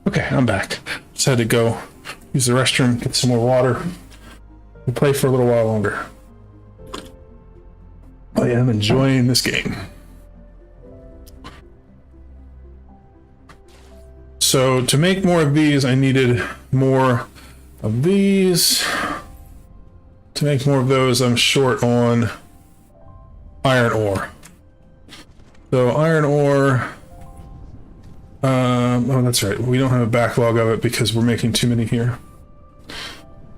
Okay, I'm back. Just had to go use the restroom, get some more water, and play for a little while longer. I am enjoying this game. So to make more of these, I needed more of these. To make more of those, I'm short on iron ore. So iron ore... oh, that's right. We don't have a backlog of it because we're making too many here.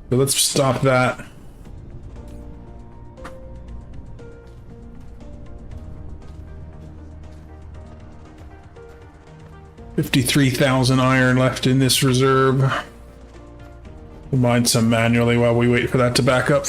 So let's stop that. $53,000 iron left in this reserve. We'll mine some manually while we wait for that to back up.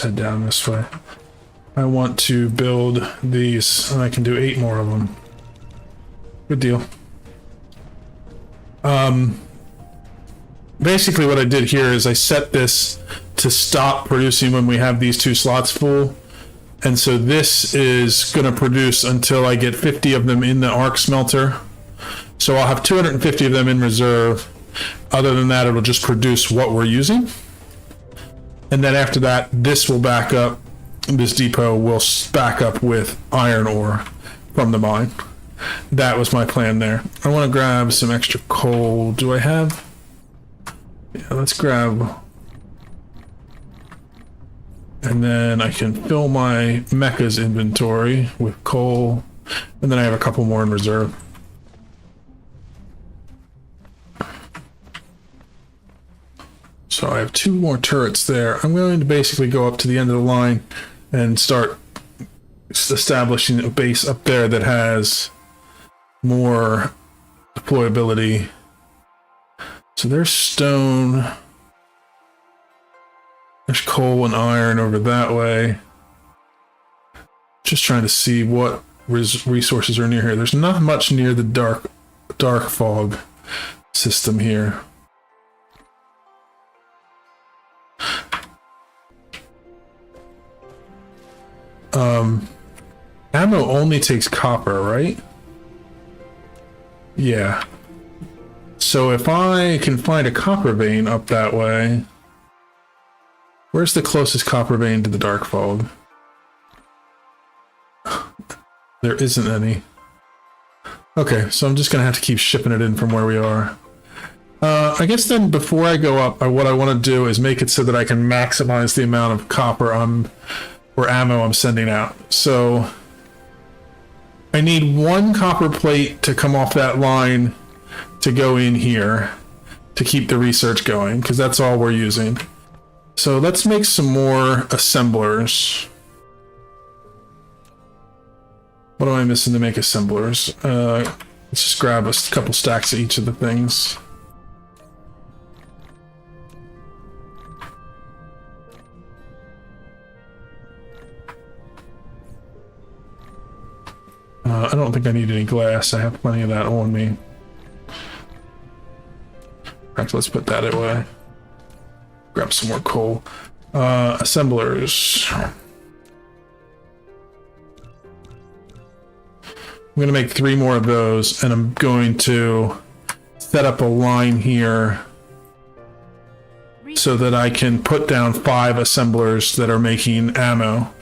Let's head down this way. I want to build these, and I can do 8 more of them. Good deal. Basically what I did here is I set this to stop producing when we have these 2 slots full. And so this is going to produce until I get 50 of them in the arc smelter. So I'll have 250 of them in reserve. Other than that, it'll just produce what we're using. And then after that, this will back up. This depot will back up with iron ore from the mine. That was my plan there. I want to grab some extra coal. Do I have? Yeah, let's grab. And then I can fill my mecha's inventory with coal. And then I have a couple more in reserve. So I have 2 more turrets there. I'm going to basically go up to the end of the line and start establishing a base up there that has more deployability. So there's stone. There's coal and iron over that way. Just trying to see what resources are near here. There's not much near the dark fog system here. Ammo only takes copper, right? Yeah. So if I can find a copper vein up that way, where's the closest copper vein to the dark fog? There isn't any. Okay, so I'm just gonna have to keep shipping it in from where we are. I guess then before I go up, what I want to do is make it so that I can maximize the amount of copper or ammo I'm sending out. So I need 1 copper plate to come off that line to go in here to keep the research going, because that's all we're using. So let's make some more assemblers. What am I missing to make assemblers? Let's just grab a couple stacks of each of the things. I don't think I need any glass. I have plenty of that on me. In fact, let's put that away. Grab some more coal. Assemblers. I'm going to make 3 more of those, and I'm going to set up a line here so that I can put down 5 assemblers that are making ammo.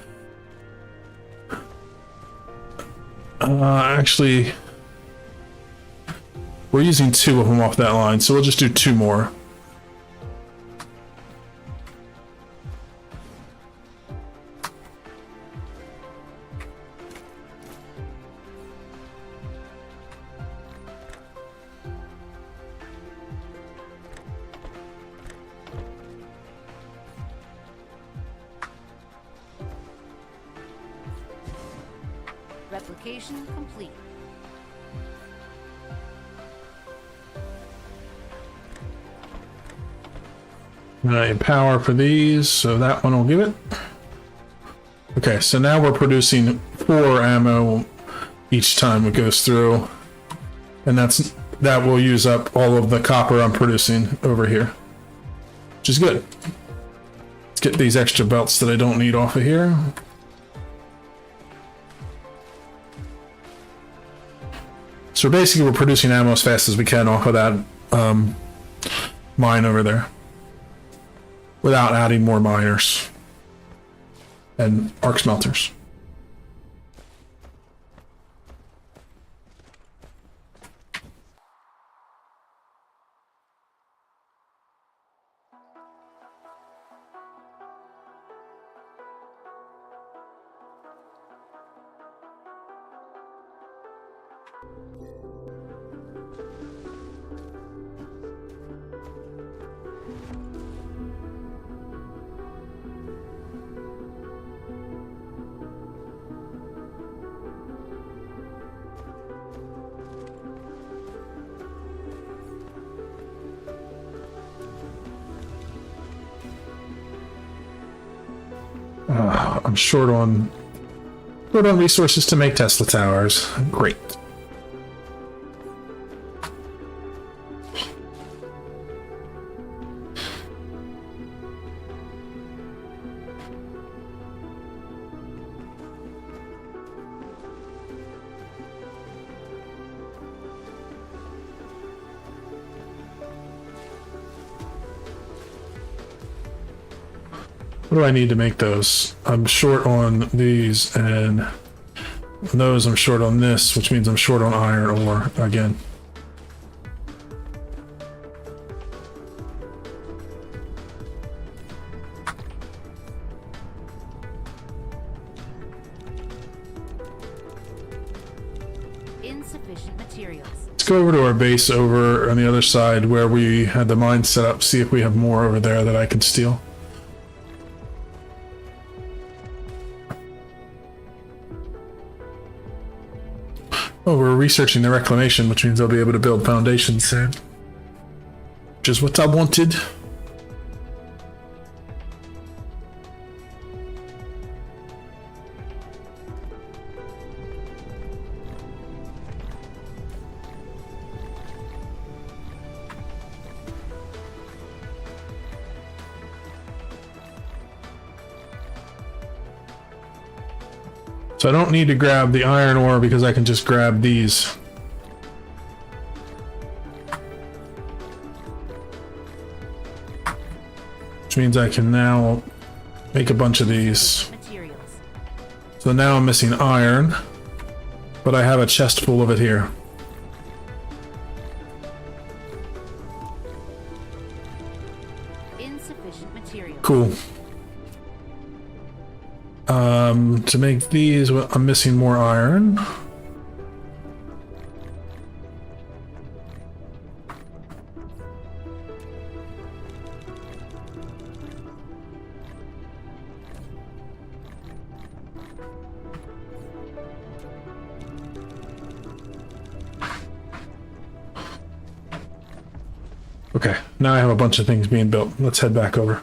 Actually, we're using 2 of them off that line, so we'll just do 2 more. Replication complete. Alright, power for these, so that one will give it. Okay, so now we're producing 4 ammo each time it goes through. And that will use up all of the copper I'm producing over here. Which is good. Let's get these extra belts that I don't need off of here. So basically we're producing ammo as fast as we can off of that mine over there, without adding more miners and arc smelters. I'm short on resources to make Tesla towers. Great. What do I need to make those? I'm short on these, and those I'm short on this, which means I'm short on iron ore again. Insufficient materials. Let's go over to our base over on the other side where we had the mine set up, see if we have more over there that I can steal. Oh, we're researching the reclamation, which means I'll be able to build foundations soon. Which is what I wanted. So I don't need to grab the iron ore because I can just grab these. Which means I can now make a bunch of these. Materials. So now I'm missing iron, but I have a chest full of it here. Insufficient materials. Cool. To make these, I'm missing more iron. Okay, now I have a bunch of things being built. Let's head back over.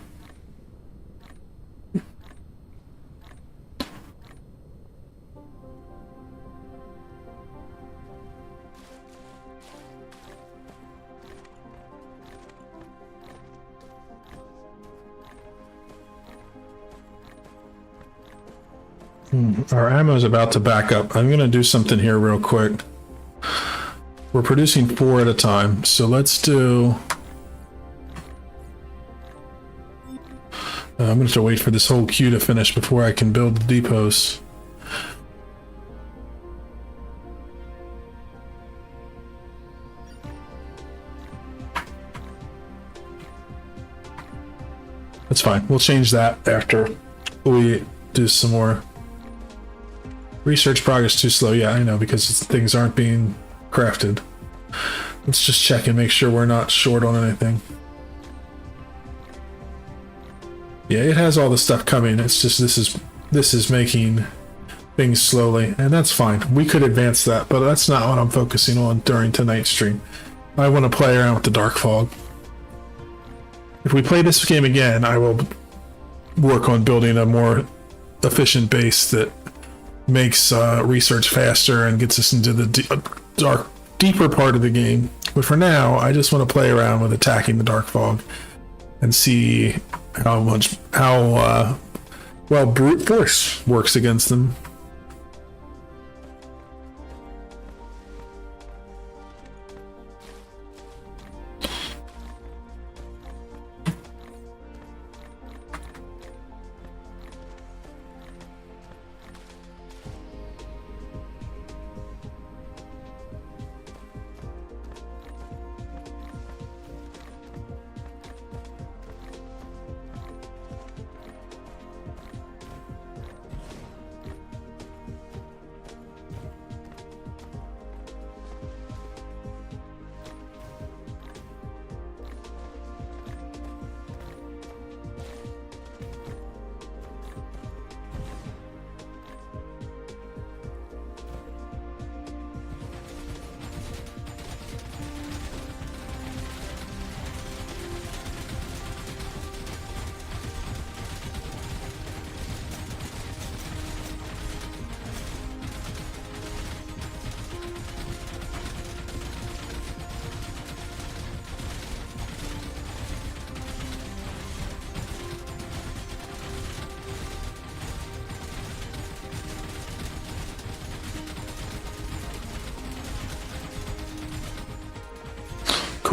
Our ammo is about to back up. I'm going to do something here real quick. We're producing 4 at a time, so let's do... I'm going to have to wait for this whole queue to finish before I can build the depots. That's fine. We'll change that after we do some more. Research progress too slow. Yeah, I know, because things aren't being crafted. Let's just check and make sure we're not short on anything. Yeah, it has all the stuff coming. It's just this is making things slowly, and that's fine. We could advance that, but that's not what I'm focusing on during tonight's stream. I want to play around with the Dark Fog. If we play this game again, I will work on building a more efficient base that makes research faster and gets us into the deeper part of the game. But for now, I just want to play around with attacking the Dark Fog and see how well brute force works against them.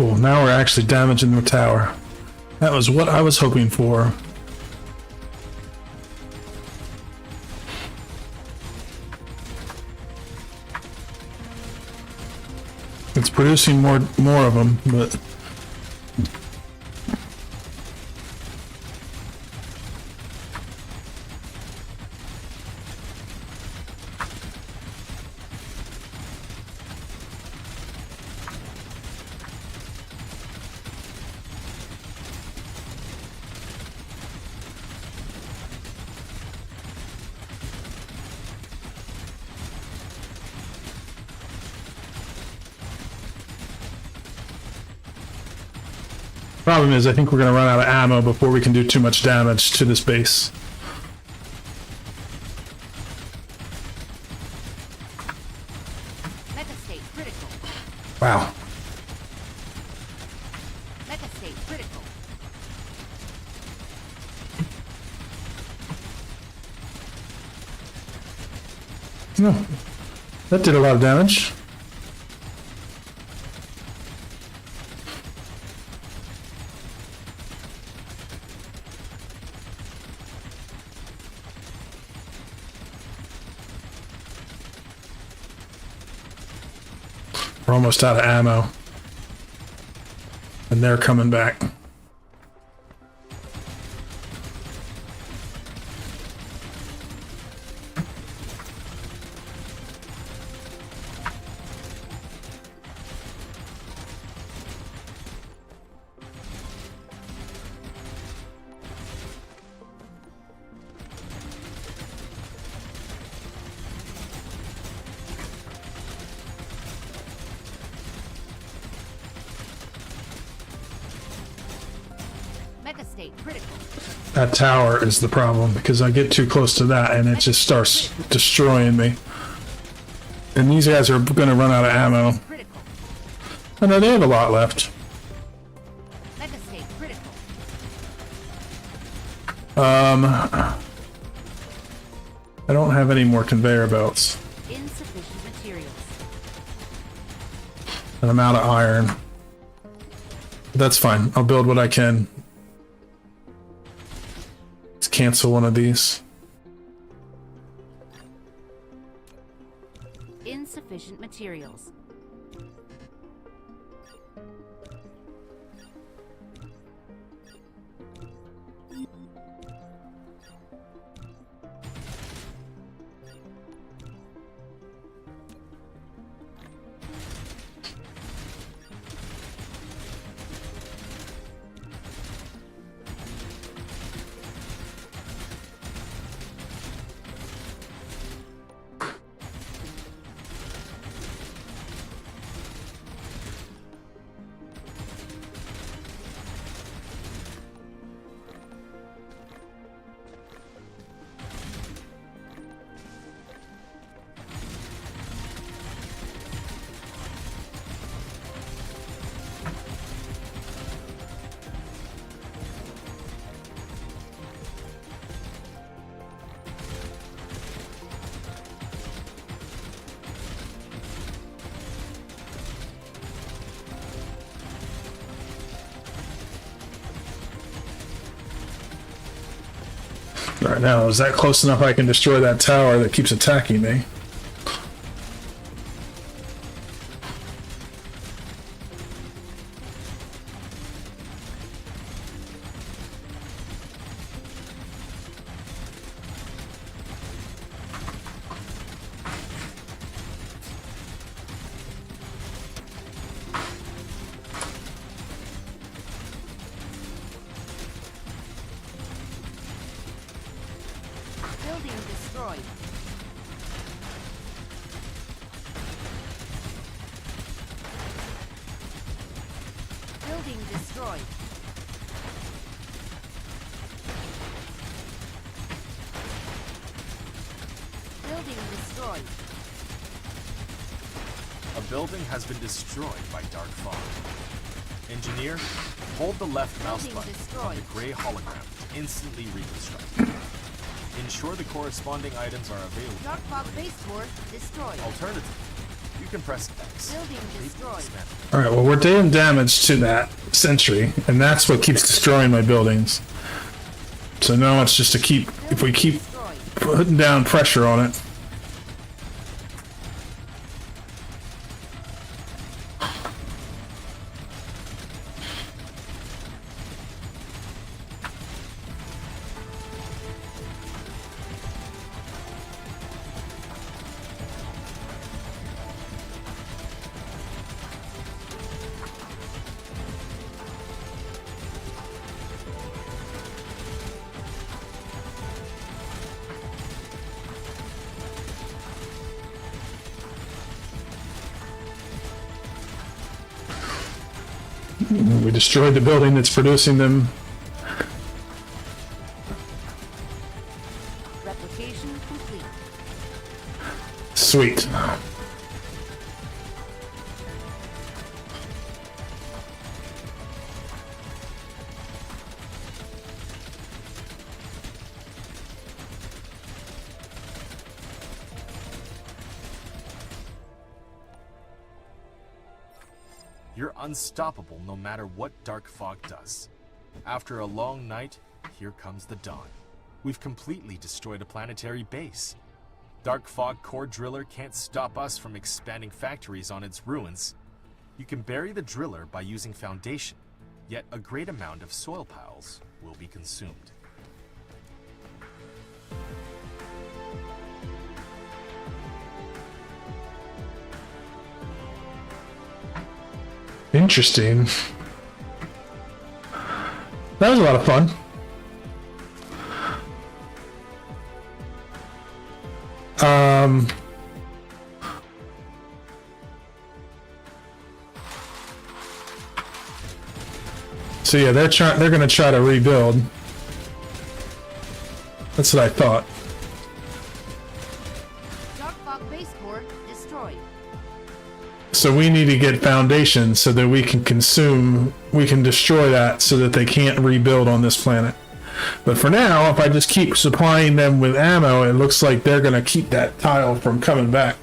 Cool. Now we're actually damaging the tower. That was what I was hoping for. It's producing more of them, but problem is I think we're going to run out of ammo before we can do too much damage to this base. Mega state critical. Wow. Mega state critical. No, that did a lot of damage. We're almost out of ammo. And they're coming back. Mega state critical. That tower is the problem because I get too close to that and it just starts destroying me. And these guys are going to run out of ammo. Critical. I know they have a lot left. Mega state critical. I don't have any more conveyor belts. Insufficient materials. And I'm out of iron. That's fine. I'll build what I can. Let's cancel one of these. Insufficient materials. Right now, is that close enough I can destroy that tower that keeps attacking me? Building destroyed. Building destroyed. Building destroyed. A building has been destroyed by Dark Fog. Engineer, hold the left mouse Building button on destroyed. the gray hologram to instantly reconstruct. Ensure the corresponding items are available. Dark fog base core destroyed. Alternatively, You can press X. Building destroyed. All right, well, we're doing damage to that sentry, and that's what keeps destroying my buildings. So now it's just to keep, if we keep Destroyed. putting down pressure on it. We destroyed the building that's producing them. Replication complete. Sweet. You're unstoppable no matter what Dark Fog does. After a long night, here comes the dawn. We've completely destroyed a planetary base. Dark Fog Core Driller can't stop us from expanding factories on its ruins. You can bury the driller by using Foundation, yet a great amount of soil piles will be consumed. Interesting. That was a lot of fun. So yeah, they're gonna try to rebuild. That's what I thought. Dark Fog base core destroyed. So we need to get foundation so that we can destroy that so that they can't rebuild on this planet. But for now, if I just keep supplying them with ammo, it looks like they're gonna keep that tile from coming back.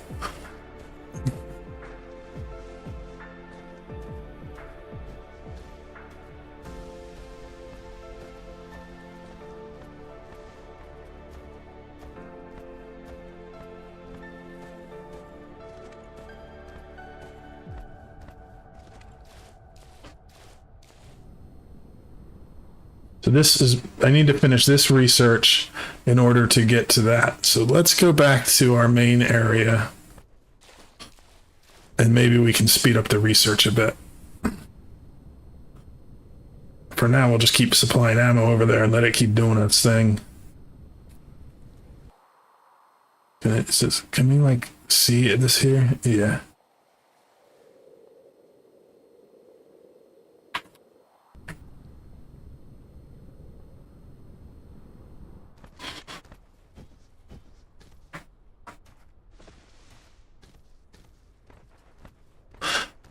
So this is, I need to finish this research in order to get to that. So let's go back to our main area. And maybe we can speed up the research a bit. For now, we'll just keep supplying ammo over there and let it keep doing its thing. Can we like see this here? Yeah.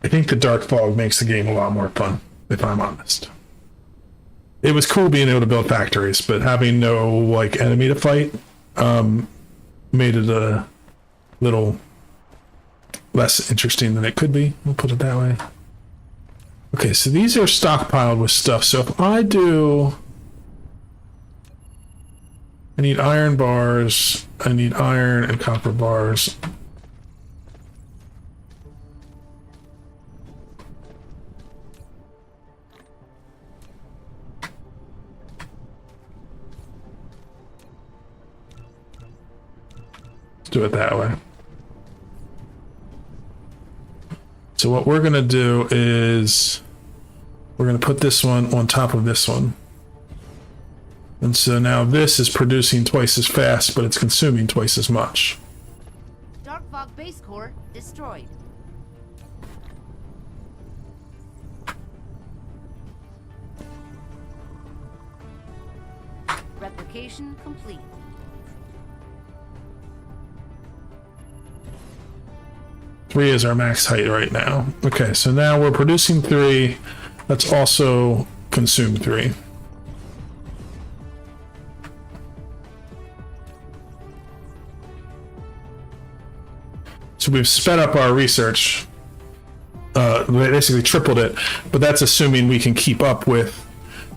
I think the Dark Fog makes the game a lot more fun, if I'm honest. It was cool being able to build factories, but having no like enemy to fight made it a little less interesting than it could be. We'll put it that way. Okay, so these are stockpiled with stuff. So if I need iron bars, I need iron and copper bars. Do it that way. So what we're gonna do is we're gonna put this one on top of this one. And so now this is producing twice as fast, but it's consuming twice as much. Dark Fog base core destroyed. Replication complete. Three is our max height right now. Okay, so now we're producing 3. Let's also consume 3. So we've sped up our research, basically tripled it, but that's assuming we can keep up with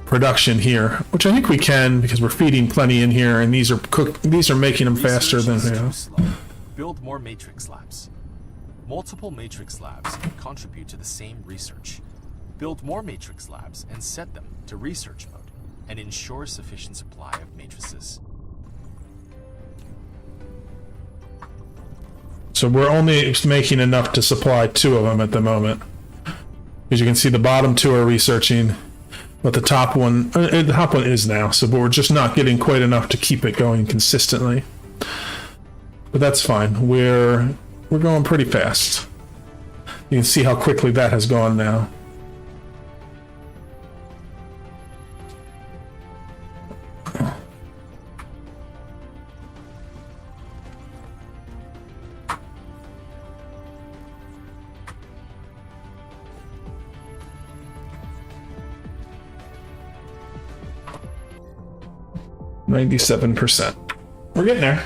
production here, which I think we can because we're feeding plenty in here, and these are making them faster than Research is you know. too slow. Build more matrix labs. Multiple matrix labs can contribute to the same research. Build more matrix labs and set them to research mode, and ensure sufficient supply of matrices. So we're only making enough to supply 2 of them at the moment. As you can see, the bottom 2 are researching, but the top one is now. So but we're just not getting quite enough to keep it going consistently. But that's fine. We're going pretty fast. You can see how quickly that has gone now. %. We're getting there.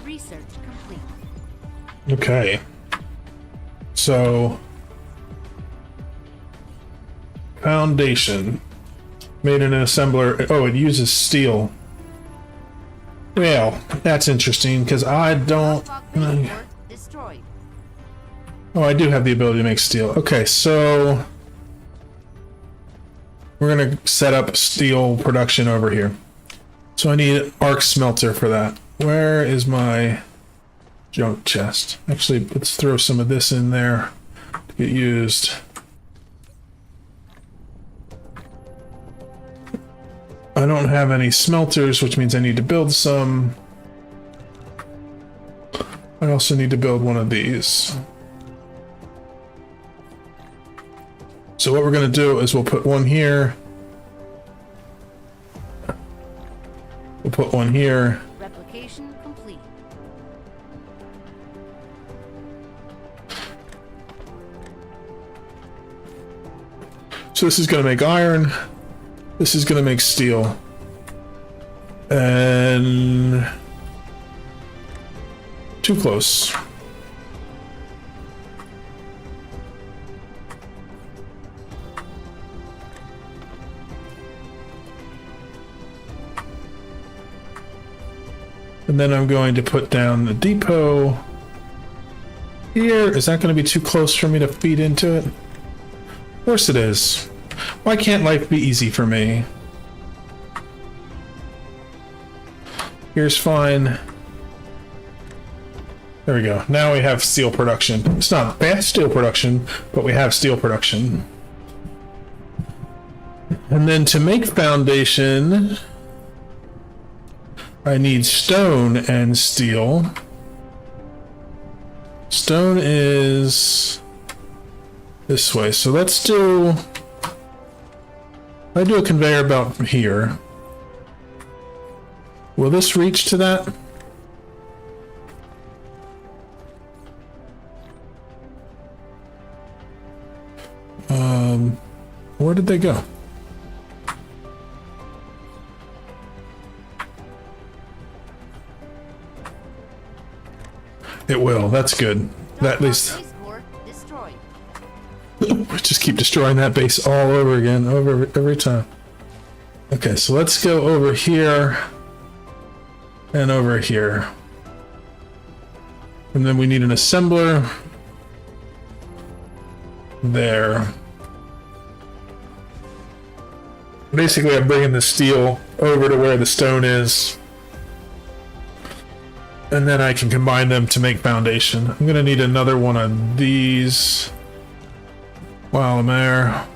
Research complete. Okay. So foundation made in an assembler. Oh, it uses steel. Well, that's interesting because I don't. Dark Fog base port destroyed. Oh, I do have the ability to make steel. Okay, so we're gonna set up steel production over here. So I need arc smelter for that. Where is my junk chest? Actually, let's throw some of this in there to get used. I don't have any smelters, which means I need to build some. I also need to build one of these. So what we're going to do is we'll put one here. We'll put one here. Replication complete. So this is going to make iron. This is going to make steel. And too close. And then I'm going to put down the depot here. Is that going to be too close for me to feed into it? Of course it is. Why can't life be easy for me? Here's fine. There we go. Now we have steel production. It's not bad steel production, but we have steel production. And then to make foundation, I need stone and steel. Stone is this way. So let's do... I do a conveyor belt from here. Will this reach to that? Where did they go? It will. That's good. That at least. Base port destroyed. We just keep destroying that base all over again, every time. Okay, so let's go over here and over here. And then we need an assembler there. Basically, I'm bringing the steel over to where the stone is. And then I can combine them to make foundation. I'm gonna need another one of these while I'm there.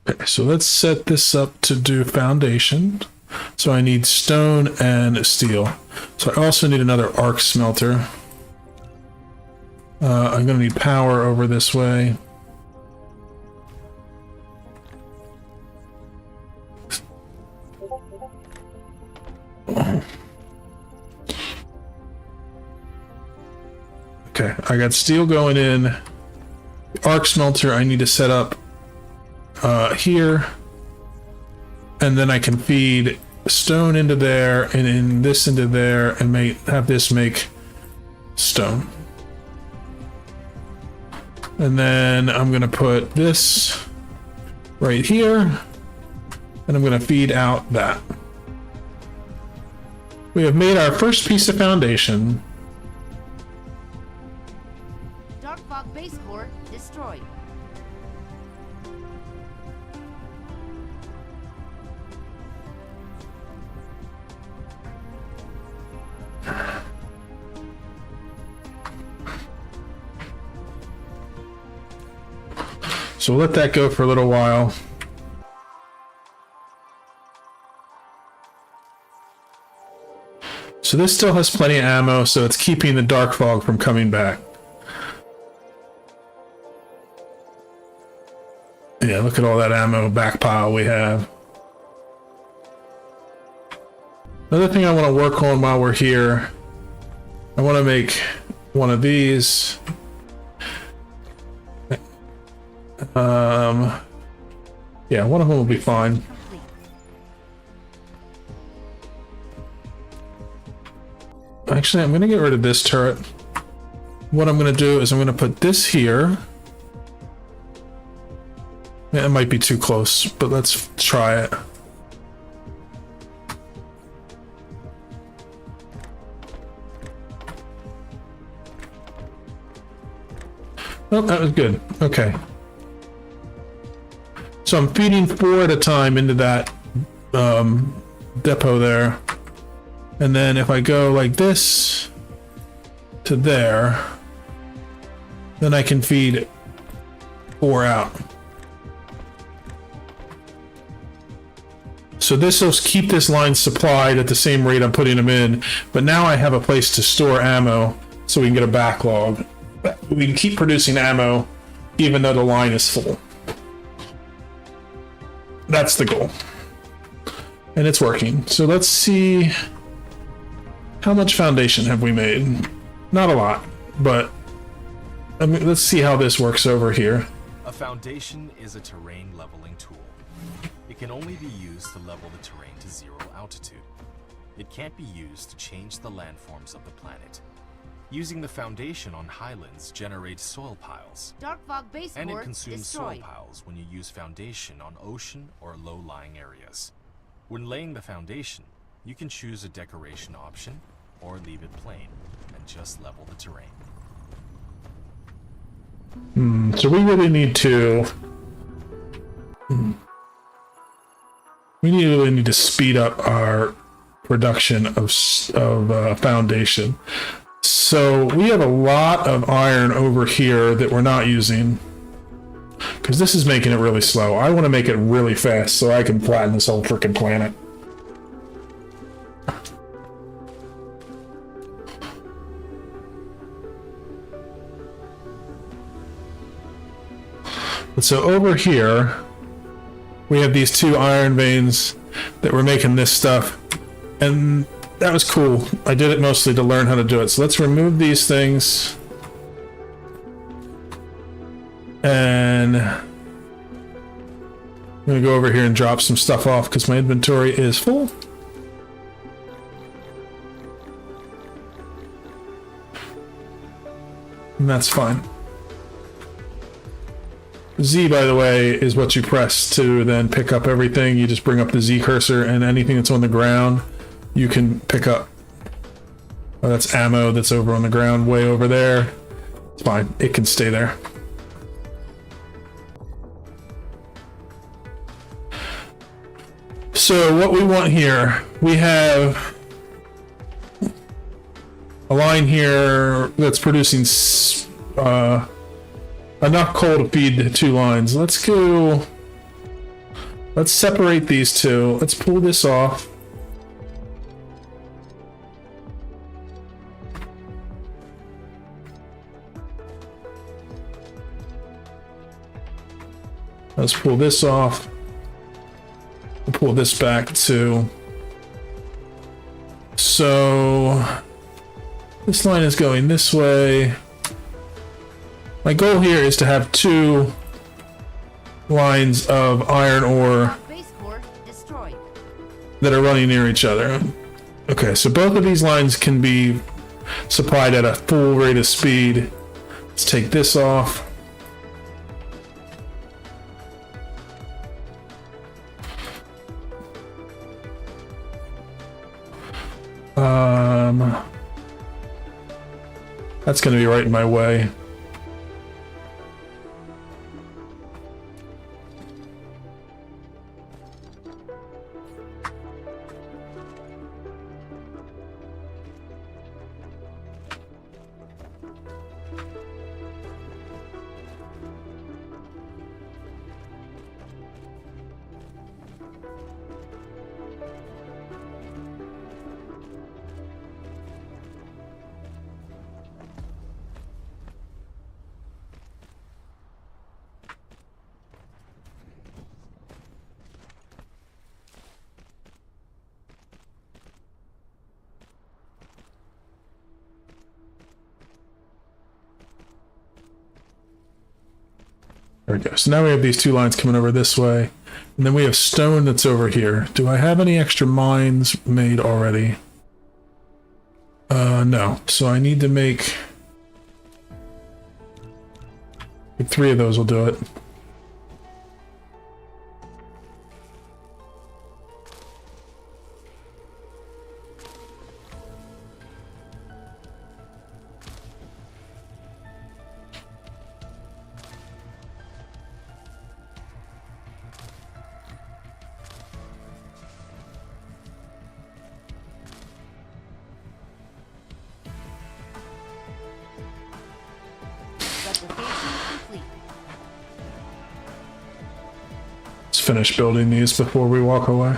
Okay, so let's set this up to do foundation. So I need stone and steel. So I also need another arc smelter. I'm gonna need power over this way. Okay, I got steel going in. The arc smelter I need to set up here. And then I can feed stone into there and in this into there and have this make stone. And then I'm gonna put this right here and I'm gonna feed out that. We have made our first piece of foundation. Dark Fog base core destroyed. So we'll let that go for a little while. So this still has plenty of ammo, so it's keeping the Dark Fog from coming back. Yeah, look at all that ammo back pile we have. Another thing I want to work on while we're here, I want to make one of these. Yeah, one of them will be fine. Complete. Actually, I'm going to get rid of this turret. What I'm going to do is I'm going to put this here. Yeah, it might be too close, but let's try it. Oh, that was good. Okay. So I'm feeding 4 at a time into that depot there. And then if I go like this to there, then I can feed 4 out. So this will keep this line supplied at the same rate I'm putting them in, but now I have a place to store ammo so we can get a backlog. We can keep producing ammo even though the line is full. That's the goal. And it's working. So let's see, how much foundation have we made? Not a lot, but I mean, let's see how this works over here. A foundation is a terrain leveling tool. It can only be used to level the terrain to 0 altitude. It can't be used to change the landforms of the planet. Using the foundation on highlands generates soil piles, Dark Fog base and it core consumes soil destroyed. piles when you use foundation on ocean or low-lying areas. When laying the foundation, you can choose a decoration option or leave it plain and just level the terrain. So we really need to... We really need to speed up our production of foundation. So we have a lot of iron over here that we're not using because this is making it really slow. I want to make it really fast so I can flatten this whole freaking planet. But so over here, we have these 2 iron veins that were making this stuff, and that was cool. I did it mostly to learn how to do it. So let's remove these things. And I'm going to go over here and drop some stuff off because my inventory is full. And that's fine. Z, by the way, is what you press to then pick up everything. You just bring up the Z cursor and anything that's on the ground you can pick up. Oh, that's ammo that's over on the ground way over there. It's fine. It can stay there. So what we want here, we have a line here that's producing enough coal to feed the 2 lines. Let's go Let's separate these two. Let's pull this off. Let's pull this off. We'll pull this back too. So this line is going this way. My goal here is to have 2 lines of iron ore Base core destroyed. that are running near each other. Okay, so both of these lines can be supplied at a full rate of speed. Let's take this off. That's going to be right in my way. There we go. So now we have these 2 lines coming over this way. And then we have stone that's over here. Do I have any extra mines made already? No. So I need to make 3 of those will do it. Replication complete. Let's finish building these before we walk away.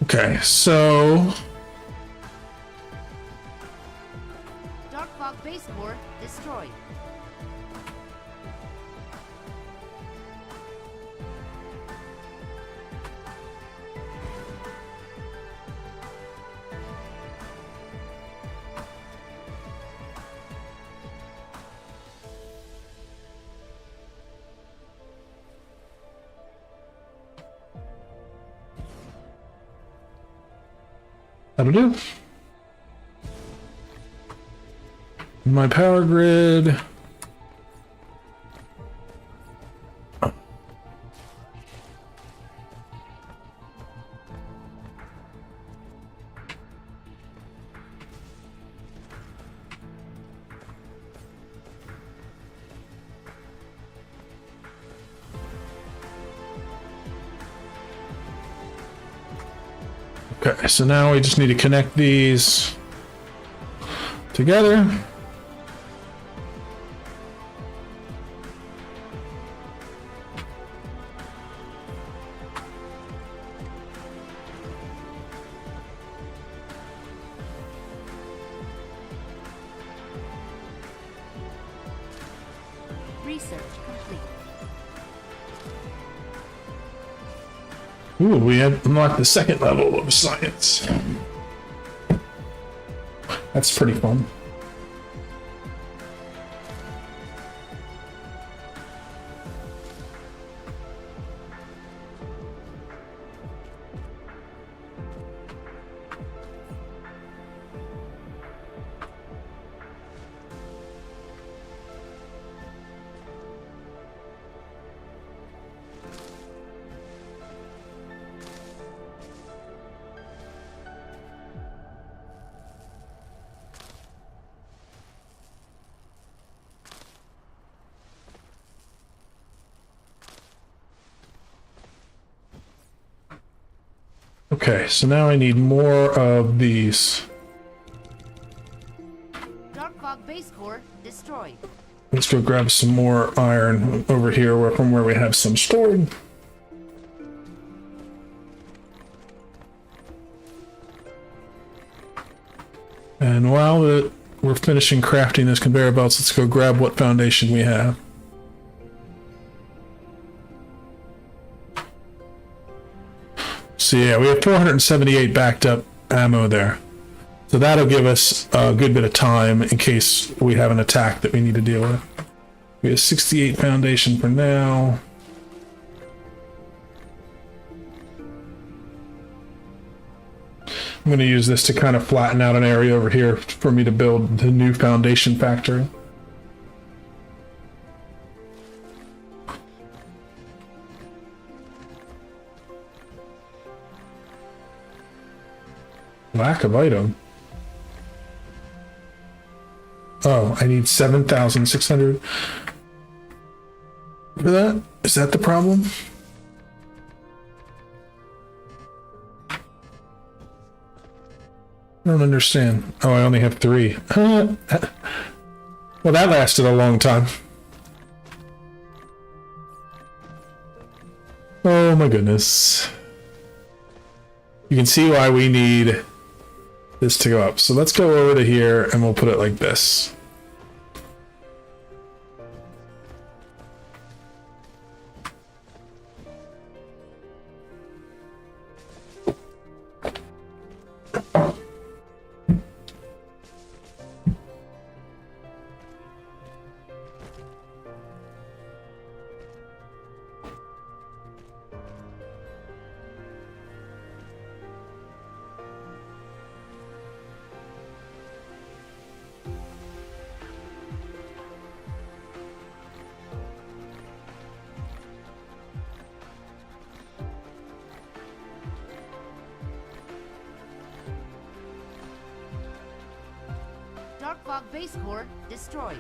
Okay, so Dark fog base core destroyed. that'll do. My power grid. Okay, so now we just need to connect these together. Research complete. Ooh, we had unlocked the 2nd level of science. That's pretty fun. Okay, so now I need more of these. Dark Fog base core destroyed. Let's go grab some more iron over here from where we have some stored. And while we're finishing crafting those conveyor belts, let's go grab what foundation we have. So yeah, we have 478 backed up ammo there. So that'll give us a good bit of time in case we have an attack that we need to deal with. We have 68 foundation for now. I'm going to use this to kind of flatten out an area over here for me to build the new foundation factory. Lack of item. Oh, I need 7,600 for that? Is that the problem? I don't understand. Oh, I only have 3. Well, that lasted a long time. Oh my goodness. You can see why we need this to go up. So let's go over to here and we'll put it like this. Dark Fog base core destroyed.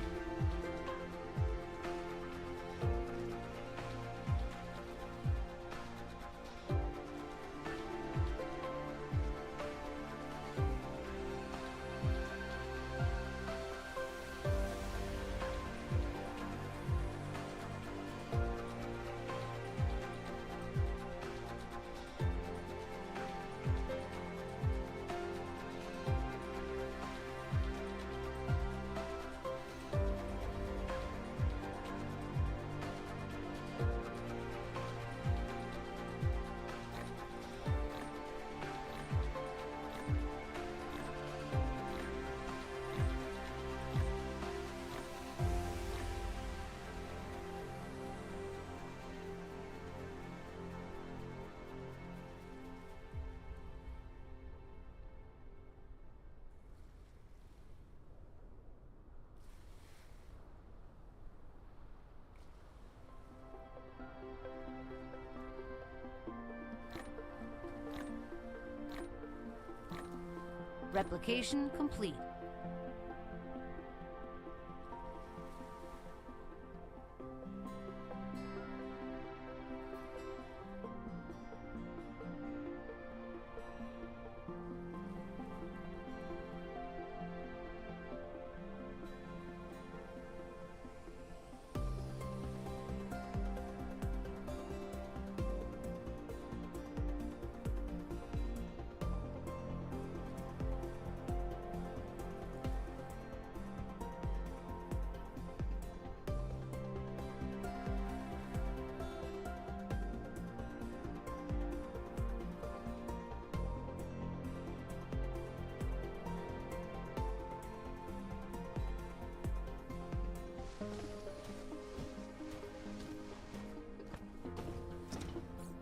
Replication complete.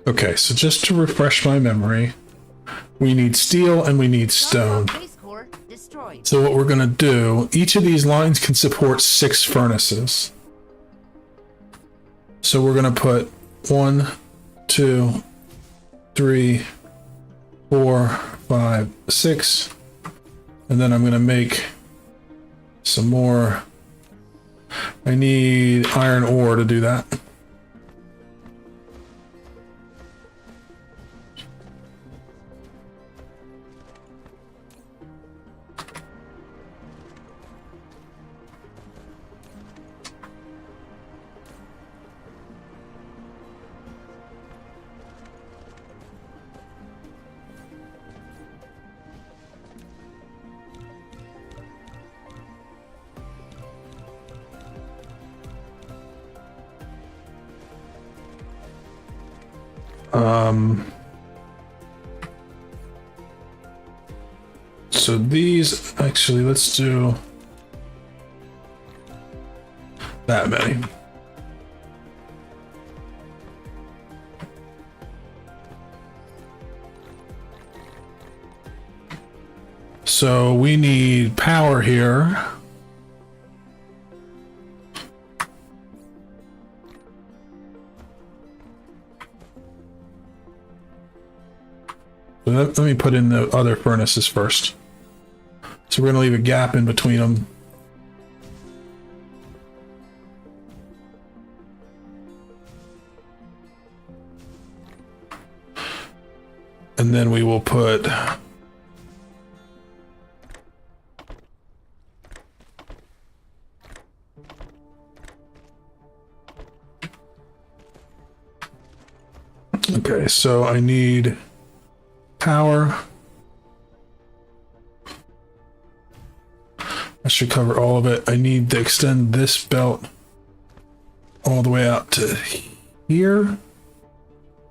Okay, so just to refresh my memory, we need steel and we need stone. Dark Fog base core destroyed. So what we're going to do, each of these lines can support 6 furnaces. So we're going to put 1, 2, 3, 4, 5, 6. And then I'm going to make some more. I need iron ore to do that. So these, actually, let's do that many. So we need power here. So let me put in the other furnaces first. So we're going to leave a gap in between them. And then we will put okay, so I need power. That should cover all of it. I need to extend this belt all the way out to here.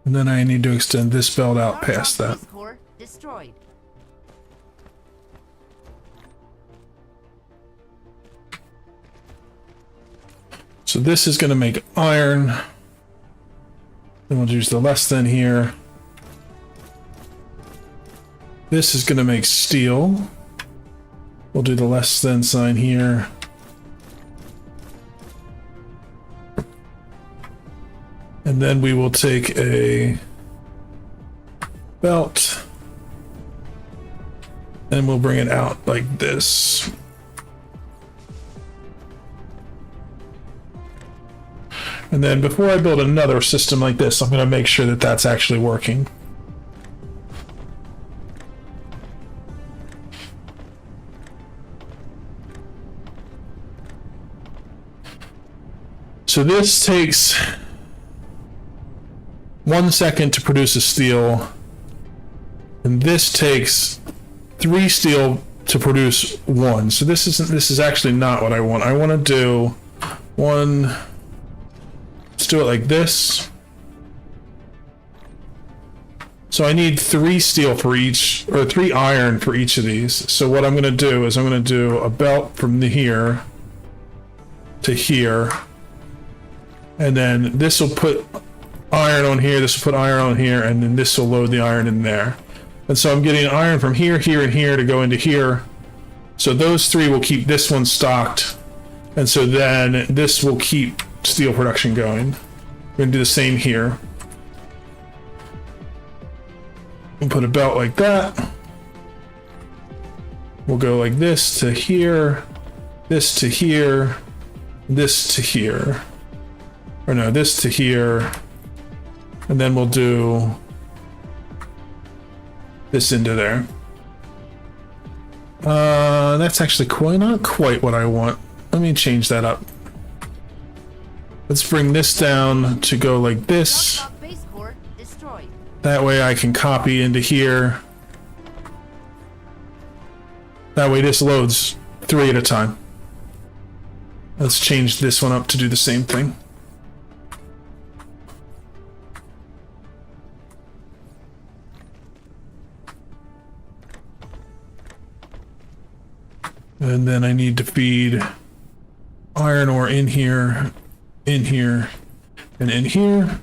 And then I need to extend this belt out past that. Base core destroyed. So this is going to make iron. Then we'll use the less than here. This is going to make steel. We'll do the less than sign here. And then we will take a belt and we'll bring it out like this. And then before I build another system like this, I'm going to make sure that that's actually working. So this takes 1 second to produce a steel, and this takes 3 steel to produce 1. So this is actually not what I want. I want to do one. Let's do it like this. So I need 3 steel for each, or 3 iron for each of these. So what I'm going to do is I'm going to do a belt from here to here. And then this will put iron on here, this will put iron on here, and then this will load the iron in there. And so I'm getting iron from here, here, and here to go into here. So those 3 will keep this one stocked. And so then this will keep steel production going. We're going to do the same here. We'll put a belt like that. We'll go like this to here, this to here, this to here. Or no, this to here. And then we'll do this into there. That's actually not quite what I want. Let me change that up. Let's bring this down to go like this. Dark base core destroyed. That way I can copy into here. That way this loads 3 at a time. Let's change this one up to do the same thing. And then I need to feed iron ore in here, and in here.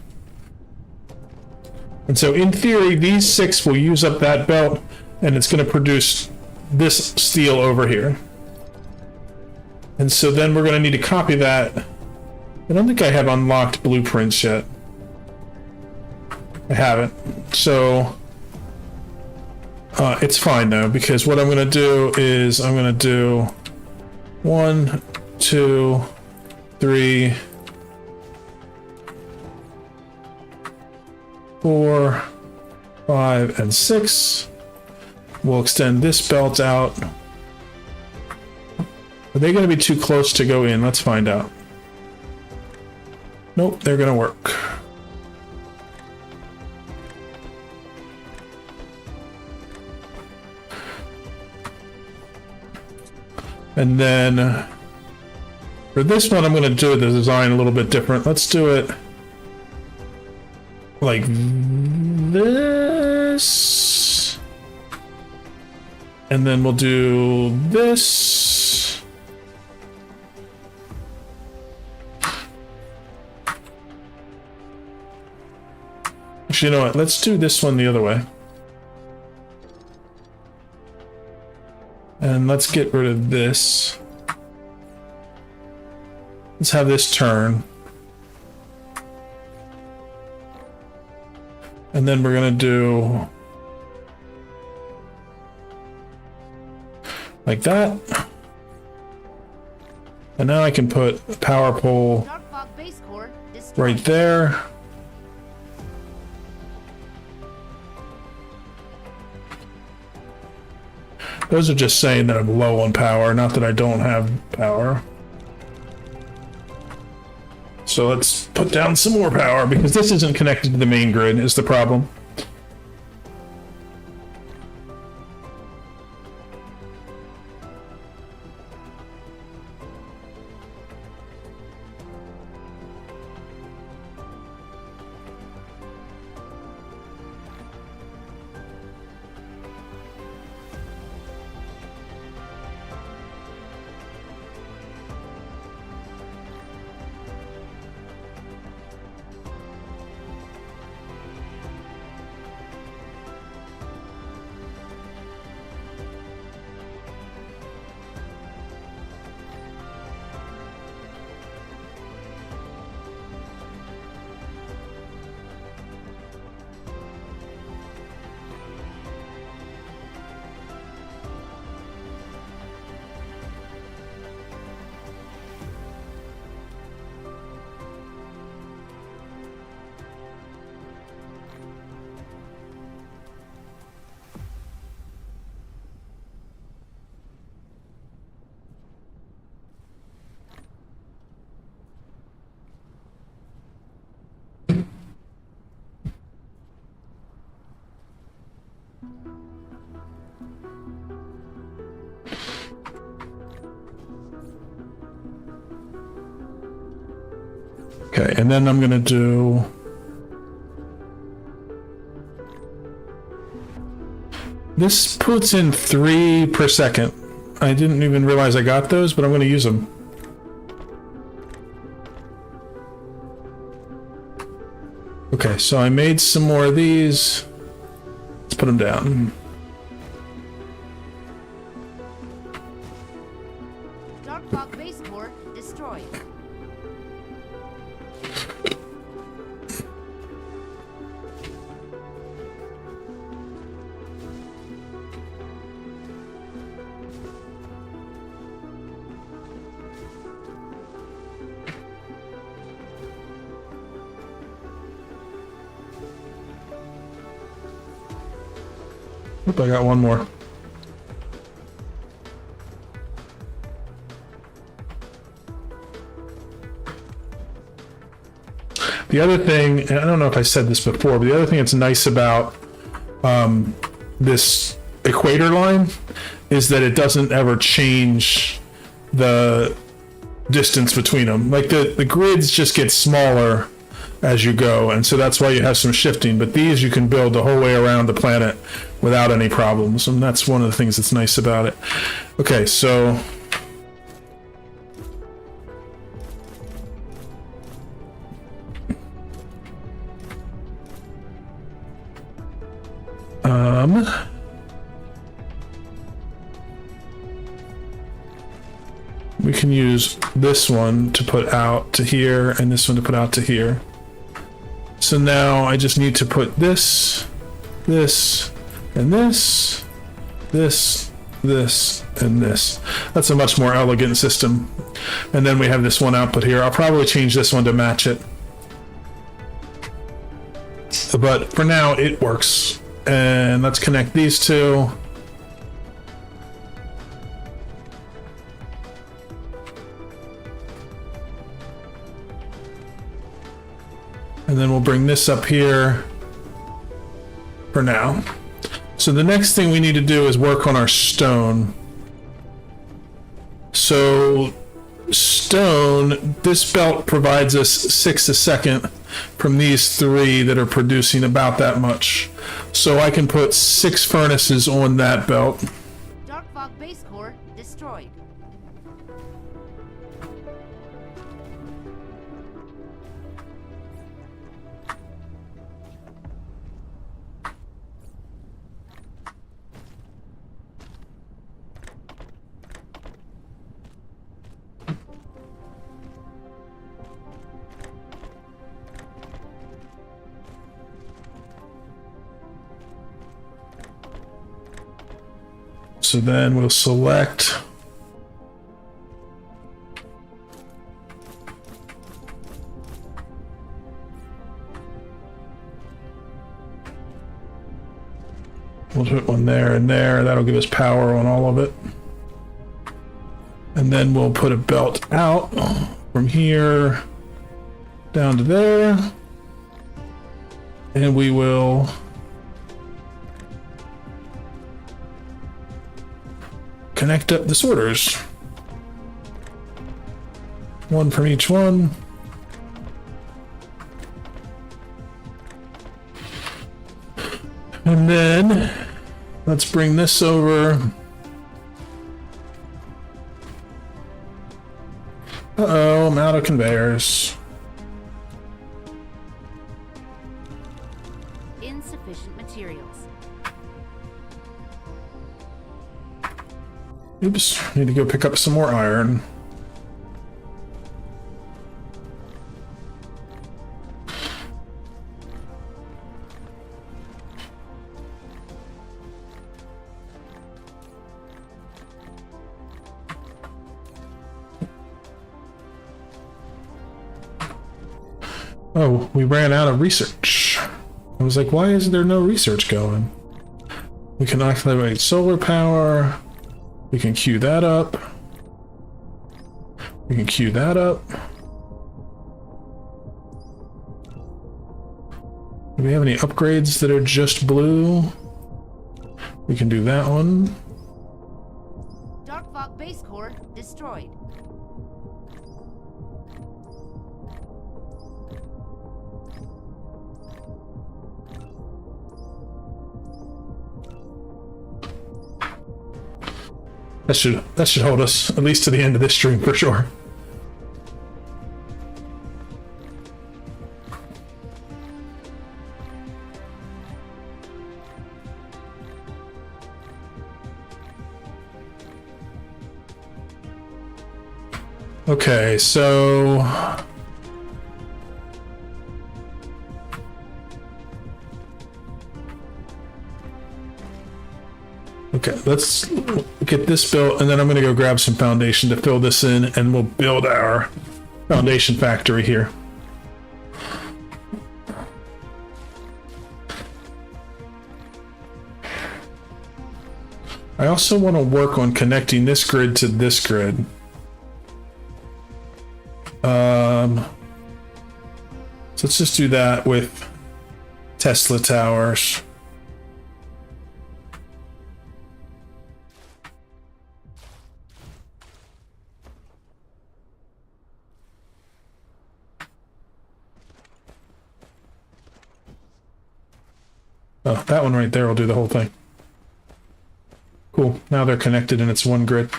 And so in theory, these 6 will use up that belt, and it's going to produce this steel over here. And so then we're going to need to copy that. I don't think I have unlocked blueprints yet. I haven't. So it's fine though, because what I'm going to do is I'm going to do 1, 2, 3, 4, 5, and 6. We'll extend this belt out. Are they going to be too close to go in? Let's find out. Nope, they're going to work. And then for this one, I'm going to do the design a little bit different. Let's do it like this. And then we'll do this. Actually, you know what? Let's do this one the other way. And let's get rid of this. Let's have this turn. And then we're gonna do like that. And now I can put a power pole Dark Fog base core destroyed. right there. Those are just saying that I'm low on power, not that I don't have power. So let's put down some more power, because this isn't connected to the main grid is the problem. Okay, and then I'm gonna do this. Puts in 3 per second. I didn't even realize I got those, but I'm gonna use them. Okay, so I made some more of these. Let's put them down. Dark Fog base core destroyed. Oop, I got one more. The other thing, and I don't know if I said this before, but the other thing that's nice about this equator line is that it doesn't ever change the distance between them. Like the grids just get smaller as you go, and so that's why you have some shifting, but these you can build the whole way around the planet without any problems, and that's one of the things that's nice about it. Okay, so we can use this one to put out to here and this one to put out to here. So now I just need to put this, this, and this, this, this, and this. That's a much more elegant system. And then we have this one output here. I'll probably change this one to match it. But for now, it works. And let's connect these two. And then we'll bring this up here for now. So the next thing we need to do is work on our stone. So stone, this belt provides us 6 a second. from these 3 that are producing about that much. So I can put 6 furnaces on that belt. Dark Fog base core destroyed. So then we'll select we'll put one there and there. That'll give us power on all of it. And then we'll put a belt out from here down to there. And we will connect up the sorters. 1 from each one. And then let's bring this over. Uh-oh, I'm out of conveyors. Insufficient materials. Oops, need to go pick up some more iron. Oh, we ran out of research. I was like, why is there no research going? We can activate solar power. We can queue that up. We can queue that up. Do we have any upgrades that are just blue? We can do that one. Dark Fog base core destroyed. That should hold us at least to the end of this stream for sure. Okay, so okay, let's get this built, and then I'm going to go grab some foundation to fill this in, and we'll build our foundation factory here. I also want to work on connecting this grid to this grid. So let's just do that with Tesla towers. Oh, that one right there will do the whole thing. Cool. Now they're connected and it's one grid.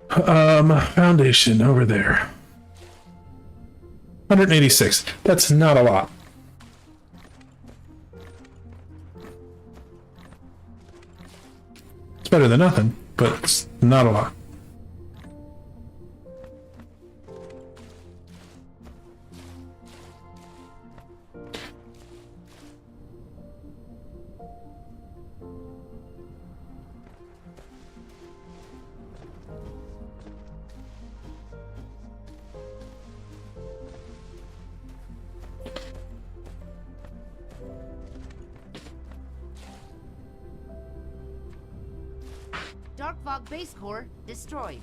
Foundation over there. 186. That's not a lot. It's better than nothing, but it's not a lot. Dark Fog base core destroyed.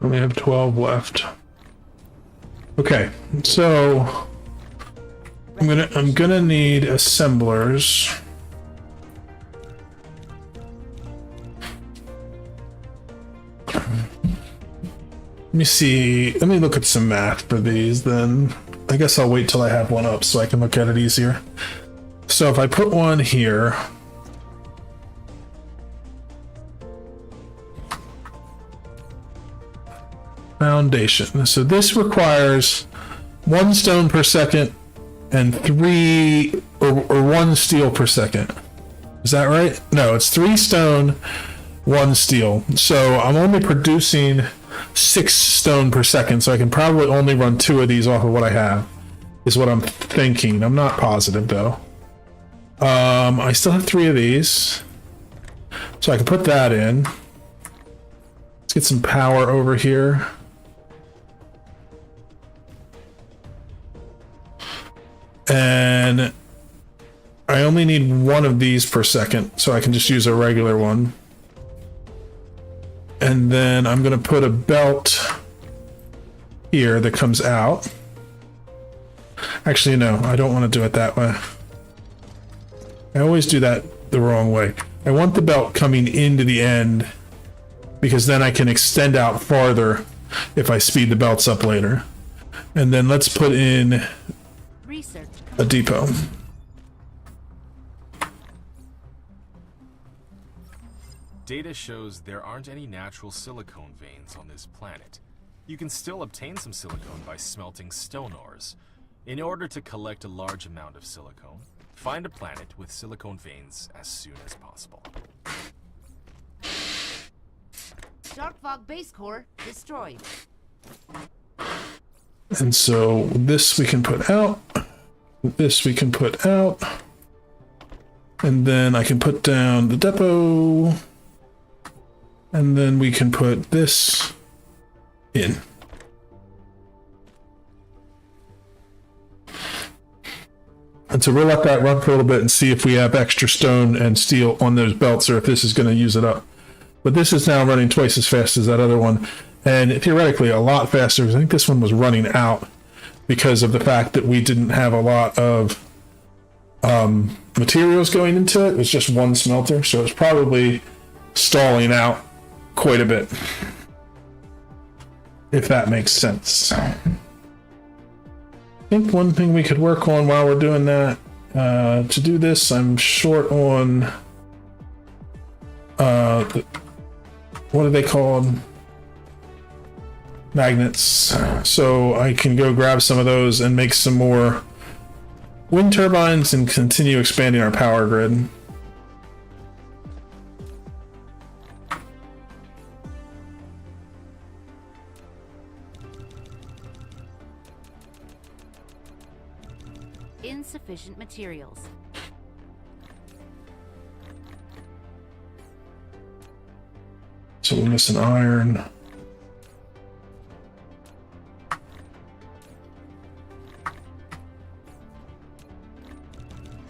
Only have 12 left. Okay, so I'm gonna need assemblers. Let me see. Let me look at some math for these then. I guess I'll wait till I have one up so I can look at it easier. So if I put one here. Foundation. So this requires 1 stone per second and 3 or 1 steel per second. Is that right? No, it's 3 stone, 1 steel. So I'm only producing 6 stone per second, so I can probably only run 2 of these off of what I have, is what I'm thinking. I'm not positive though. I still have 3 of these, so I can put that in. Let's get some power over here. And I only need 1 of these per second, so I can just use a regular one. And then I'm going to put a belt here that comes out. Actually, no, I don't want to do it that way. I always do that the wrong way. I want the belt coming into the end because then I can extend out farther if I speed the belts up later. And then let's put in Research. a depot. Data shows there aren't any natural silicone veins on this planet. You can still obtain some silicone by smelting stone ores. In order to collect a large amount of silicone, find a planet with silicone veins as soon as possible. Dark Fog base core destroyed. And so this we can put out. This we can put out. And then I can put down the depot. And then we can put this in. And so we'll let that run for a little bit and see if we have extra stone and steel on those belts or if this is going to use it up. But this is now running twice as fast as that other one. And theoretically a lot faster. I think this one was running out because of the fact that we didn't have a lot of materials going into it. It was just 1 smelter. So it's probably stalling out quite a bit, if that makes sense. I think one thing we could work on while we're doing that, to do this, I'm short on what are they called? Magnets. So I can go grab some of those and make some more wind turbines and continue expanding our power grid. Insufficient materials. So we're missing iron.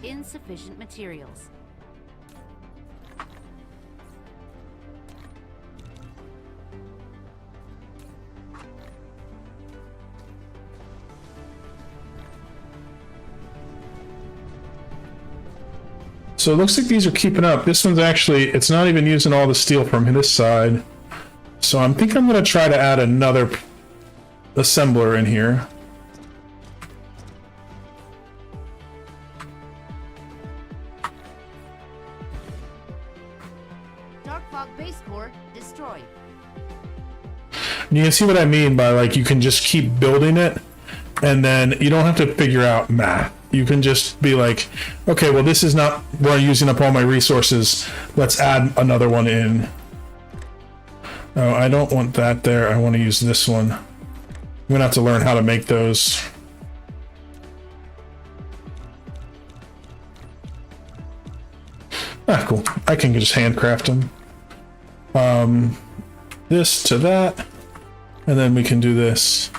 Insufficient materials. So it looks like these are keeping up. This one's actually, it's not even using all the steel from this side. So I think I'm going to try to add another assembler in here. Dark Fog base core destroyed. And you can see what I mean by, like, you can just keep building it and then you don't have to figure out math. You can just be like, okay, well, this is not where I'm using up all my resources. Let's add another one in. Oh, I don't want that there. I want to use this one. I'm going to have to learn how to make those. Ah, cool. I can just handcraft them. This to that. And then we can do this.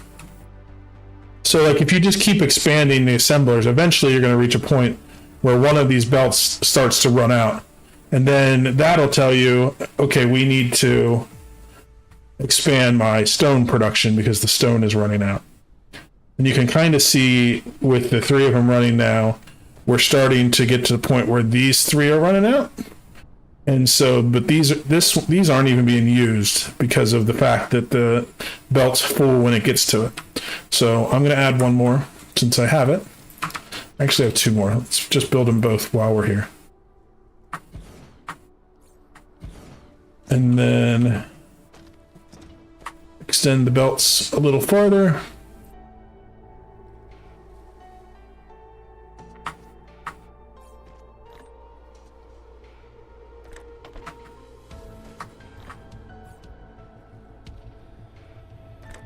So, like, if you just keep expanding the assemblers, eventually you're going to reach a point where one of these belts starts to run out. And then that'll tell you, okay, we need to expand my stone production because the stone is running out. And you can kind of see with the three of them running now, we're starting to get to the point where these three are running out. And so, but these aren't even being used because of the fact that the belt's full when it gets to it. So I'm going to add one more since I have it. I actually have two more. Let's just build them both while we're here. And then extend the belts a little farther.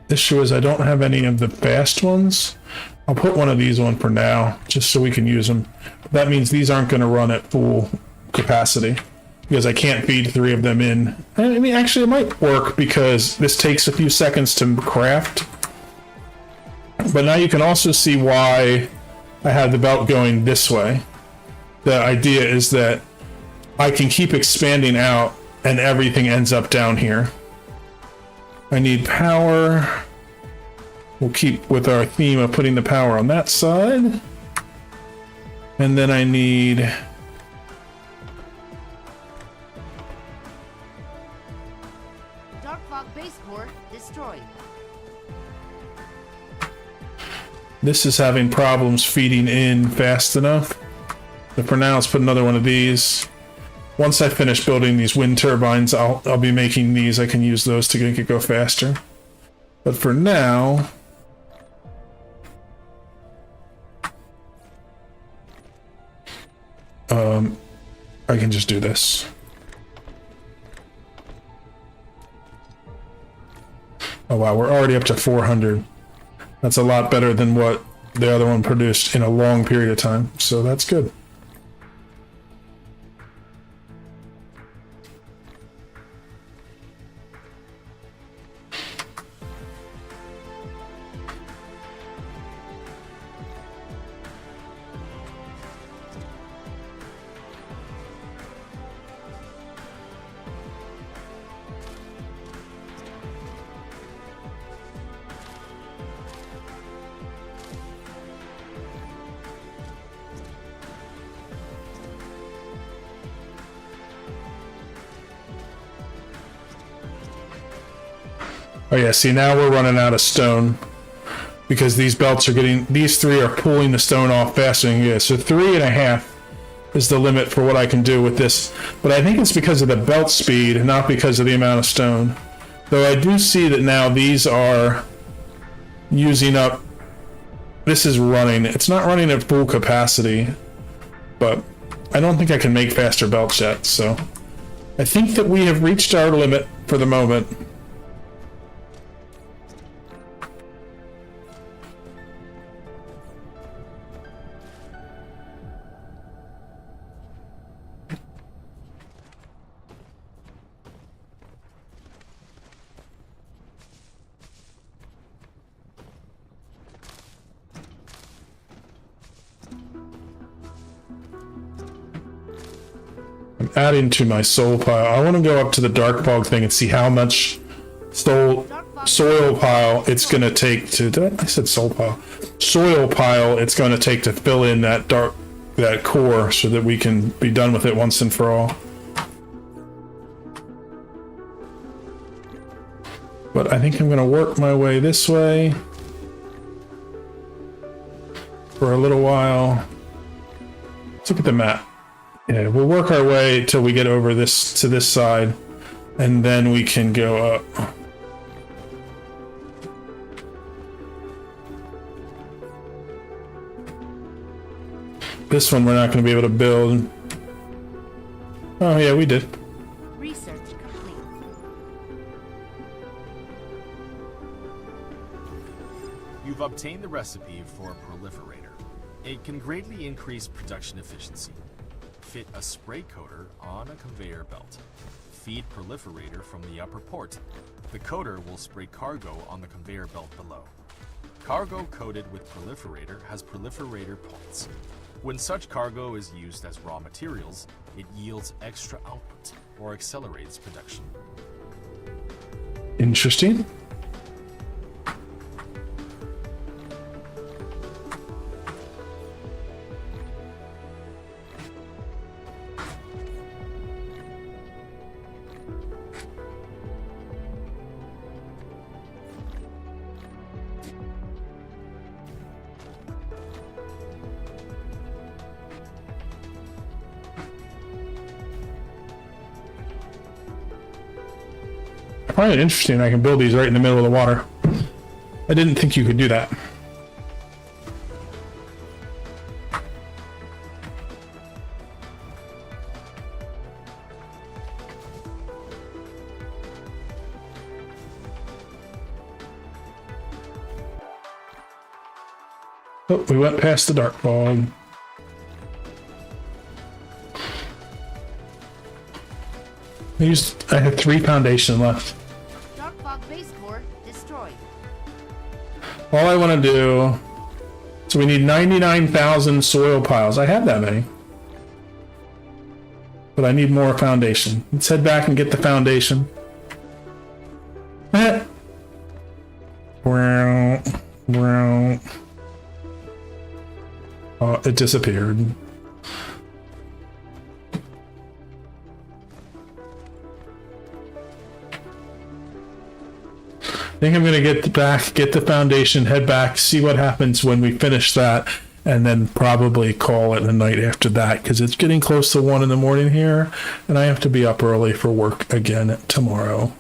Issue is I don't have any of the fast ones. I'll put one of these on for now, just so we can use them. That means these aren't going to run at full capacity, because I can't feed three of them in. I mean, actually, it might work because this takes a few seconds to craft. But now you can also see why I have the belt going this way. The idea is that I can keep expanding out and everything ends up down here. I need power. We'll keep with our theme of putting the power on that side. And then I need... Dark Fog base core destroyed. This is having problems feeding in fast enough. But for now, let's put another one of these. Once I finish building these wind turbines, I'll be making these. I can use those to make it go faster. But for now... I can just do this. Oh wow, we're already up to 400. That's a lot better than what the other one produced in a long period of time, so that's good. Oh yeah, see now we're running out of stone because these belts are getting, these three are pulling the stone off faster than you. So 3.5 is the limit for what I can do with this. But I think it's because of the belt speed and not because of the amount of stone. Though I do see that now these are using up, this is running, it's not running at full capacity, but I don't think I can make faster belts yet. So I think that we have reached our limit for the moment. Adding to my soul pile. I want to go up to the dark fog thing and see how much soil pile it's going to take to, I said soul pile. Soil pile it's going to take to fill in that core so that we can be done with it once and for all. But I think I'm going to work my way this way for a little while. Let's look at the map. Yeah, we'll work our way till we get over this to this side, and then we can go up. This one we're not going to be able to build. Oh yeah, we did. Research complete. You've obtained the recipe for a proliferator. It can greatly increase production efficiency. Fit a spray coater on a conveyor belt. Feed proliferator from the upper port. The coater will spray cargo on the conveyor belt below. Cargo coated with proliferator has proliferator points. When such cargo is used as raw materials, it yields extra output or accelerates production. Interesting. I find it interesting I can build these right in the middle of the water. I didn't think you could do that. Oh, we went past the dark fog. I have 3 foundation left. Dark fog base core destroyed. All I want to do, so we need 99,000 soil piles. I have that many. But I need more foundation. Let's head back and get the foundation. Oh, it disappeared. I think I'm gonna get the foundation, head back, see what happens when we finish that, and then probably call it a night after that, because it's getting close to 1 in the morning here, and I have to be up early for work again tomorrow.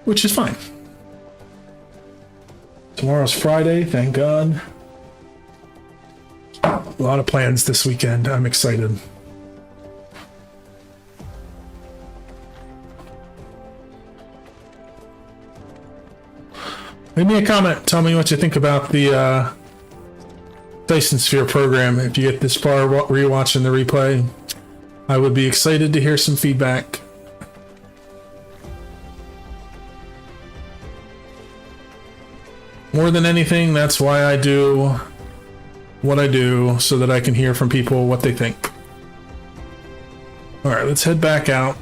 Which is fine. Tomorrow's Friday, thank God. A lot of plans this weekend. I'm excited. Leave me a comment. Tell me what you think about the Dyson Sphere program. If you get this far rewatching the replay, I would be excited to hear some feedback. More than anything, that's why I do what I do, so that I can hear from people what they think. Alright, let's head back out.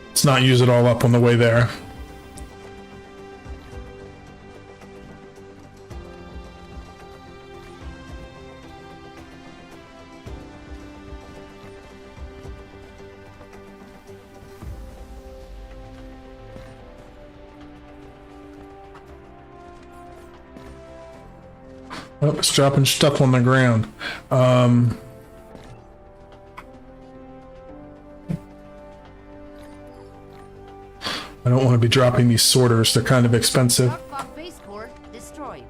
Let's not use it all up on the way there. Oh, it's dropping stuff on the ground. I don't want to be dropping these sorters. They're kind of expensive. Dark fog base core destroyed.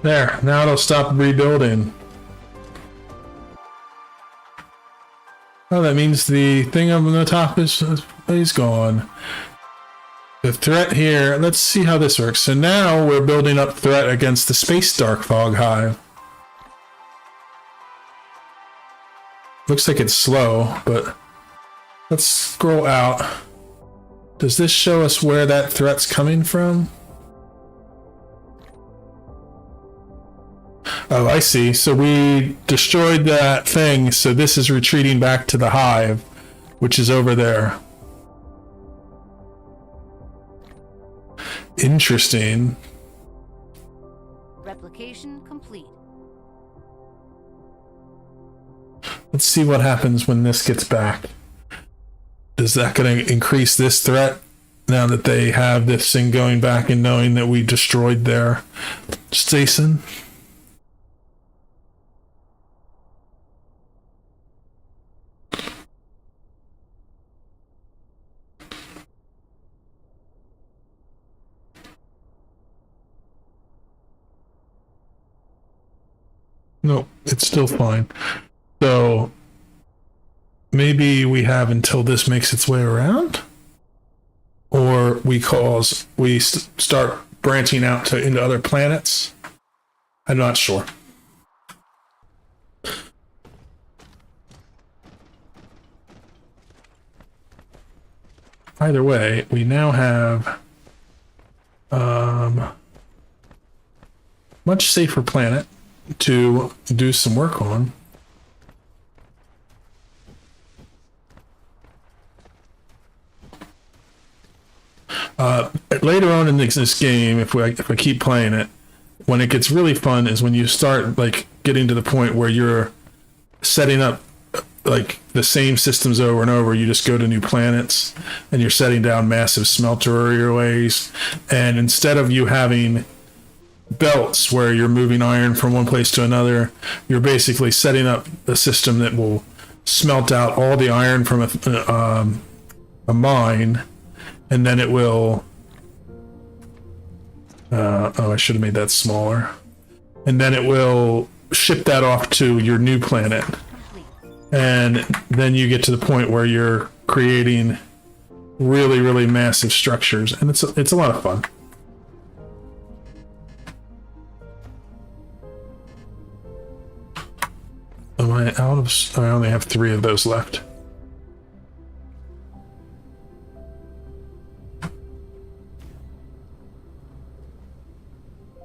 There, now it'll stop rebuilding. Oh, that means the thing up on the top is gone. The threat here, let's see how this works. So now we're building up threat against the Space Dark Fog Hive. Looks like it's slow, but let's scroll out. Does this show us where that threat's coming from? Oh, I see. So we destroyed that thing, so this is retreating back to the hive, which is over there. Interesting. Replication complete. Let's see what happens when this gets back. Is that going to increase this threat now that they have this thing going back and knowing that we destroyed their station? No, it's still fine. So maybe we have until this makes its way around, or we start branching out into other planets. I'm not sure. either way, we now have much safer planet to do some work on. Later on in this game, if I keep playing it, when it gets really fun is when you start like getting to the point where you're setting up like the same systems over and over. You just go to new planets and you're setting down massive smelter ways, and instead of you having belts where you're moving iron from one place to another, you're basically setting up a system that will smelt out all the iron from a mine, and then it will I should have made that smaller, and then it will ship that off to your new planet, and then you get to the point where you're creating really massive structures, and it's a lot of fun. Am I out of... I only have 3 of those left.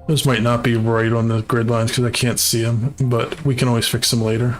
Those might not be right on the grid lines because I can't see them, but we can always fix them later.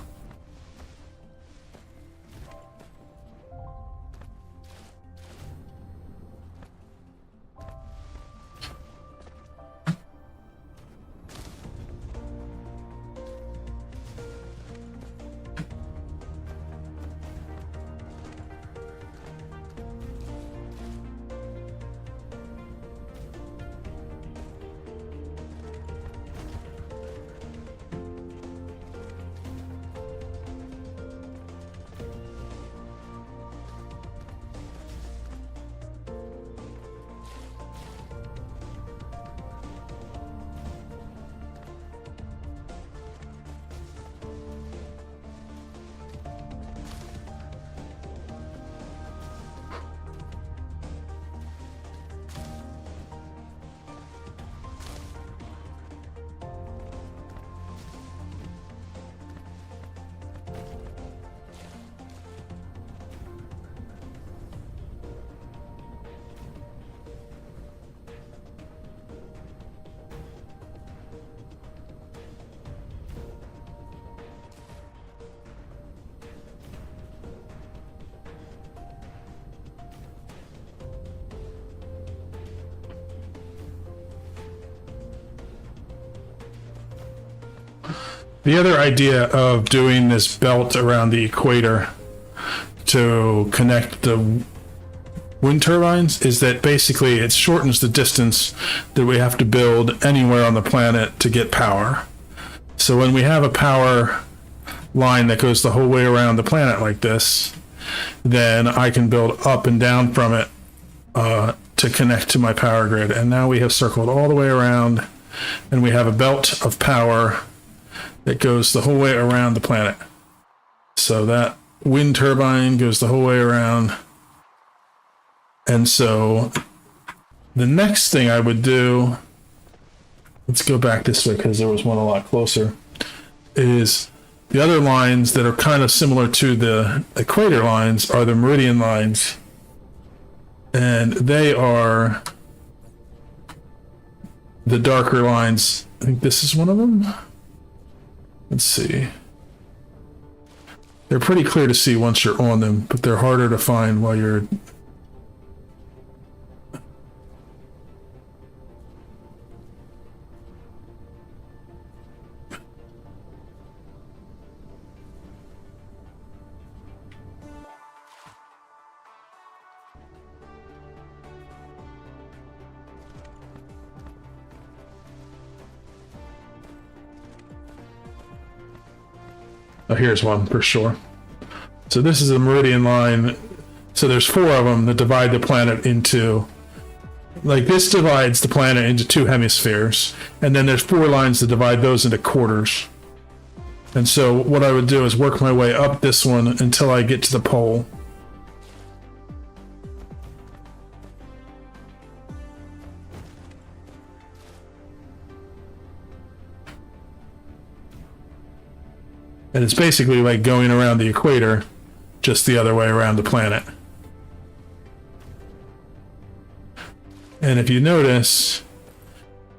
The other idea of doing this belt around the equator to connect the wind turbines is that basically it shortens the distance that we have to build anywhere on the planet to get power. So when we have a power line that goes the whole way around the planet like this, then I can build up and down from it to connect to my power grid. And now we have circled all the way around, and we have a belt of power that goes the whole way around the planet. So that wind turbine goes the whole way around. And so the next thing I would do, let's go back this way because there was one a lot closer, is the other lines that are kind of similar to the equator lines are the meridian lines. And they are the darker lines. I think this is one of them. Let's see. They're pretty clear to see once you're on them, but they're harder to find while you're... Oh, here's one for sure. So this is a meridian line. So there's 4 of them that divide the planet into, like this divides the planet into 2 hemispheres. And then there's 4 lines that divide those into quarters. And so what I would do is work my way up this one until I get to the pole. And it's basically like going around the equator, just the other way around the planet. And if you notice,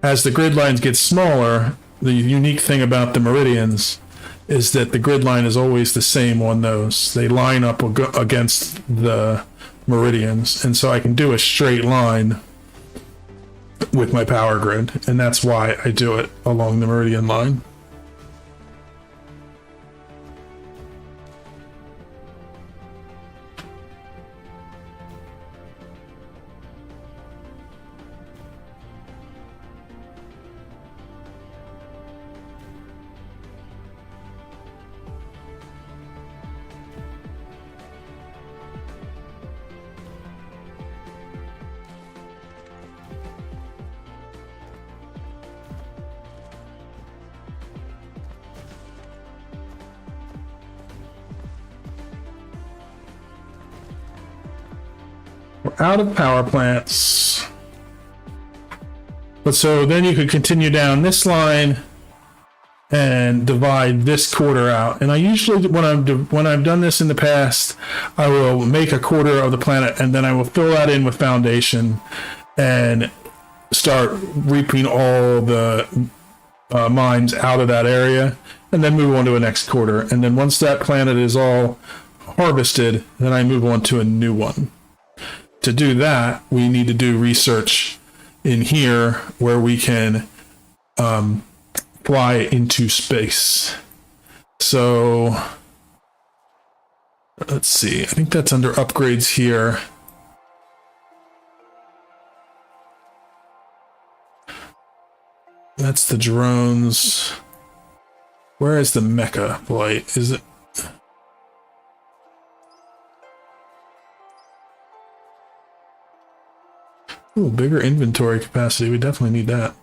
as the grid lines get smaller, the unique thing about the meridians is that the grid line is always the same on those. They line up against the meridians, and so I can do a straight line with my power grid, and that's why I do it along the meridian line. We're out of power plants. But so then you could continue down this line and divide this quarter out. And I usually, when I've done this in the past, I will make a quarter of the planet and then I will fill that in with foundation and start reaping all the mines out of that area, and then move on to the next quarter. And then once that planet is all harvested, then I move on to a new one. To do that, we need to do research in here where we can fly into space. So let's see, I think that's under upgrades here. That's the drones. Where is the mecha flight? Is it? Ooh, bigger inventory capacity. We definitely need that.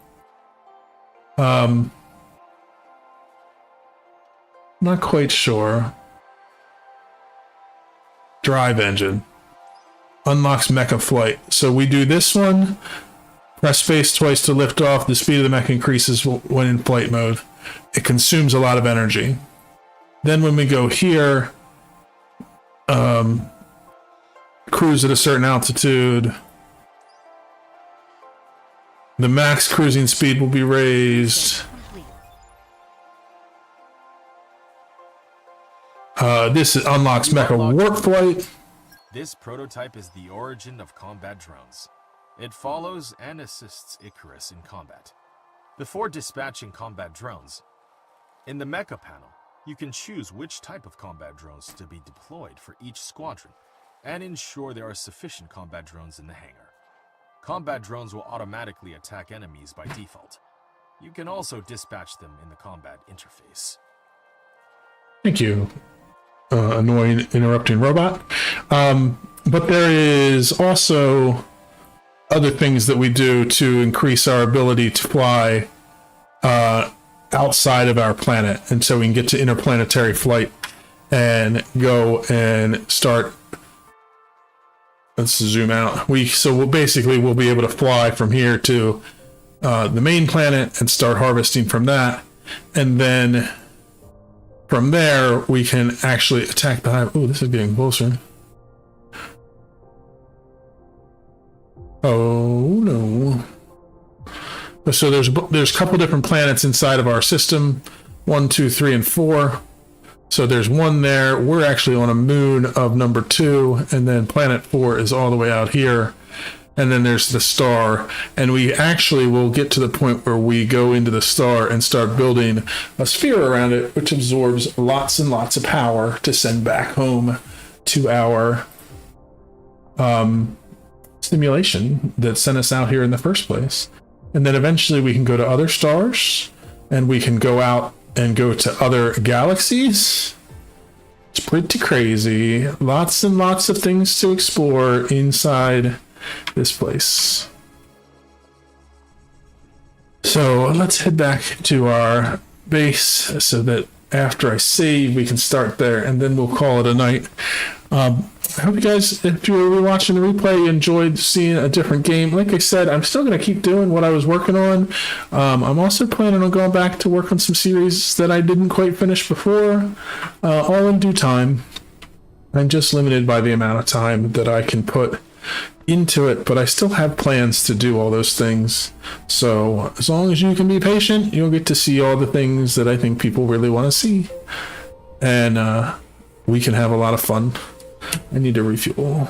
Not quite sure. Drive engine. Unlocks mecha flight. So we do this one. Press space twice to lift off. The speed of the mecha increases when in flight mode. It consumes a lot of energy. Then when we go here, cruise at a certain altitude. The max cruising speed will be raised. This unlocks mecha warp flight. This prototype is the origin of combat drones. It follows and assists Icarus in combat. Before dispatching combat drones, in the mecha panel, you can choose which type of combat drones to be deployed for each squadron, and ensure there are sufficient combat drones in the hangar. Combat drones will automatically attack enemies by default. You can also dispatch them in the combat interface. Thank you, annoying interrupting robot. But there is also other things that we do to increase our ability to fly outside of our planet, and so we can get to interplanetary flight and go and start. Let's zoom out. We'll be able to fly from here to the main planet and start harvesting from that, and then from there we can actually attack the hive. Oh, this is getting closer. Oh no! So there's a couple different planets inside of our system. 1, 2, 3, and 4. So there's one there. We're actually on a moon of number 2, and then planet 4 is all the way out here. And then there's the star, and we actually will get to the point where we go into the star and start building a sphere around it, which absorbs lots and lots of power to send back home to our simulation that sent us out here in the first place. And then eventually we can go to other stars, and we can go out and go to other galaxies. It's pretty crazy. Lots and lots of things to explore inside this place. So let's head back to our base so that after I save, we can start there, and then we'll call it a night. I hope you guys, if you were watching the replay, enjoyed seeing a different game. Like I said, I'm still going to keep doing what I was working on. I'm also planning on going back to work on some series that I didn't quite finish before, all in due time. I'm just limited by the amount of time that I can put into it, but I still have plans to do all those things. So as long as you can be patient, you'll get to see all the things that I think people really want to see. And we can have a lot of fun. I need to refuel.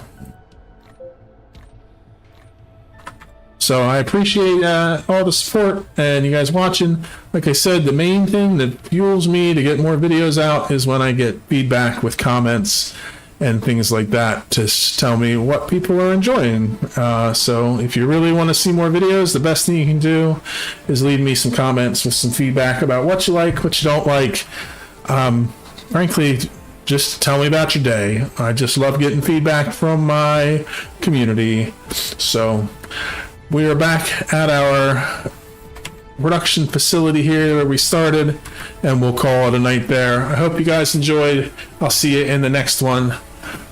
So I appreciate all the support and you guys watching. Like I said, the main thing that fuels me to get more videos out is when I get feedback with comments and things like that to tell me what people are enjoying. So if you really want to see more videos, the best thing you can do is leave me some comments with some feedback about what you like, what you don't like. Frankly, just tell me about your day. I just love getting feedback from my community. So we are back at our production facility here where we started, and we'll call it a night there. I hope you guys enjoyed. I'll see you in the next one.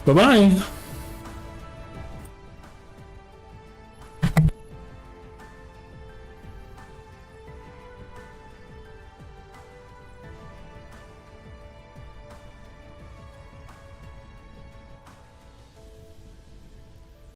Bye-bye.